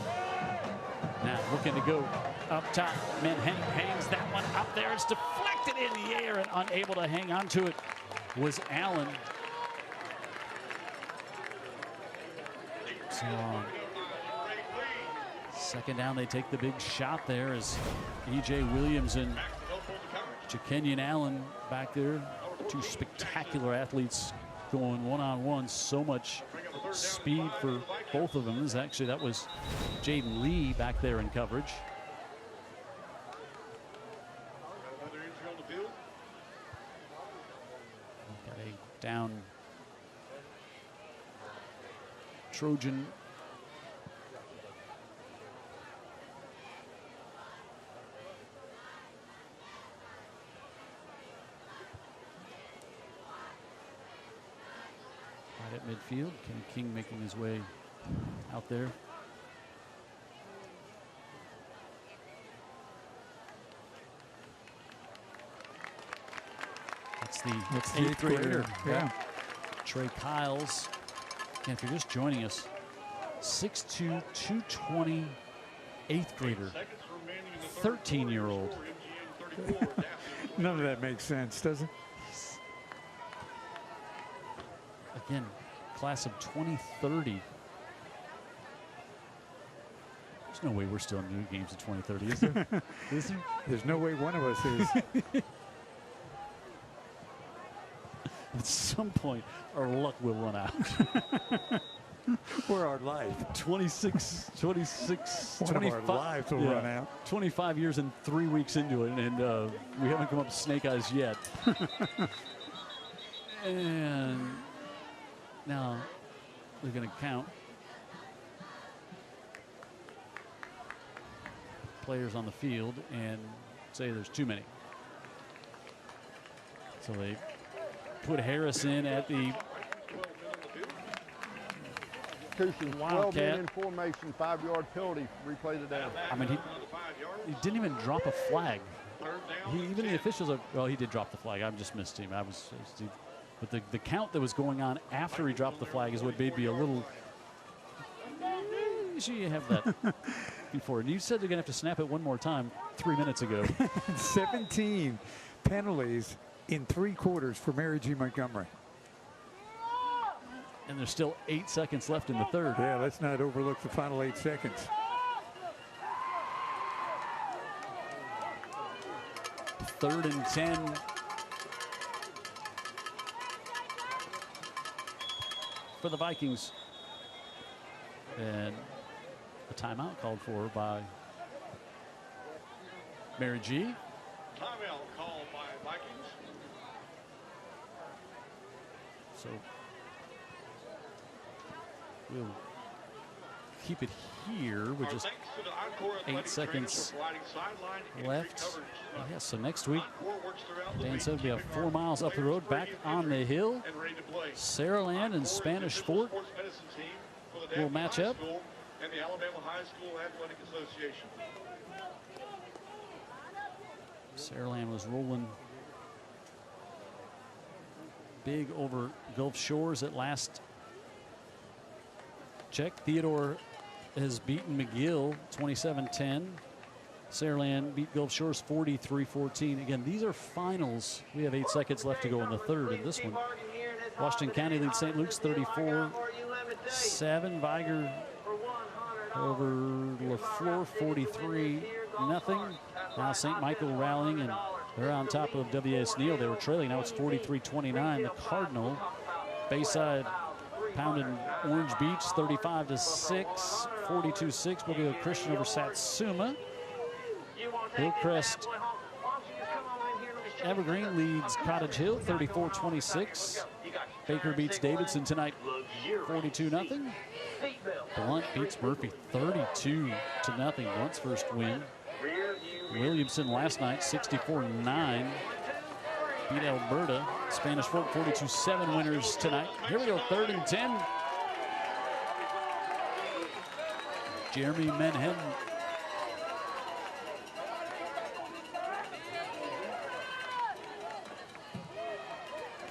Now looking to go up top. Manhattan hangs that one up there. It's deflected in the air, and unable to hang on to it was Allen. So second down, they take the big shot there as E.J. Williams and Kenyon Allen back there. Two spectacular athletes going one-on-one. So much speed for both of them. Actually, that was Jaden Lee back there in coverage. Got a down Trojan. Right at midfield. Kenny King making his way out there. That's the eighth grader. Yeah. Trey Kyles. And if you're just joining us, 6'2", 220, eighth grader, 13-year-old. None of that makes sense, does it? Again, class of 2030. There's no way we're still in new games in 2030, is there? Is there? There's no way one of us is. At some point, our luck will run out. Or our life. 26, One of our lives will run out. 25 years and 3 weeks into it, and we haven't come up with snake eyes yet. And now we're going to count players on the field and say there's too many. So they put Harris in at the Wildcat. 12 men in formation, 5-yard penalty. Replay the down. I mean, he didn't even drop a flag. Even the officials are, well, he did drop the flag. I just missed him. But the count that was going on after he dropped the flag is what made me a little. You should have that before. And you said they're going to have to snap it one more time 3 minutes ago. 17 penalties in 3 quarters for Mary G. Montgomery. And there's still 8 seconds left in the third. Yeah, let's not overlook the final 8 seconds. Third and 10. For the Vikings. And a timeout called for by Mary G. Timeout called by Vikings. So we'll keep it here with just 8 seconds left. Yeah, so next week, Dan said we have 4 miles up the road, back on the hill. Saraland and Spanish Fort will match up. And the Alabama High School Athletic Association. Saraland was rolling big over Gulf Shores at last check. Theodore has beaten McGill 27-10. Saraland beat Gulf Shores 43-14. Again, these are finals. We have 8 seconds left to go in the third in this one. Washington County leads St. Luke's 34-7. Viger over LaFleur, 43-0. Now St. Michael rallying, and they're on top of W.S. Neal. They were trailing. Now it's 43-29. The Cardinal, Bayside pounding Orange Beach 35-6. 42-6 will be a Christian over Satsuma. Hillcrest Evergreen leads Cottage Hill 34-26. Baker beats Davidson tonight 42-0. Blunt beats Murphy 32-0. Blunt's first win. Williamson last night 64-9. Beat Alberta. Spanish Fork 42-7 winners tonight. Here we go, 3rd and 10. Jeremy Menhen.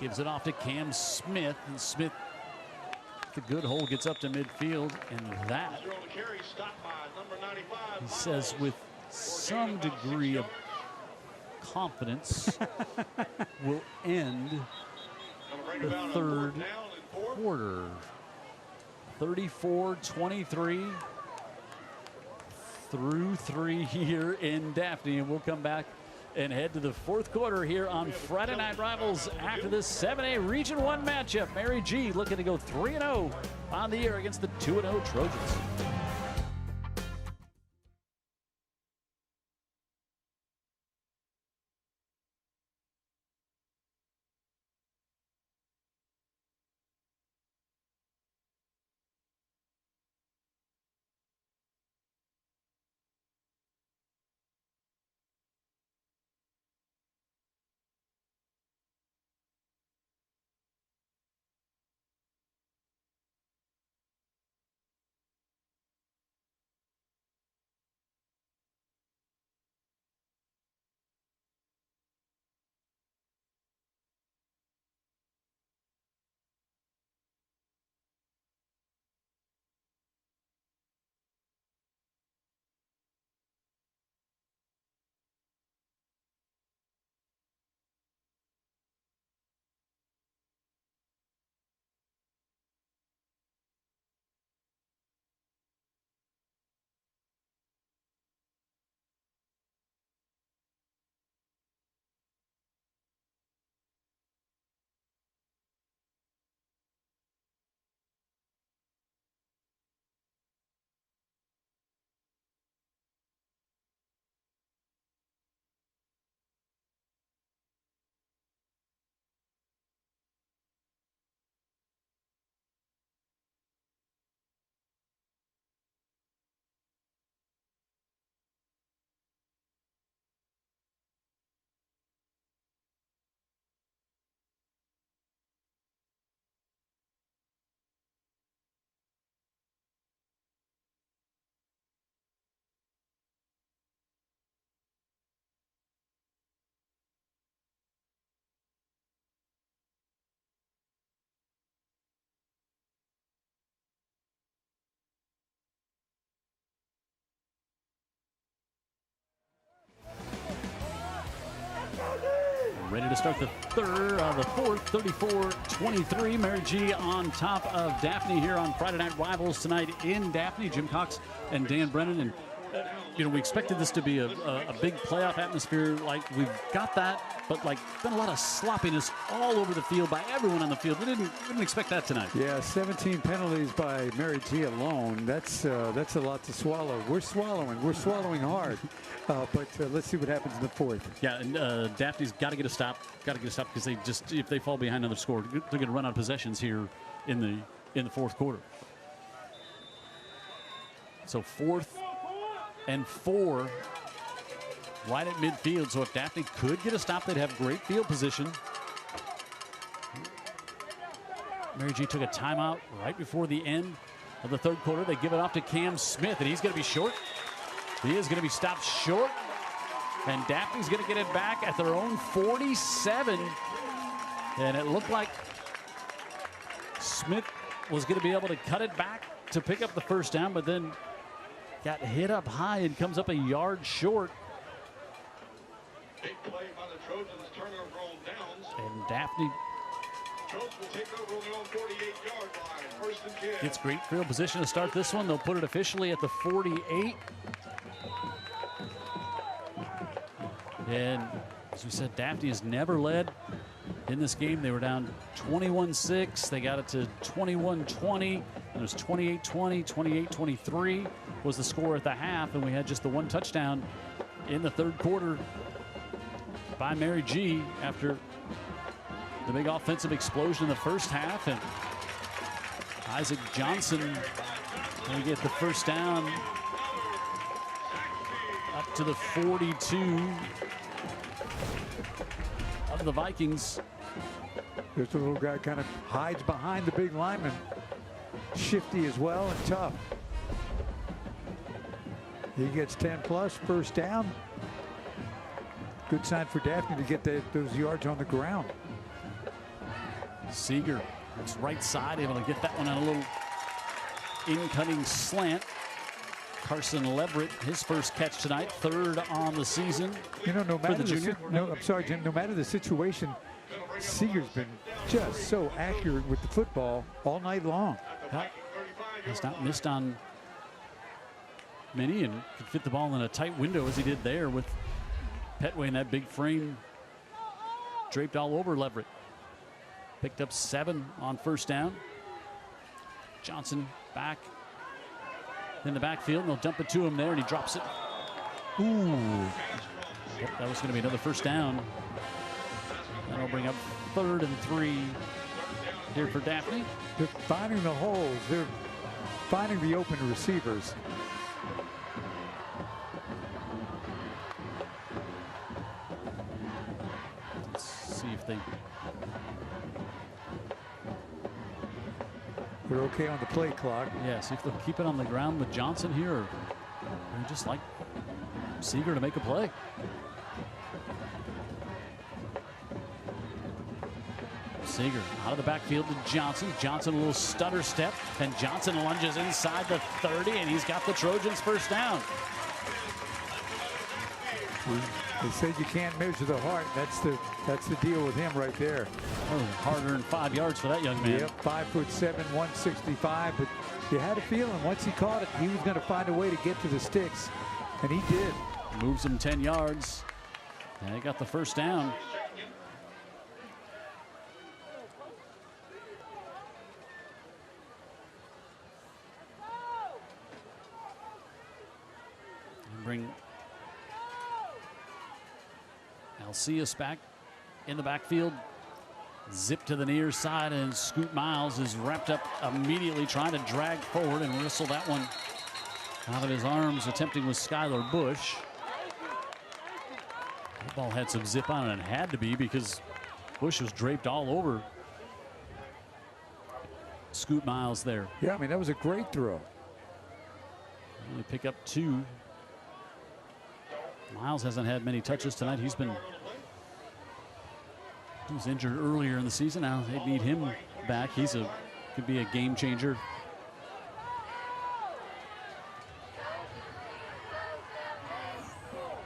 Gives it off to Cam Smith, and Smith, the good hole, gets up to midfield, and that, he says with some degree of confidence, will end the 3rd quarter. 34-23 through 3 here in Daphne, and we'll come back and head to the 4th quarter here on Friday Night Rivals after this 7A Region 1 matchup. Mary G looking to go 3-0 on the year against the 2-0 Trojans. Ready to start the 4th, 34-23. Mary G on top of Daphne here on Friday Night Rivals tonight in Daphne. Jim Cox and Dan Brennan. And, we expected this to be a big playoff atmosphere. Like, we've got that, but, like, been a lot of sloppiness all over the field by everyone on the field. We didn't expect that tonight. Yeah, 17 penalties by Mary G alone. That's a lot to swallow. We're swallowing hard. But let's see what happens in the 4th. Yeah, and Daphne's got to get a stop. Because if they fall behind another score, they're going to run out of possessions here in the 4th quarter. So 4th and 4 right at midfield. So if Daphne could get a stop, they'd have great field position. Mary G took a timeout right before the end of the 3rd quarter. They give it off to Cam Smith, and he's going to be short. He is going to be stopped short. And Daphne's going to get it back at their own 47. And it looked like Smith was going to be able to cut it back to pick up the first down, but then got hit up high and comes up a yard short. Big play by the Trojans, turning over on downs. And Daphne Gets great field position to start this one. They'll put it officially at the 48. And as we said, Daphne has never led in this game. They were down 21-6. They got it to 21-20. And it was 28-20, 28-23 was the score at the half. And we had just the one touchdown in the third quarter by Mary G after the big offensive explosion in the first half. And Isaac Johnson going to get the first down up to the 42 of the Vikings. This little guy kind of hides behind the big lineman. Shifty as well and tough. He gets 10 plus, first down. Good sign for Daphne to get those yards on the ground. Seeger, it's right side, able to get that one on a little in-cutting slant. Carson Leverett, his first catch tonight, third on the season. You know, no matter the junior. I'm sorry, Jim. No matter the situation, Seeger's been just so accurate with the football all night long. He's not missed on many and could fit the ball in a tight window as he did there with Petway in that big frame draped all over Leverett. Picked up 7 on first down. Johnson back in the backfield, and they'll dump it to him there, and he drops it. Ooh. Yep, that was going to be another first down. That'll bring up 3rd and 3 here for Daphne. They're finding the holes. They're finding the open receivers. Let's see if they're okay on the play clock. Yeah, see if they'll keep it on the ground with Johnson here, or they just like Seeger to make a play. Seeger out of the backfield to Johnson. Johnson a little stutter step, and Johnson lunges inside the 30, and he's got the Trojans first down. They said you can't measure the heart. That's the deal with him right there. Oh, harder than 5 yards for that young man. Yep, 5'7", 165. But you had a feeling once he caught it, he was going to find a way to get to the sticks, and he did. Moves him 10 yards, and they got the first down. And bring Alcius back in the backfield. Zip to the near side, and Scoot Miles is wrapped up immediately, trying to drag forward and wrestle that one out of his arms, attempting with Skylar Bush. That ball had some zip on it, and had to be because Bush was draped all over Scoot Miles there. Yeah, I mean, that was a great throw. Only pick up 2. Miles hasn't had many touches tonight. He was injured earlier in the season. Now they need him back. Could be a game changer.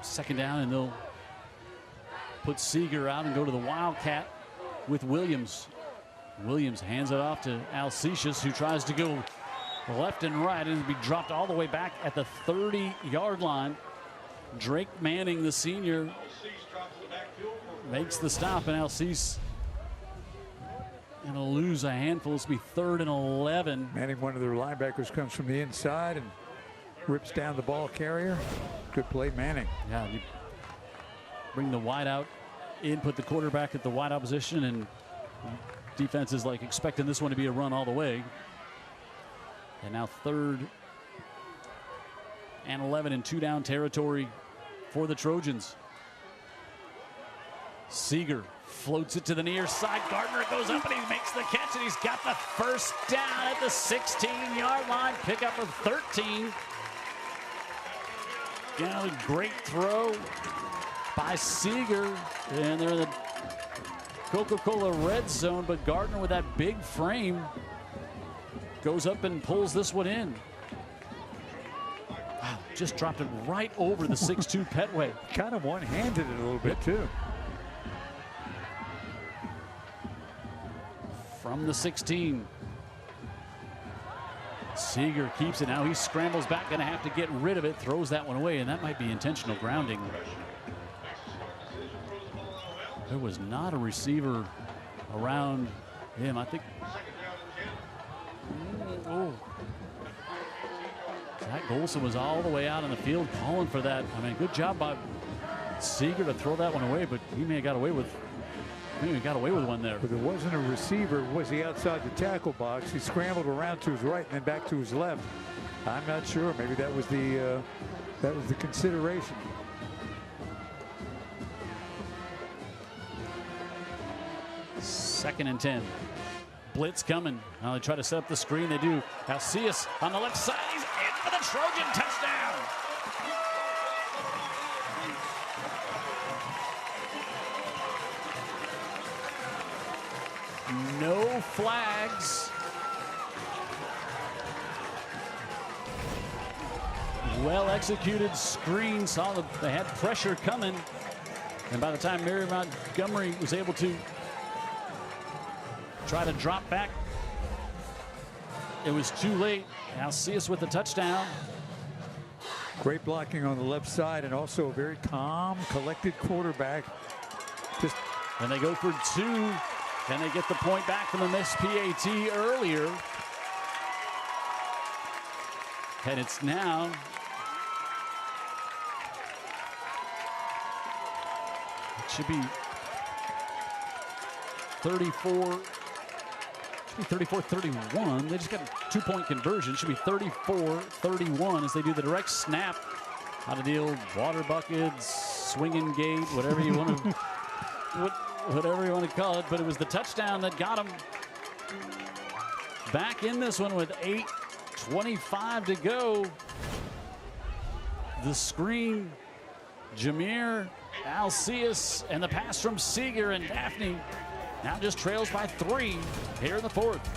Second down, and they'll put Seeger out and go to the Wildcat with Williams. Williams hands it off to Alcius, who tries to go left and right, and be dropped all the way back at the 30-yard line. Drake Manning, the senior, makes the stop, and Alcius going to lose a handful. It's going to be 3rd and 11. Manning, one of their linebackers, comes from the inside and rips down the ball carrier. Good play, Manning. Yeah, you bring the wide out in, put the quarterback at the wide out position, and defense is like expecting this one to be a run all the way. And now 3rd and 11 in 2-down territory for the Trojans. Seeger floats it to the near side. Gardner goes up and he makes the catch, and he's got the first down at the 16-yard line. Pick up of 13. Yeah, a great throw by Seeger, and they're in the Coca-Cola red zone, but Gardner with that big frame goes up and pulls this one in. Wow, just dropped it right over the 6'2" Petway. Kind of one-handed it a little bit too. from the 16. Seeger keeps it now. He scrambles back, going to have to get rid of it, throws that one away, and that might be intentional grounding. There was not a receiver around him, I think. Oh. Zach Golson was all the way out in the field calling for that. I mean, good job by Seeger to throw that one away, but he may have got away with one there. But there wasn't a receiver. Was he outside the tackle box? He scrambled around to his right and then back to his left. I'm not sure. Maybe that was the consideration. Second and 10. Blitz coming. Now they try to set up the screen. They do. Alcius on the left side. He's in for the Trojan touchdown. No flags. Well executed screen. Saw that they had pressure coming. And by the time Mary Montgomery was able to try to drop back, it was too late. Alcius with the touchdown. Great blocking on the left side, and also a very calm, collected quarterback. And they go for two, and they get the point back from the missed PAT earlier. And it's now it should be 34-31. They just got a 2-point conversion. It should be 34-31 as they do the direct snap. How to deal water buckets, swinging gate, whatever you want to whatever you want to call it. But it was the touchdown that got them back in this one with 8:25 to go. The screen, Jameer Alcius, and the pass from Seeger, and Daphne now just trails by 3 here in the fourth.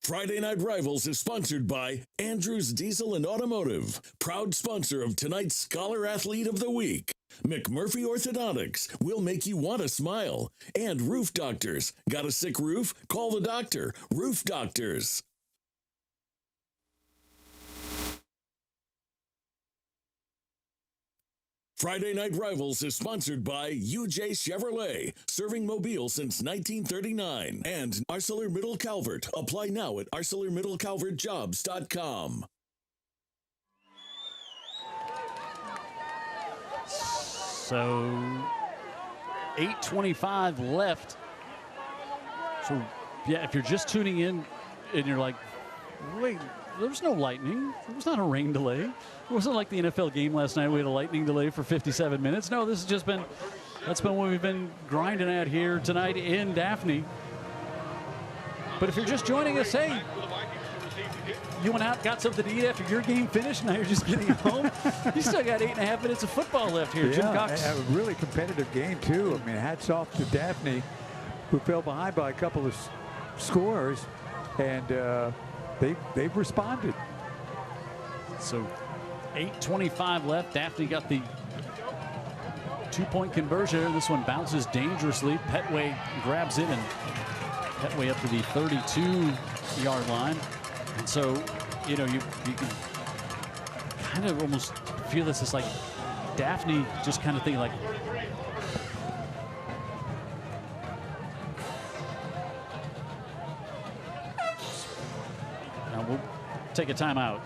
Friday Night Rivals is sponsored by Andrews Diesel and Automotive, proud sponsor of tonight's Scholar Athlete of the Week. McMurphy Orthodontics will make you want to smile. And Roof Doctors. Got a sick roof? Call the doctor. Roof Doctors. Friday Night Rivals is sponsored by UJ Chevrolet, serving Mobile since 1939, and ArcelorMittal Calvert. Apply now at ArcelorMittalCalvertJobs.com. So 8:25 left. So yeah, if you're just tuning in and you're like, wait, there's no lightning. There was not a rain delay. It wasn't like the NFL game last night. We had a lightning delay for 57 minutes. No, this has just been, that's been what we've been grinding at here tonight in Daphne. But if you're just joining us, hey, you went out, got something to eat after your game finished, now you're just getting home. You still got 8.5 minutes of football left here. Jim Cox. A really competitive game, too. I mean, hats off to Daphne, who fell behind by a couple of scores, and they've responded. So 8:25 left. Daphne got the 2-point conversion. This one bounces dangerously. Petway grabs it, and Petway up to the 32-yard line. And so, you know, you can kind of almost feel this is like Daphne just kind of thinking like, now we'll take a timeout.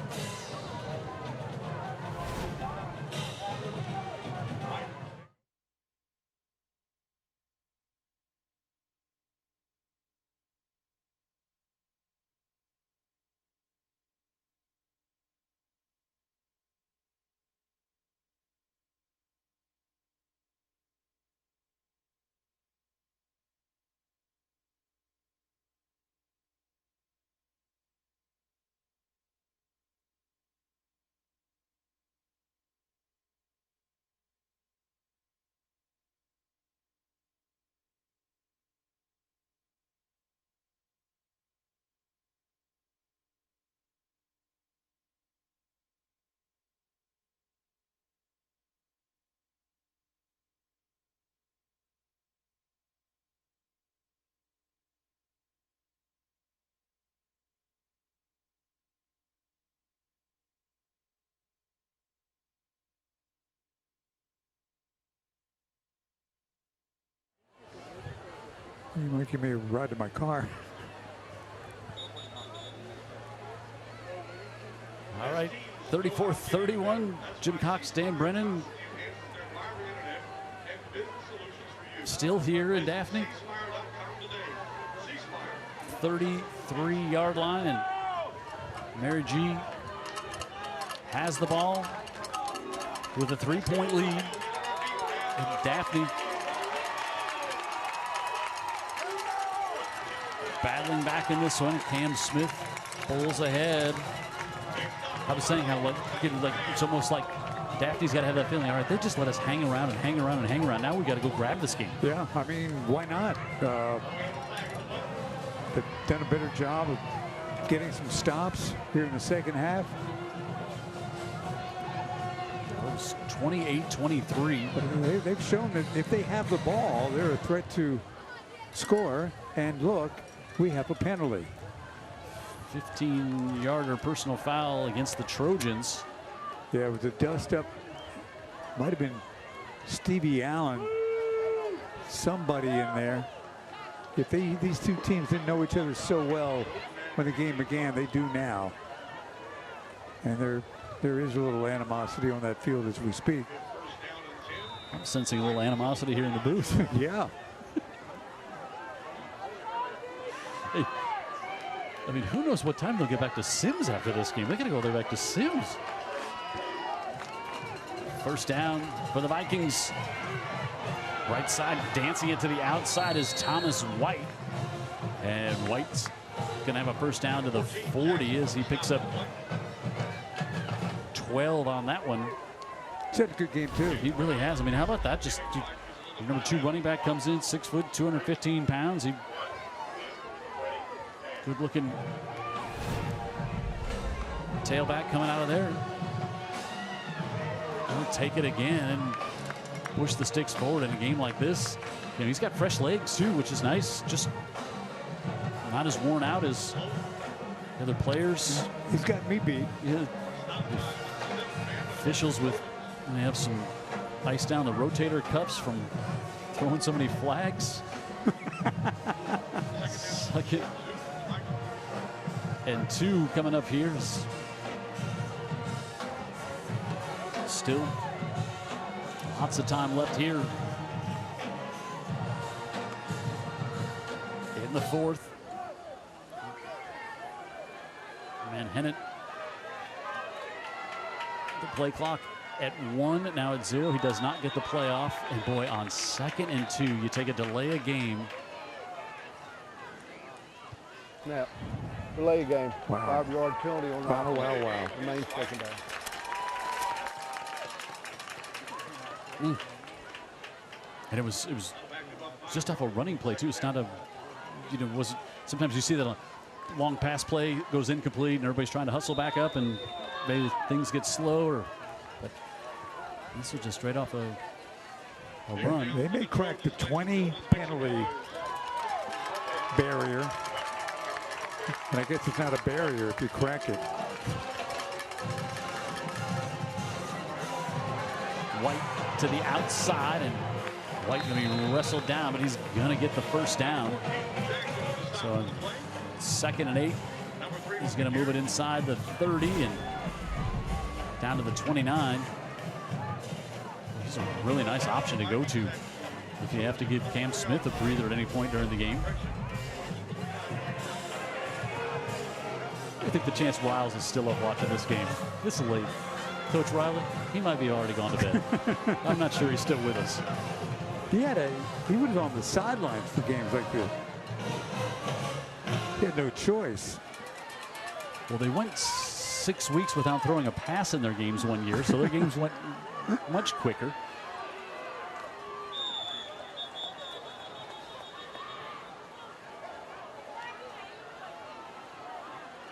You might give me a ride to my car. All right, 34-31. Jim Cox, Dan Brennan. Still here in Daphne. 33-yard line, and Mary G has the ball with a 3-point lead. And Daphne battling back in this one. Cam Smith pulls ahead. I was saying how like it's almost like Daphne's got to have that feeling. All right, they just let us hang around and hang around and hang around. Now we got to go grab this game. Yeah, I mean, why not? They've done a better job of getting some stops here in the second half. It was 28-23. They've shown that if they have the ball, they're a threat to score. And look, we have a penalty. 15-yarder personal foul against the Trojans. Yeah, with the dust up, might have been Stevie Allen, somebody in there. If these two teams didn't know each other so well when the game began, they do now. And there is a little animosity on that field as we speak. I'm sensing a little animosity here in the booth. Yeah. Hey, I mean, who knows what time they'll get back to Sims after this game. They're going to go there back to Sims. First down for the Vikings. Right side, dancing it to the outside is Thomas White. And White's going to have a first down to the 40 as he picks up 12 on that one. He's had a good game, too. He really has. I mean, how about that? Just number 2 running back comes in, 6 foot, 215 pounds. He good looking tailback coming out of there. He'll take it again and push the sticks forward in a game like this. You know, he's got fresh legs too, which is nice. Just not as worn out as the other players. He's got me beat. Yeah. Officials they have some ice down the rotator cuffs from throwing so many flags. Second and 2 coming up here. Still lots of time left here in the fourth. Manhattan, the play clock at 1, now at 0. He does not get the play off. And boy, on 2nd and 2, you take a delay of game. Snap. Delay game. Wow. 5-yard penalty on that. Wow. The main second down. And it was just off a running play too. It's not a, sometimes you see that a long pass play goes incomplete and everybody's trying to hustle back up and maybe things get slow, or This was just straight off a run. They may crack the 20 penalty barrier. And I guess it's not a barrier if you crack it. White to the outside, and White going to be wrestled down, but he's going to get the first down. So 2nd and 8. He's going to move it inside the 30 and down to the 29. He's a really nice option to go to if you have to give Cam Smith a breather at any point during the game. I think the chance Wiles is still up watching this game. This is late. Coach Riley, he might be already gone to bed. I'm not sure he's still with us. He was on the sidelines for games like this. He had no choice. Well, they went 6 weeks without throwing a pass in their games one year, so their games went much quicker.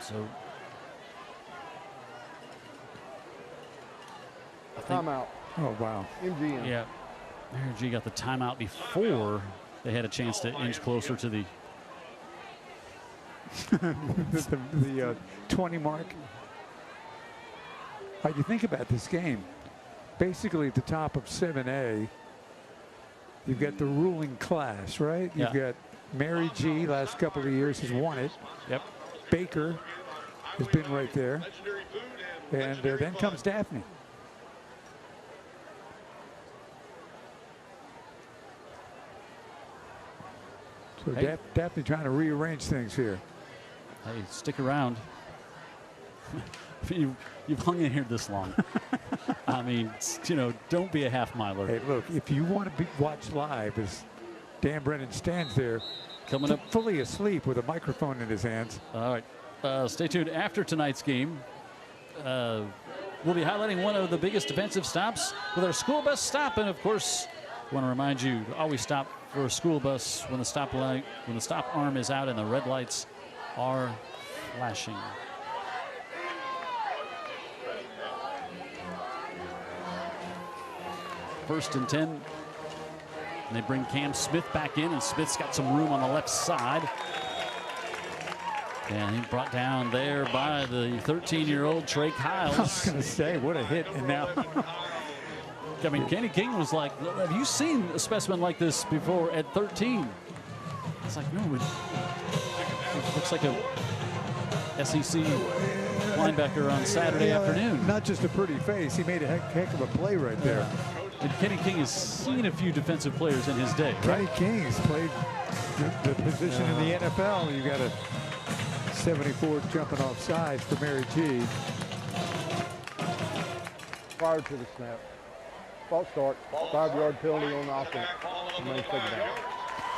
So timeout. Oh, wow. MGM. Yeah. MG got the timeout before they had a chance to inch closer to the the 20 mark. How you think about this game? Basically, at the top of 7A, you've got the ruling class, right? You've got Mary G. Last couple of years has won it. Yep. Baker has been right there, and then comes Daphne. So Daphne trying to rearrange things here. Hey, stick around. You've hung in here this long. I mean, you know, don't be a half miler. Hey, look, if you want to watch live as Dan Brennan stands there, coming up fully asleep with a microphone in his hands. All right, stay tuned after tonight's game. We'll be highlighting one of the biggest defensive stops with our school bus stop, and of course, want to remind you to always stop for a school bus when the stop arm is out and the red lights are flashing. First and 10. And they bring Cam Smith back in, and Smith's got some room on the left side. And he brought down there by the 13-year-old Trey Kyles. I was going to say, what a hit. And now I mean, Kenny King was like, have you seen a specimen like this before at 13? It's like, no, it looks like a SEC linebacker on Saturday afternoon. Not just a pretty face. He made a heck of a play right there. And Kenny King has seen a few defensive players in his day, Kenny right? King has played the position in the NFL. You got a 74 jumping off sides for Mary G. Prior to the snap. False start, 5-yard penalty on the offense.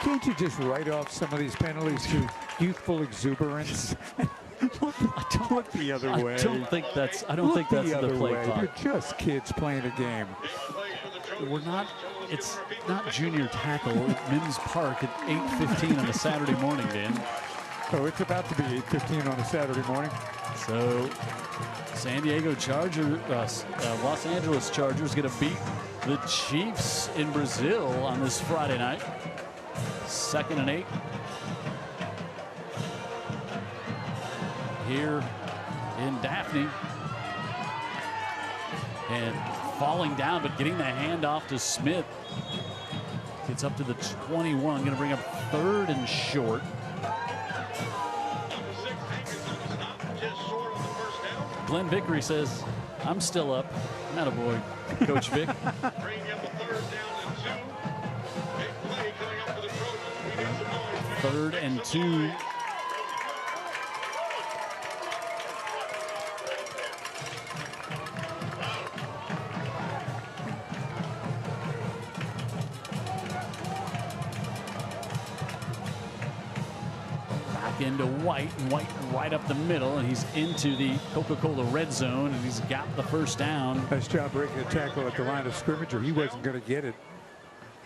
Can't you just write off some of these penalties to youthful exuberance? Look the other way. I don't think that's the play clock. You're just kids playing a game. It's not junior tackle at Mims Park at 8:15 on a Saturday morning, Dan. Oh, it's about to be 8:15 on a Saturday morning. So San Diego Los Angeles Chargers going to beat the Chiefs in Brazil on this Friday night. 2nd and 8. Here in Daphne. And falling down, but getting the handoff to Smith. Gets up to the 21. Going to bring up 3rd and short. Glenn Vickery says, I'm still up. Attaboy, Coach Vic. 3rd and 2. Into White, and White right up the middle, and he's into the Coca-Cola red zone, and he's got the first down. Nice job breaking a tackle at the line of scrimmage, or he wasn't going to get it.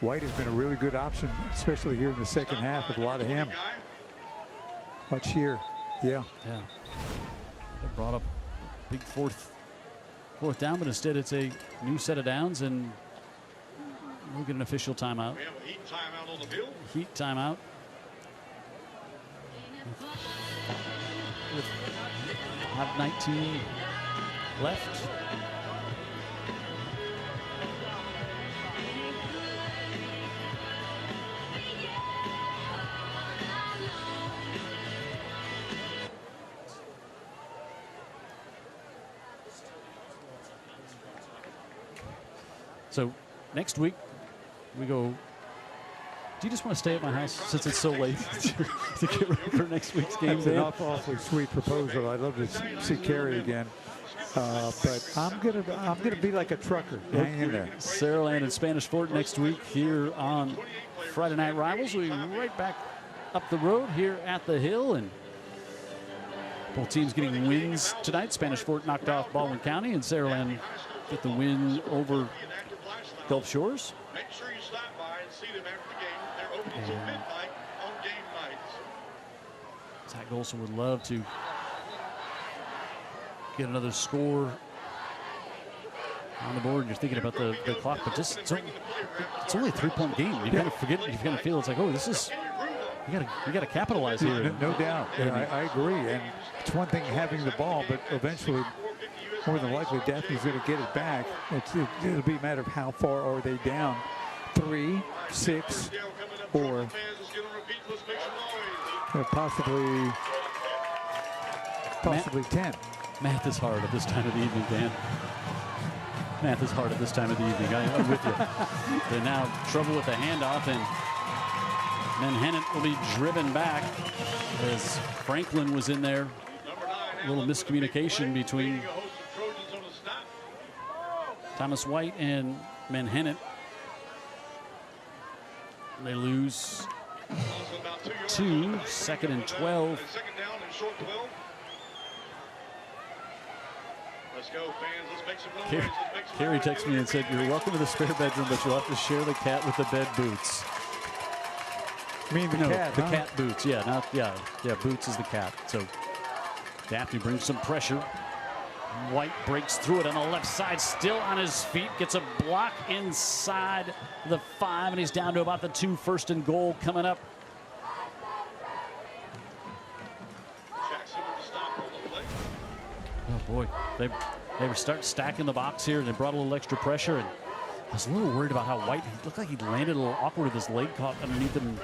White has been a really good option, especially here in the second half with a lot of him. Watch here. Yeah. They brought up big 4th 4th down, but instead it's a new set of downs, and we'll get an official timeout. We have a heat timeout on the field. Heat timeout. With 5:19 left. So next week we go. Do you just want to stay at my house since it's so late to get ready for next week's game? That's an awfully sweet proposal. I'd love to see Carrie again, but I'm gonna be like a trucker. Hang in there. Saraland and Spanish Fort next week here on Friday Night Rivals. We'll be right back up the road here at the Hill, and both teams getting wins tonight. Spanish Fort knocked off Baldwin County, and Saraland get the win over Gulf Shores. Make sure you stop by and see them after the game. They're open until midnight on game nights. Zach Golson would love to get another score on the board. You're thinking about the clock, but just it's only a 3-point game. You kind of forget. You kind of feel it's like, oh, this is you gotta capitalize here. No doubt. I agree. And it's one thing having the ball, but eventually, more than likely, Daphne's going to get it back. It'll be a matter of how far are they down. 3, 6, or possibly 10. Math is hard at this time of the evening, Dan. Math is hard at this time of the evening. I'm with you. They're now trouble with the handoff, and Manhattan will be driven back as Franklin was in there. A little miscommunication between Thomas White and Manhattan. They lose 2, 2nd and 12. Let's go, fans. Let's make some noise. Carrie texted me and said, "You're welcome to the spare bedroom, but you'll have to share the cat with the bed boots." I mean the cat, the cat boots. Yeah, Boots is the cat. So Daphne brings some pressure. White breaks through it on the left side, still on his feet, gets a block inside the 5, and he's down to about the 2. 1st and goal coming up. Oh boy, they start stacking the box here, and they brought a little extra pressure. And I was a little worried about how White, he looked like he landed a little awkward with his leg caught underneath him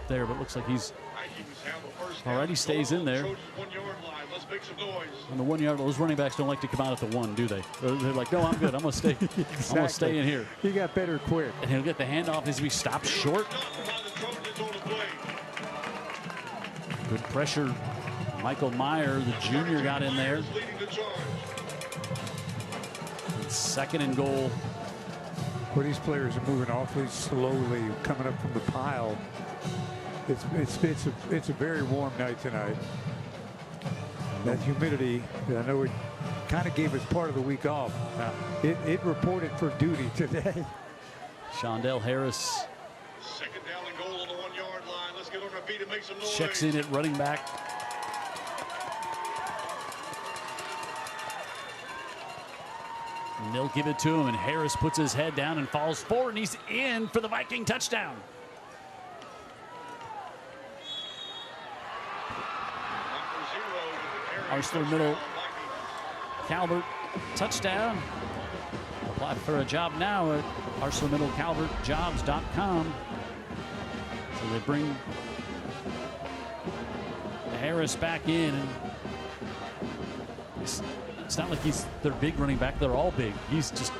there, but it looks like he's all right. He stays in there. On the 1 yard, those running backs don't like to come out at the 1, do they? They're like, no, I'm good. I'm gonna stay. Exactly. I'm gonna stay in here. He got better quick. And he'll get the handoff as we stop short. Good pressure. Michael Meyer, the junior, got in there. 2nd and goal. Well, these players are moving awfully slowly, coming up from the pile. It's a very warm night tonight. That humidity, I know it kind of gave us part of the week off. It reported for duty today. Shondell Harris 2nd down and goal on the 1 yard line. Let's get on our feet and make some noise. checks in at running back. And they'll give it to him, and Harris puts his head down and falls forward, and he's in for the Viking touchdown. Arsenal Middle Calvert touchdown. Apply for a job now at arsenalmiddlecalvertjobs.com. So they bring Harris back in, and it's not like he's their big running back. They're all big. He's just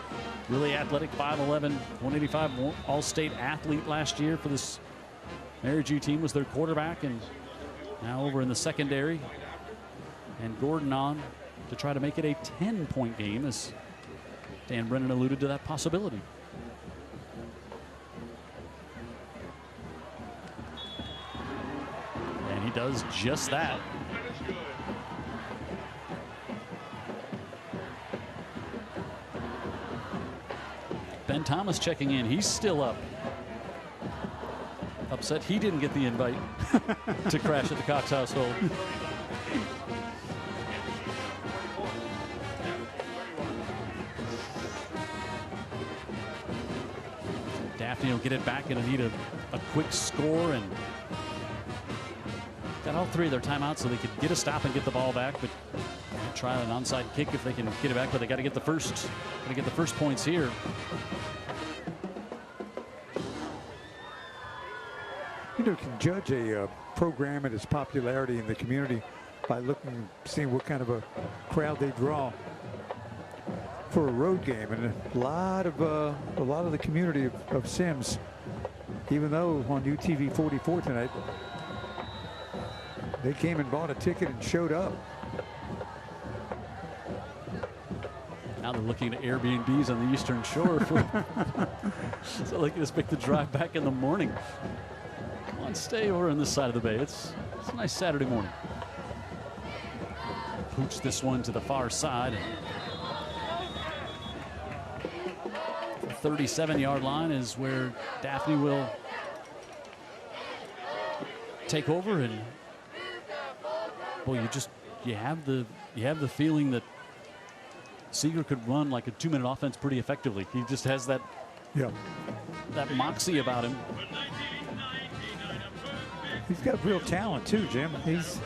really athletic, 5'11", 185 All-State athlete last year for this Mary G team, was their quarterback, and now over in the secondary. And Gordon on to try to make it a 10-point game, as Dan Brennan alluded to that possibility. And he does just that. Ben Thomas checking in. He's still up. Upset he didn't get the invite to crash at the Cox household. Daphne will get it back and need a quick score, and got all three of their timeouts so they could get a stop and get the ball back, but try an onside kick if they can get it back, but they got to get the first points here. You know, you can judge a program and its popularity in the community by seeing what kind of a crowd they draw for a road game, and a lot of the community of Sims, even though on UTV 44 tonight, they came and bought a ticket and showed up. Now they're looking at Airbnbs on the Eastern Shore so they can just make the drive back in the morning. Come on, stay over on this side of the bay. It's a nice Saturday morning. Pooch this one to the far side. The 37-yard line is where Daphne will take over, and boy, you have the feeling that Seeger could run like a 2-minute offense pretty effectively. He just has that moxie about him. He's got real talent too, Jim. He's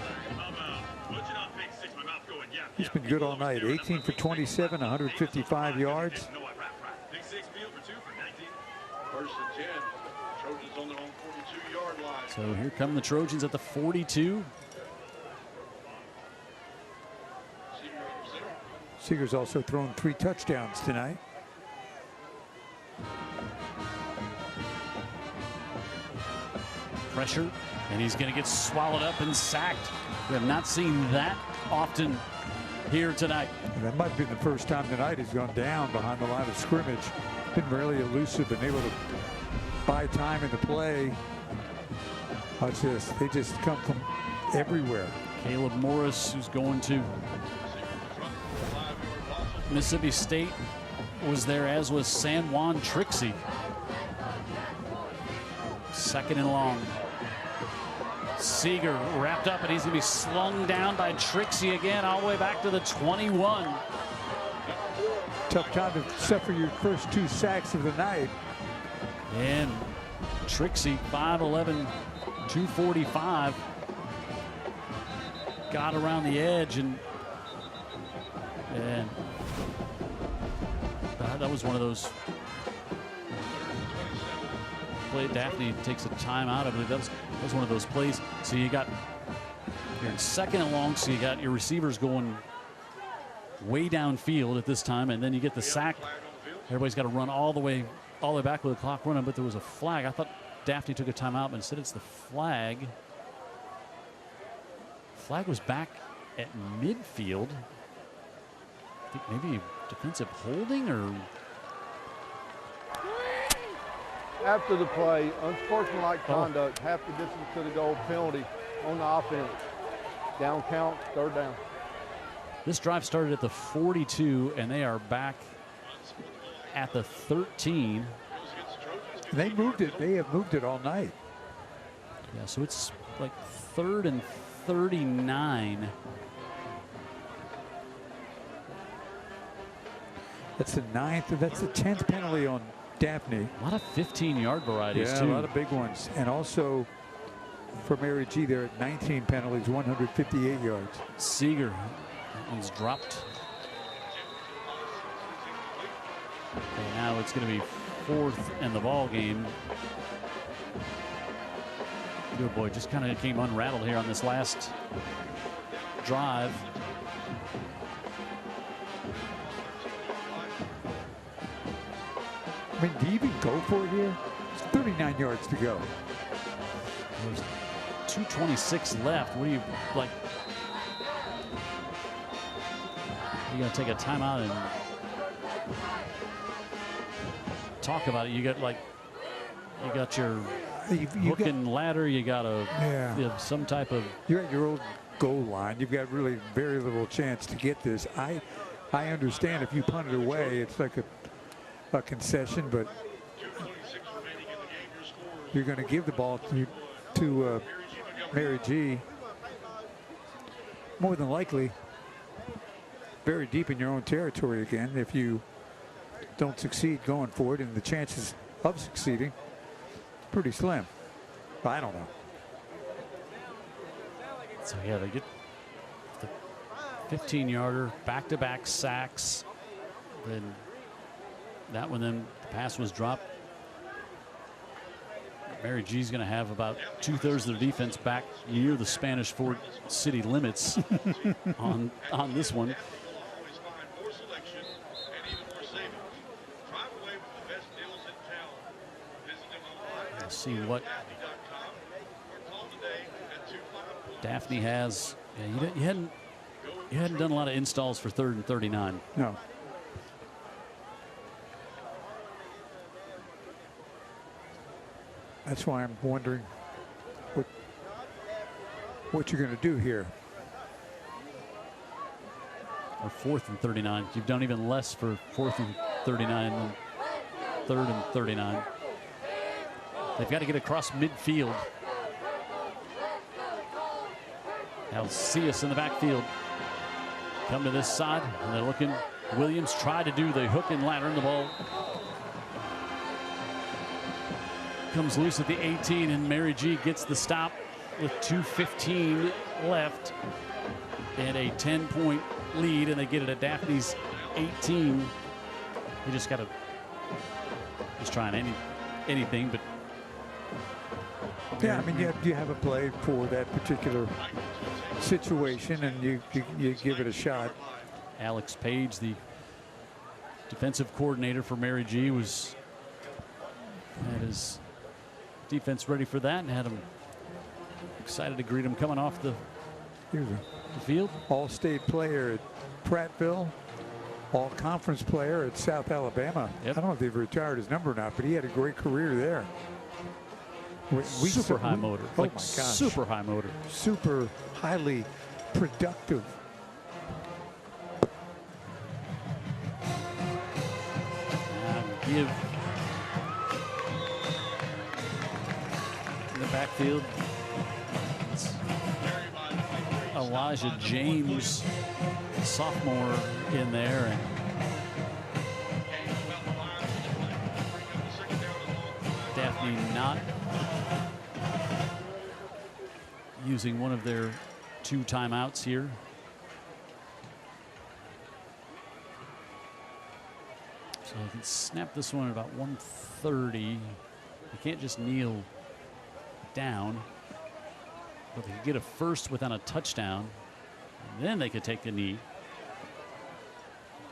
been good all night. 18 for 27, 155 yards. First and 10. Trojans on their own 42-yard line. So here come the Trojans at the 42. Seeger's also thrown 3 touchdowns tonight. Pressure, and he's going to get swallowed up and sacked. We have not seen that often here tonight. And that might have been the first time tonight he's gone down behind the line of scrimmage. Been really elusive and able to buy time in the play. They just come from everywhere. Caleb Morris, who's going to Mississippi State, was there, as was San Juan Trixie. Second and long. Seeger wrapped up, and he's going to be slung down by Trixie again, all the way back to the 21. Tough time to suffer your first 2 sacks of the night. And Trixie, 5'11", 245, got around the edge, and that was one of those. Daphne takes a timeout. I believe that was one of those plays. So you're in second and long, so you got your receivers going way downfield at this time, and then you get the sack. Everybody's got to run all the way back with the clock running, but there was a flag. I thought Daphne took a timeout, but instead it's the flag. Flag was back at midfield. I think maybe defensive holding or. After the play, unsportsmanlike conduct, half the distance to the goal, penalty on the offense. Down count, 3rd down. This drive started at the 42, and they are back at the 13. They moved it. They have moved it all night. Yeah, so it's like 3rd and 39. That's the 9th. That's the 10th penalty on Daphne. A lot of 15-yard varieties, too. A lot of big ones. And also for Mary G, they're at 19 penalties, 158 yards. Seeger, that one's dropped. And now it's going to be 4th in the ball game. Good boy, just kind of came unrattled here on this last drive. I mean, do you even go for it here? It's 39 yards to go. There's 2:26 left. What do you like? You got to take a timeout and talk about it. You got your hook and ladder. You got some type of. You're at your old goal line. You've got really very little chance to get this. I understand if you punt it away, it's like a concession, but you're going to give the ball to Mary G. More than likely, very deep in your own territory again if you don't succeed going for it, and the chances of succeeding, pretty slim. I don't know. So yeah, they get the 15-yarder, back-to-back sacks. Then that one, then the pass was dropped. Mary G's going to have about 2/3 of their defense back near the Spanish Fort city limits on this one. We'll see what Daphne has. Yeah, you hadn't done a lot of installs for 3rd and 39. No. That's why I'm wondering what you're going to do here. Or 4th and 39. You've done even less for 4th and 39 than 3rd and 39. They've got to get across midfield. Now see us in the backfield. Come to this side, and they're looking. Williams tried to do the hook and ladder, and the ball comes loose at the 18, and Mary G gets the stop with 2:15 left and a 10-point lead, and they get it at Daphne's 18. You just got to trying anything, but yeah, I mean, you have a play for that particular situation, and you give it a shot. Alex Page, the defensive coordinator for Mary G, had his defense ready for that and had him excited to greet him coming off the field. All-state player at Prattville, all-conference player at South Alabama. Yep. I don't know if they've retired his number or not, but he had a great career there. Super high motor. Oh like my gosh. Super high motor. Super highly productive. Give in the backfield. It's Elijah James, sophomore, in there, and Daphne not using one of their 2 timeouts here. So they can snap this one at about 1:30. You can't just kneel down, but they could get a first without a touchdown, and then they could take the knee.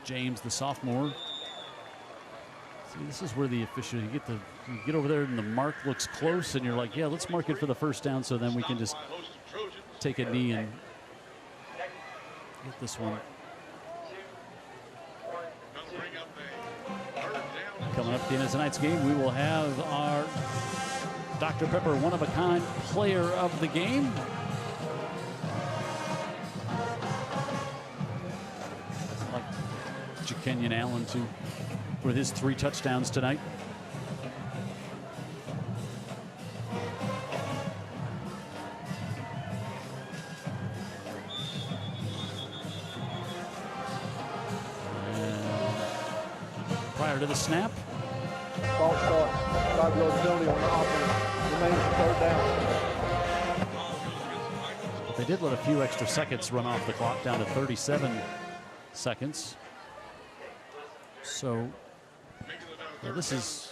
James, the sophomore. See, this is where the official, you get over there and the mark looks close, and you're like, yeah, let's mark it for the first down, so then we can just take a knee and get this one. Coming up at the end of tonight's game, we will have our Dr. Pepper one-of-a-kind player of the game. Like Jakenyon Allen too, with his 3 touchdowns tonight. Prior to the snap. False start. 5-yard penalty on the offense. Remains 3rd down. But they did let a few extra seconds run off the clock down to 37 seconds. So yeah, this is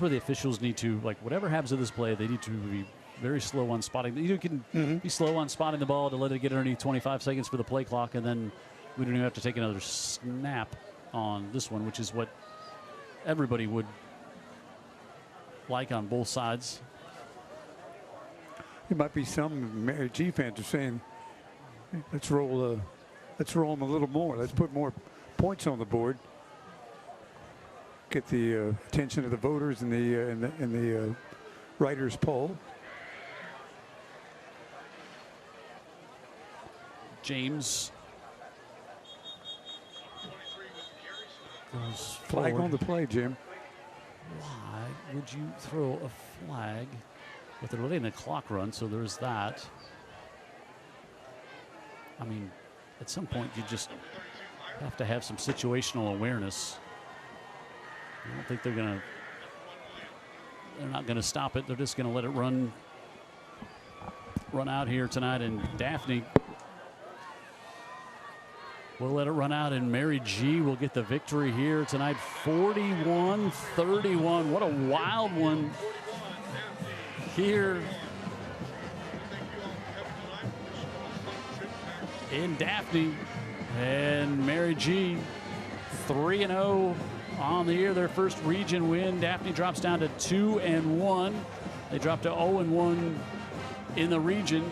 where the officials need to, like, whatever happens to this play, they need to be very slow on spotting. You can be slow on spotting the ball to let it get underneath 25 seconds for the play clock, and then we don't even have to take another snap on this one, which is what everybody would like on both sides. There might be some Mary G fans are saying, hey, let's roll them a little more. Let's put more points on the board. Get the attention of the voters in the writers' poll. James goes Flag forward. on the play, Jim. Why would you throw a flag? But they're letting the clock run, so there's that. I mean, at some point you just have to have some situational awareness. I don't think they're going to They're not going to stop it. They're just going to let it run out here tonight. And Daphne will let it run out, and Mary G will get the victory here tonight, 41-31. What a wild one here in Daphne. And Mary G 3-0 on the year, their first region win. Daphne drops down to 2-1. They drop to 0-1 in the region.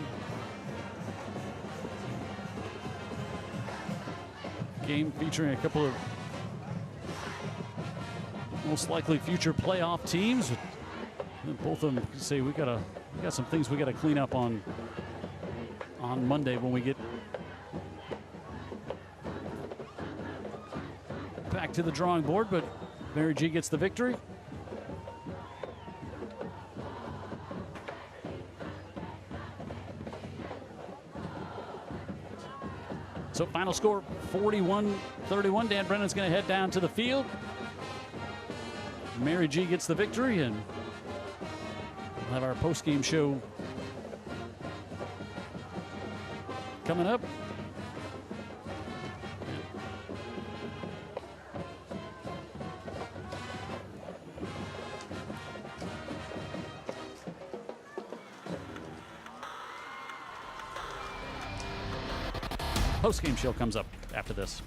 Game featuring a couple of most likely future playoff teams. Both of them say we got some things we got to clean up on Monday when we get back to the drawing board, but Mary G gets the victory. So final score 41-31. Dan Brennan's going to head down to the field. Mary G gets the victory, and we'll have our post-game show coming up. Post-game show comes up after this.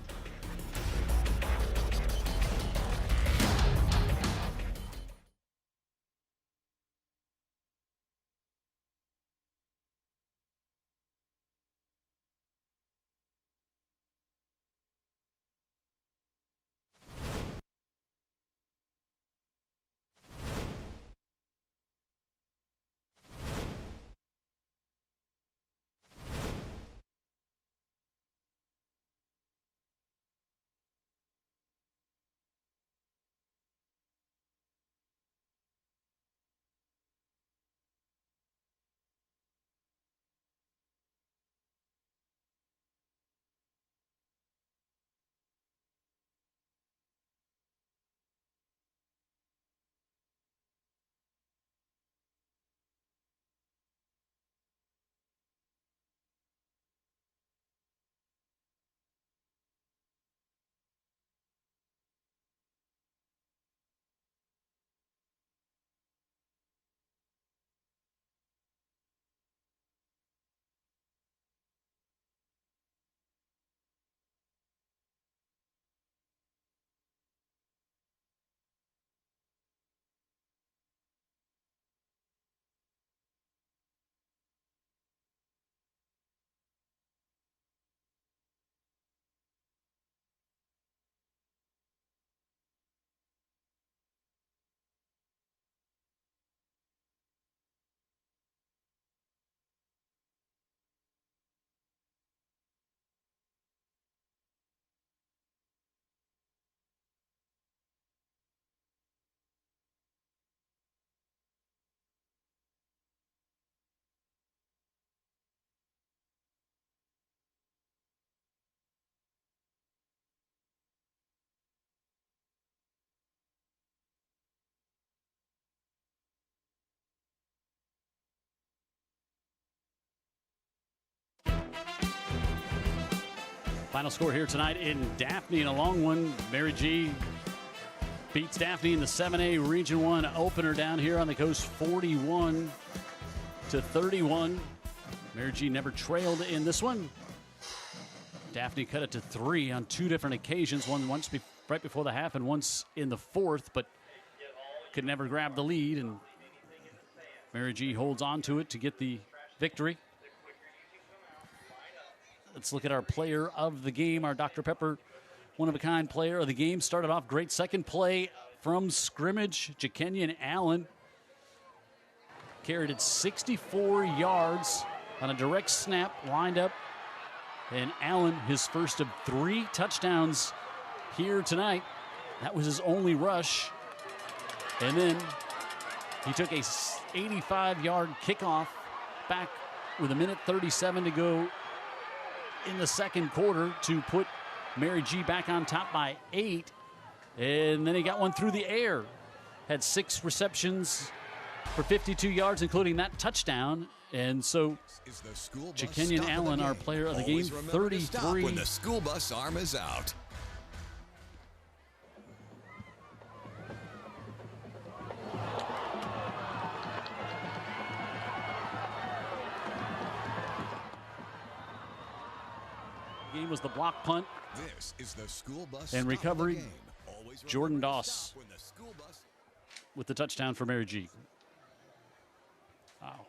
Final score here tonight in Daphne in a long one. Mary G beats Daphne in the 7A Region 1 opener down here on the coast, 41-31. Mary G never trailed in this one. Daphne cut it to 3 on 2 different occasions, once right before the half and once in the fourth, but could never grab the lead, and Mary G holds on to it to get the victory. Let's look at our player of the game, our Dr. Pepper one-of-a-kind player of the game. Started off great. Second play from scrimmage, Jakenyan Allen carried it 64 yards on a direct snap, lined up. And Allen, his first of 3 touchdowns here tonight. That was his only rush. And then he took a 85-yard kickoff back with 1:37 to go in the second quarter to put Mary G back on top by 8. And then he got one through the air. Had 6 receptions for 52 yards, including that touchdown. And so Jekenyon Allen, our player of the game, 33. When the school bus arm is out. Game was the block punt. This is the school bus and recovery. Always Jordan Doss with the touchdown for Mary G. Wow.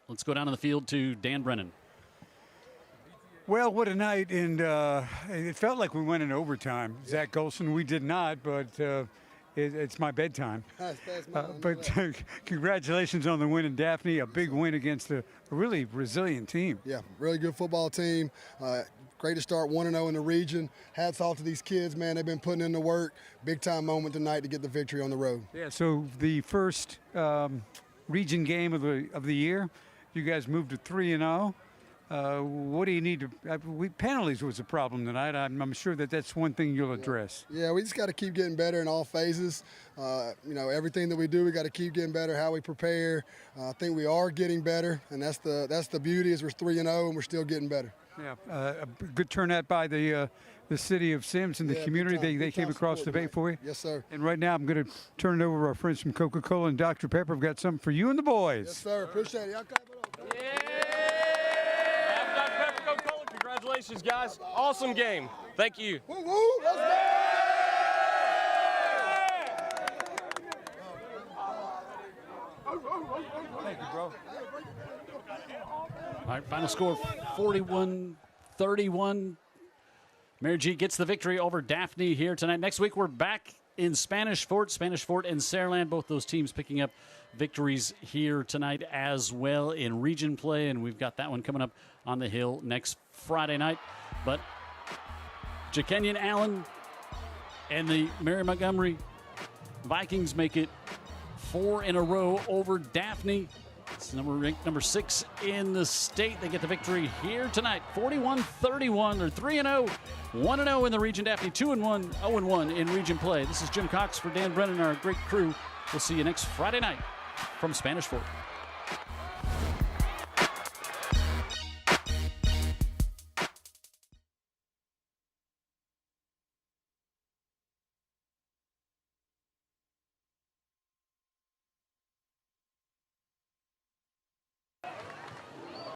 Let's go down to the field to Dan Brennan. Well, what a night, and it felt like we went in overtime. Zach Golson, we did not, but it's my bedtime. But congratulations on the win in Daphne, a big win against a really resilient team. Yeah, really good football team. Great to start 1-0 in the region. Hats off to these kids, man. They've been putting in the work. Big time moment tonight to get the victory on the road. Yeah, so the first region game of the year, you guys moved to 3-0. What do you need to? Penalties was a problem tonight. I'm sure that's one thing you'll address. Yeah, we just got to keep getting better in all phases. Everything that we do, we got to keep getting better. How we prepare, I think we are getting better, and that's the beauty is we're 3-0 and we're still getting better. Yeah, a good turnout by the city of Sims and the community. They came across the bay for you. Yes, sir. And right now I'm going to turn it over to our friends from Coca-Cola and Dr. Pepper. We've got something for you and the boys. Yes, sir. Appreciate it. Y'all clap it up. Dr. Pepper, Coca-Cola. Congratulations, guys. Awesome game. Thank you. Woo, woo. Let's go. Thank you, bro. All right, final score 41-31. Mary G gets the victory over Daphne here tonight. Next week, we're back in Spanish Fort and Saraland. Both those teams picking up victories here tonight as well in region play, and we've got that one coming up on the Hill next Friday night. But Jekenyon Allen and the Mary Montgomery Vikings make it 4 in a row over Daphne. It's ranked number 6 in the state. They get the victory here tonight. 41-31. They're 3-0, 1-0 in the region. Daphne 2-1, 0-1 in region play. This is Jim Cox for Dan Brennan, our great crew. We'll see you next Friday night from Spanish Fort.